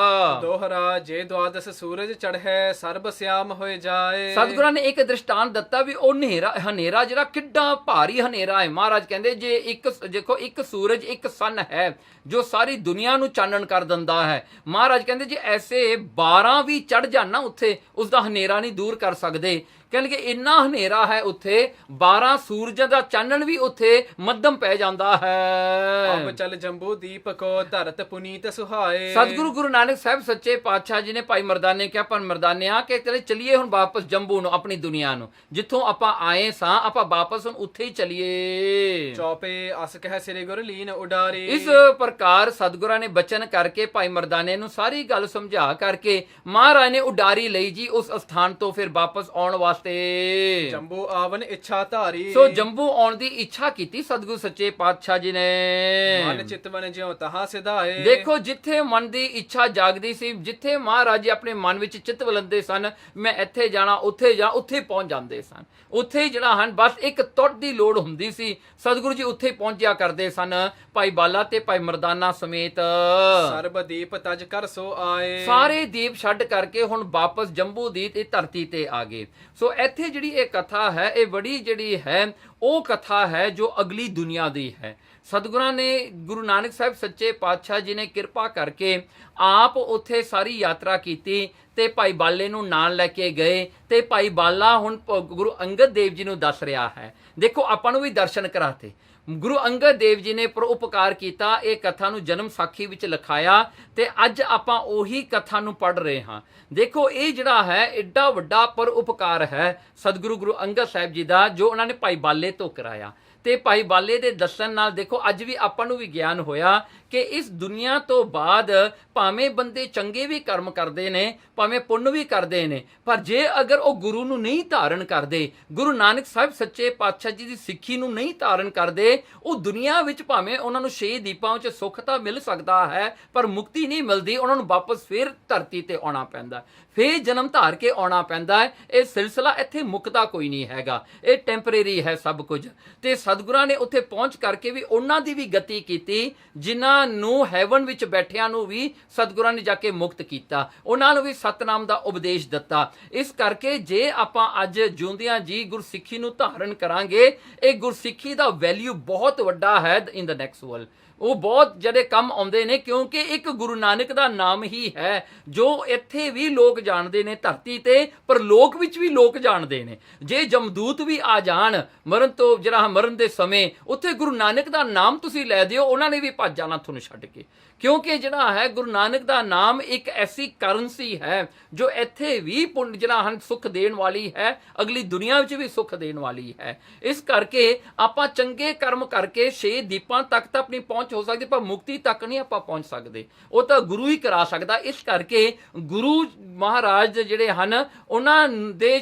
ਦੋਹਰਾ ਜੇ ਦਵਾਦਸ ਸੂਰਜ ਚੜ੍ਹੈ ਸਰਬ ਸਿਆਮ ਹੋਏ ਜਾਏ। ਸਤਿਗੁਰਾਂ ਨੇ ਇੱਕ ਦ੍ਰਿਸ਼ਟਾਂਤ ਦਿੱਤਾ ਵੀ ਉਹ ਹਨੇਰਾ ਜਿਹੜਾ ਕਿੱਡਾ ਭਾਰੀ ਹਨੇਰਾ ਹੈ। ਮਹਾਰਾਜ ਕਹਿੰਦੇ ਜੇ ਇੱਕ ਸੂਰਜ, ਇੱਕ ਸਨ ਹੈ ਜੋ ਸਾਰੀ ਦੁਨੀਆ ਨੂੰ ਚਾਨਣ ਕਰ ਦਿੰਦਾ ਹੈ। ਮਹਾਰਾਜ ਕਹਿੰਦੇ ਜੇ ਐਸੇ 12 ਵੀ ਚੜ ਜਾਣ ਨਾ ਉੱਥੇ, ਉਸ ਦਾ ਹਨੇਰਾ ਨਹੀਂ ਦੂਰ ਕਰ ਸਕਦੇ। ਕਹਿੰਦੇ ਇੰਨਾ ਹਨੇਰਾ ਹੈ ਉੱਥੇ, 12 ਸੂਰਜਾਂ ਦਾ ਚਾਨਣ ਵੀ ਉੱਥੇ ਮੱਧਮ ਪੈ ਜਾਂਦਾ ਹੈ। ਅਬ ਚਲ ਜੰਬੂ ਦੀਪ ਕੋ ਧਰਤ ਪੁਨੀਤ ਸੁਹਾਏ। ਸਤਿਗੁਰੂ ਗੁਰੂ ਨਾਨਕ ਸਾਹਿਬ ਸੱਚੇ ਪਾਤਸ਼ਾਹ ਜੀ ਨੇ ਭਾਈ ਮਰਦਾਨੇ ਕਿਹਾ, ਪਰ ਮਰਦਾਨਿਆ ਕਿ ਚਲੀਏ ਹੁਣ ਵਾਪਸ ਜੰਬੂ ਨੂੰ, ਆਪਣੀ ਦੁਨੀਆ ਨੂੰ, ਜਿੱਥੋਂ ਆਪਾਂ ਆਏ ਸਾਂ, ਆਪਾਂ ਵਾਪਸ ਹੁਣ ਉੱਥੇ ਹੀ ਚਲੀਏ। ਚੌਪੇ ਅਸ ਕਹਿ ਸ੍ਰੀ ਗੁਰ ਲੀਨ ਉਡਾਰੀ। ਇਸ ਪ੍ਰਕਾਰ ਸਤਿਗੁਰਾਂ ਨੇ ਬਚਨ ਕਰਕੇ ਭਾਈ ਮਰਦਾਨੇ ਨੂੰ ਸਾਰੀ ਗੱਲ ਸਮਝਾ ਕਰਕੇ ਮਹਾਰਾਜ ਨੇ ਉਡਾਰੀ ਲਈ ਜੀ ਉਸ ਸਥਾਨ ਤੋਂ ਫਿਰ ਵਾਪਸ ਆਉਣ ਵਾਸਤੇ। ਜੰਬੂ ਆਵਨ ਇੱਛਾ ਧਾਰੀ। ਸੋ ਜੰਬੂ ਆਉਣ ਦੀ ਇੱਛਾ ਕੀਤੀ ਸਤਿਗੁਰੂ ਸੱਚੇ ਪਾਤਸ਼ਾਹ ਜੀ ਨੇ। ਮਨ ਚਿਤਵਨ ਜਿਉ ਤਹਾਂ ਸਿਧਾਏ। ਦੇਖੋ ਜਿੱਥੇ ਮਨ ਦੀ ਇੱਛਾ ਜਾਗਦੀ ਸੀ, ਜਿੱਥੇ ਮਹਾਰਾਜ ਜੀ ਆਪਣੇ ਮਨ ਵਿੱਚ ਚਿੱਤ ਵਲੰਦੇ ਸਨ, ਮੈਂ ਇੱਥੇ ਜਾਣਾ, ਉੱਥੇ ਜਾ, ਉੱਥੇ ਪਹੁੰਚ ਜਾਂਦੇ ਸਨ। ਉੱਥੇ ਹੀ ਜਿਹੜਾ ਹਨ ਬਸ ਇੱਕ ਤੁਰ ਦੀ ਲੋੜ ਹੁੰਦੀ ਸੀ, ਸਤਿਗੁਰੂ ਜੀ ਉੱਥੇ ਪਹੁੰਚਿਆ ਕਰਦੇ ਸਨ, ਭਾਈ ਬਾਲਾ ਤੇ ਭਾਈ ਮਰਦਾਨਾ ਸਮੇਤ। ਸਰਬ ਦੀਪ ਤਜ ਕਰ ਸੋ ਆਏ। ਸਾਰੇ ਦੀਪ ਛੱਡ ਕਰਕੇ ਹੁਣ ਵਾਪਸ ਜੰਬੂ ਦੀ ਤੇ ਧਰਤੀ ਤੇ ਆ ਗਏ। ਸੋ ਇੱਥੇ ਜਿਹੜੀ ਇਹ ਕਥਾ ਹੈ, ਇਹ ਬੜੀ ਜਿਹੜੀ ਹੈ ਉਹ ਕਥਾ ਹੈ ਜੋ ਅਗਲੀ ਦੁਨੀਆ ਦੀ ਹੈ। ਸਤਿਗੁਰਾਂ ਨੇ, ਗੁਰੂ ਨਾਨਕ ਸਾਹਿਬ ਸੱਚੇ ਪਾਤਸ਼ਾਹ ਜੀ ਨੇ ਕਿਰਪਾ ਕਰਕੇ ਆਪ ਉੱਥੇ ਸਾਰੀ ਯਾਤਰਾ ਕੀਤੀ ਤੇ ਭਾਈ ਬਾਲੇ ਨੂੰ ਨਾਲ ਲੈ ਕੇ ਗਏ ਤੇ ਭਾਈ ਬਾਲਾ ਹੁਣ ਗੁਰੂ ਅੰਗਦ ਦੇਵ ਜੀ ਨੂੰ ਦੱਸ ਰਿਹਾ ਹੈ। ਦੇਖੋ ਆਪਾਂ ਨੂੰ ਵੀ ਦਰਸ਼ਨ ਕਰਾਤੇ। ਗੁਰੂ ਅੰਗਦ ਦੇਵ ਜੀ ਨੇ ਪਰਉਪਕਾਰ ਕੀਤਾ, ਇਹ ਕਥਾ ਨੂੰ ਜਨਮ ਸਾਖੀ ਵਿੱਚ ਲਿਖਾਇਆ ਤੇ ਅੱਜ ਆਪਾਂ ਉਹੀ ਕਥਾ ਨੂੰ ਪੜ੍ਹ ਰਹੇ ਹਾਂ। ਦੇਖੋ ਇਹ ਜਿਹੜਾ ਹੈ ਏਡਾ ਵੱਡਾ ਪਰਉਪਕਾਰ ਹੈ ਸਤਿਗੁਰੂ ਗੁਰੂ ਅੰਗਦ ਸਾਹਿਬ ਜੀ ਦਾ, ਜੋ ਉਹਨਾਂ ਨੇ ਭਾਈ ਬਾਲੇ ਤੋਂ ਕਰਾਇਆ। ਤੇ ਭਾਈ ਬਾਲੇ ਦੇ ਦੱਸਣ ਨਾਲ ਦੇਖੋ ਅੱਜ ਵੀ ਆਪਾਂ ਨੂੰ ਵੀ ਗਿਆਨ ਹੋਇਆ ਕਿ ਇਸ ਦੁਨੀਆ ਤੋਂ ਬਾਅਦ ਭਾਵੇਂ ਬੰਦੇ ਚੰਗੇ ਵੀ ਕਰਮ ਕਰਦੇ ਨੇ, ਭਾਵੇਂ ਪੁੰਨ ਵੀ ਕਰਦੇ ਨੇ, ਪਰ ਜੇ ਅਗਰ ਉਹ ਗੁਰੂ ਨੂੰ ਨਹੀਂ ਧਾਰਨ ਕਰਦੇ, ਗੁਰੂ ਨਾਨਕ ਸਾਹਿਬ ਸੱਚੇ ਪਾਤਸ਼ਾਹ ਜੀ ਦੀ ਸਿੱਖੀ ਨੂੰ ਨਹੀਂ ਧਾਰਨ ਕਰਦੇ, ਉਹ ਦੁਨੀਆ ਵਿੱਚ ਭਾਵੇਂ ਉਹਨਾਂ ਨੂੰ 6 ਦੀਪਾਂ ਵਿੱਚ ਸੁੱਖ ਤਾਂ ਮਿਲ ਸਕਦਾ ਹੈ, ਪਰ ਮੁਕਤੀ ਨਹੀਂ ਮਿਲਦੀ। ਉਹਨਾਂ ਨੂੰ ਵਾਪਸ ਫਿਰ ਧਰਤੀ ਤੇ ਆਉਣਾ ਪੈਂਦਾ, ਫੇਰ ਜਨਮ ਧਾਰ ਕੇ ਆਉਣਾ ਪੈਂਦਾ ਹੈ। ਇਹ ਸਿਲਸਿਲਾ ਇੱਥੇ ਮੁੱਕਦਾ ਕੋਈ ਨਹੀਂ ਹੈਗਾ, ਇਹ ਟੈਂਪਰੇਰੀ ਹੈ ਸਭ ਕੁਝ। ਤੇ ਸਤਿਗੁਰਾਂ ਨੇ ਉੱਥੇ ਪਹੁੰਚ ਕਰਕੇ ਵੀ ਉਹਨਾਂ ਦੀ ਵੀ ਗਤੀ ਕੀਤੀ, ਜਿਨ੍ਹਾਂ ਨੂੰ ਹੈਵਨ ਵਿੱਚ ਬੈਠਿਆਂ ਨੂੰ ਵੀ ਸਤਿਗੁਰਾਂ ਨੇ ਜਾ ਕੇ ਮੁਕਤ ਕੀਤਾ, ਉਹਨਾਂ ਨੂੰ ਵੀ ਸਤਨਾਮ ਦਾ ਉਪਦੇਸ਼ ਦਿੱਤਾ। ਇਸ ਕਰਕੇ ਜੇ ਆਪਾਂ ਅੱਜ ਜਿਉਂਦਿਆਂ ਜੀ ਗੁਰਸਿੱਖੀ ਨੂੰ ਧਾਰਨ ਕਰਾਂਗੇ, ਇਹ ਗੁਰਸਿੱਖੀ ਦਾ ਵੈਲਿਊ ਬਹੁਤ ਵੱਡਾ ਹੈ ਇਨ ਦ ਨੈਕਸਟ ਵਰਲਡ। ਉਹ ਬਹੁਤ ਜਿਹੜੇ ਕੰਮ ਆਉਂਦੇ ਨੇ, ਕਿਉਂਕਿ ਇੱਕ ਗੁਰੂ ਨਾਨਕ ਦਾ ਨਾਮ ਹੀ ਹੈ ਜੋ ਇੱਥੇ ਵੀ ਲੋਕ ਜਾਣਦੇ ਨੇ ਧਰਤੀ ਤੇ, ਪਰ ਲੋਕ ਵਿੱਚ ਵੀ ਲੋਕ ਜਾਣਦੇ ਨੇ। ਜੇ ਜਮਦੂਤ ਵੀ ਆ ਜਾਣ ਮਰਨ ਦੇ ਸਮੇਂ, ਉੱਥੇ ਗੁਰੂ ਨਾਨਕ ਦਾ ਨਾਮ ਤੁਸੀਂ ਲੈ ਦਿਓ, ਉਹਨਾਂ ਨੇ ਵੀ ਭੱਜ ਜਾਣਾ ਤੁਹਾਨੂੰ ਛੱਡ ਕੇ, ਕਿਉਂਕਿ ਜਿਹੜਾ ਹੈ ਗੁਰੂ ਨਾਨਕ ਦਾ ਨਾਮ ਇੱਕ ਐਸੀ ਕਰੰਸੀ ਹੈ ਜੋ ਇੱਥੇ ਵੀ ਪੁੰਨ ਜਿਹੜਾ ਹਨ ਸੁੱਖ ਦੇਣ ਵਾਲੀ ਹੈ, ਅਗਲੀ ਦੁਨੀਆ ਵਿੱਚ ਵੀ ਸੁੱਖ ਦੇਣ ਵਾਲੀ ਹੈ। ਇਸ ਕਰਕੇ ਆਪਾਂ ਚੰਗੇ ਕਰਮ ਕਰਕੇ 6 ਦੀਪਾਂ ਤੱਕ ਤਾਂ ਆਪਣੀ ਪਹੁੰਚ ਹੋ ਸਕਦੀ, ਪਰ ਮੁਕਤੀ ਤੱਕ ਨਹੀਂ ਆਪਾਂ ਪਹੁੰਚ ਸਕਦੇ, ਉਹ ਤਾਂ ਗੁਰੂ ਹੀ ਕਰਾ ਸਕਦਾ। ਇਸ ਕਰਕੇ ਗੁਰੂ ਮਹਾਰਾਜ ਜਿਹੜੇ ਹਨ, ਉਹਨਾਂ ਦੇ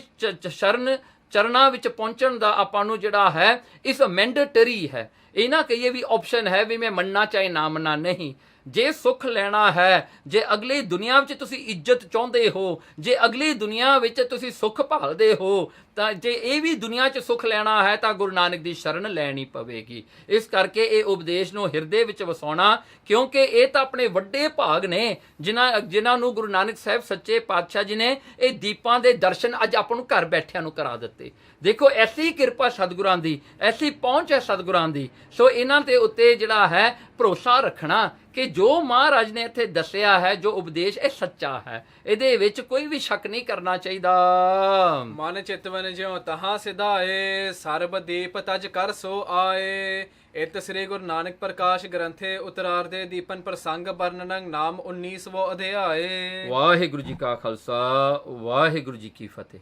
ਚਰਨਾਂ ਵਿੱਚ ਪਹੁੰਚਣ ਦਾ ਆਪਾਂ ਨੂੰ ਜਿਹੜਾ ਹੈ ਇਸ ਮੈਂਡੇਟਰੀ ਹੈ। ਇਹ ਨਾ ਕਹੀਏ ਵੀ ਆਪਸ਼ਨ ਹੈ ਵੀ ਮੈਂ ਮੰਨਣਾ ਚਾਹੇ ਨਾ ਮੰਨਣਾ, ਨਹੀਂ। ਜੇ ਸੁੱਖ ਲੈਣਾ ਹੈ, ਜੇ ਅਗਲੀ ਦੁਨੀਆ ਵਿੱਚ ਤੁਸੀਂ ਇੱਜ਼ਤ ਚਾਹੁੰਦੇ ਹੋ, ਜੇ ਅਗਲੀ ਦੁਨੀਆ ਵਿੱਚ ਤੁਸੀਂ ਸੁੱਖ ਭਾਲਦੇ ਹੋ, ਤਾਂ ਜੇ ਇਹ ਵੀ ਦੁਨੀਆ 'ਚ ਸੁੱਖ ਲੈਣਾ ਹੈ ਤਾਂ ਗੁਰੂ ਨਾਨਕ ਦੀ ਸ਼ਰਨ ਲੈਣੀ ਪਵੇਗੀ। ਇਸ ਕਰਕੇ ਇਹ ਉਪਦੇਸ਼ ਨੂੰ ਹਿਰਦੇ ਵਿੱਚ ਵਸਾਉਣਾ, ਕਿਉਂਕਿ ਇਹ ਤਾਂ ਆਪਣੇ ਵੱਡੇ ਭਾਗ ਨੇ ਜਿਨ੍ਹਾਂ ਨੂੰ ਗੁਰੂ ਨਾਨਕ ਸਾਹਿਬ ਸੱਚੇ ਪਾਤਸ਼ਾਹ ਜੀ ਨੇ ਇਹ ਦੀਪਾਂ ਦੇ ਦਰਸ਼ਨ ਅੱਜ ਆਪਾਂ ਨੂੰ ਘਰ ਬੈਠਿਆਂ ਨੂੰ ਕਰਾ ਦਿੱਤੇ। ਦੇਖੋ ਐਸੀ ਕਿਰਪਾ ਸਤਿਗੁਰਾਂ ਦੀ, ਐਸੀ ਪਹੁੰਚ ਹੈ ਸਤਿਗੁਰਾਂ ਦੀ। ਸੋ ਇਹਨਾਂ ਦੇ ਉੱਤੇ ਜਿਹੜਾ ਹੈ ਭਰੋਸਾ ਰੱਖਣਾ ਕਿ ਜੋ ਮਹਾਰਾਜ ਨੇ ਇੱਥੇ ਦੱਸਿਆ ਹੈ, ਜੋ ਉਪਦੇਸ਼, ਇਹ ਸੱਚਾ ਹੈ, ਇਹਦੇ ਵਿੱਚ ਕੋਈ ਵੀ ਸ਼ੱਕ ਨਹੀਂ ਕਰਨਾ ਚਾਹੀਦਾ। ਮਨ ਚਿਤਵਨ ਜਿਉ ਤਹਾਂ ਸਿਧਾਏ, ਸਰਬ ਦੀਪ ਤਜ ਕਰ ਸੋ ਆਏ। ਇਤ ਸ੍ਰੀ ਗੁਰੂ ਨਾਨਕ ਪ੍ਰਕਾਸ਼ ਗ੍ਰੰਥੇ ਉਤਰਾਰਧੇ ਦੀਪਨ ਪ੍ਰਸੰਗ ਵਰਣਨ ਨਾਮ 19ਵਾਂ ਅਧਿਆਏ। ਵਾਹਿਗੁਰੂ ਜੀ ਕਾ ਖਾਲਸਾ, ਵਾਹਿਗੁਰੂ ਜੀ ਕੀ ਫਤਿਹ।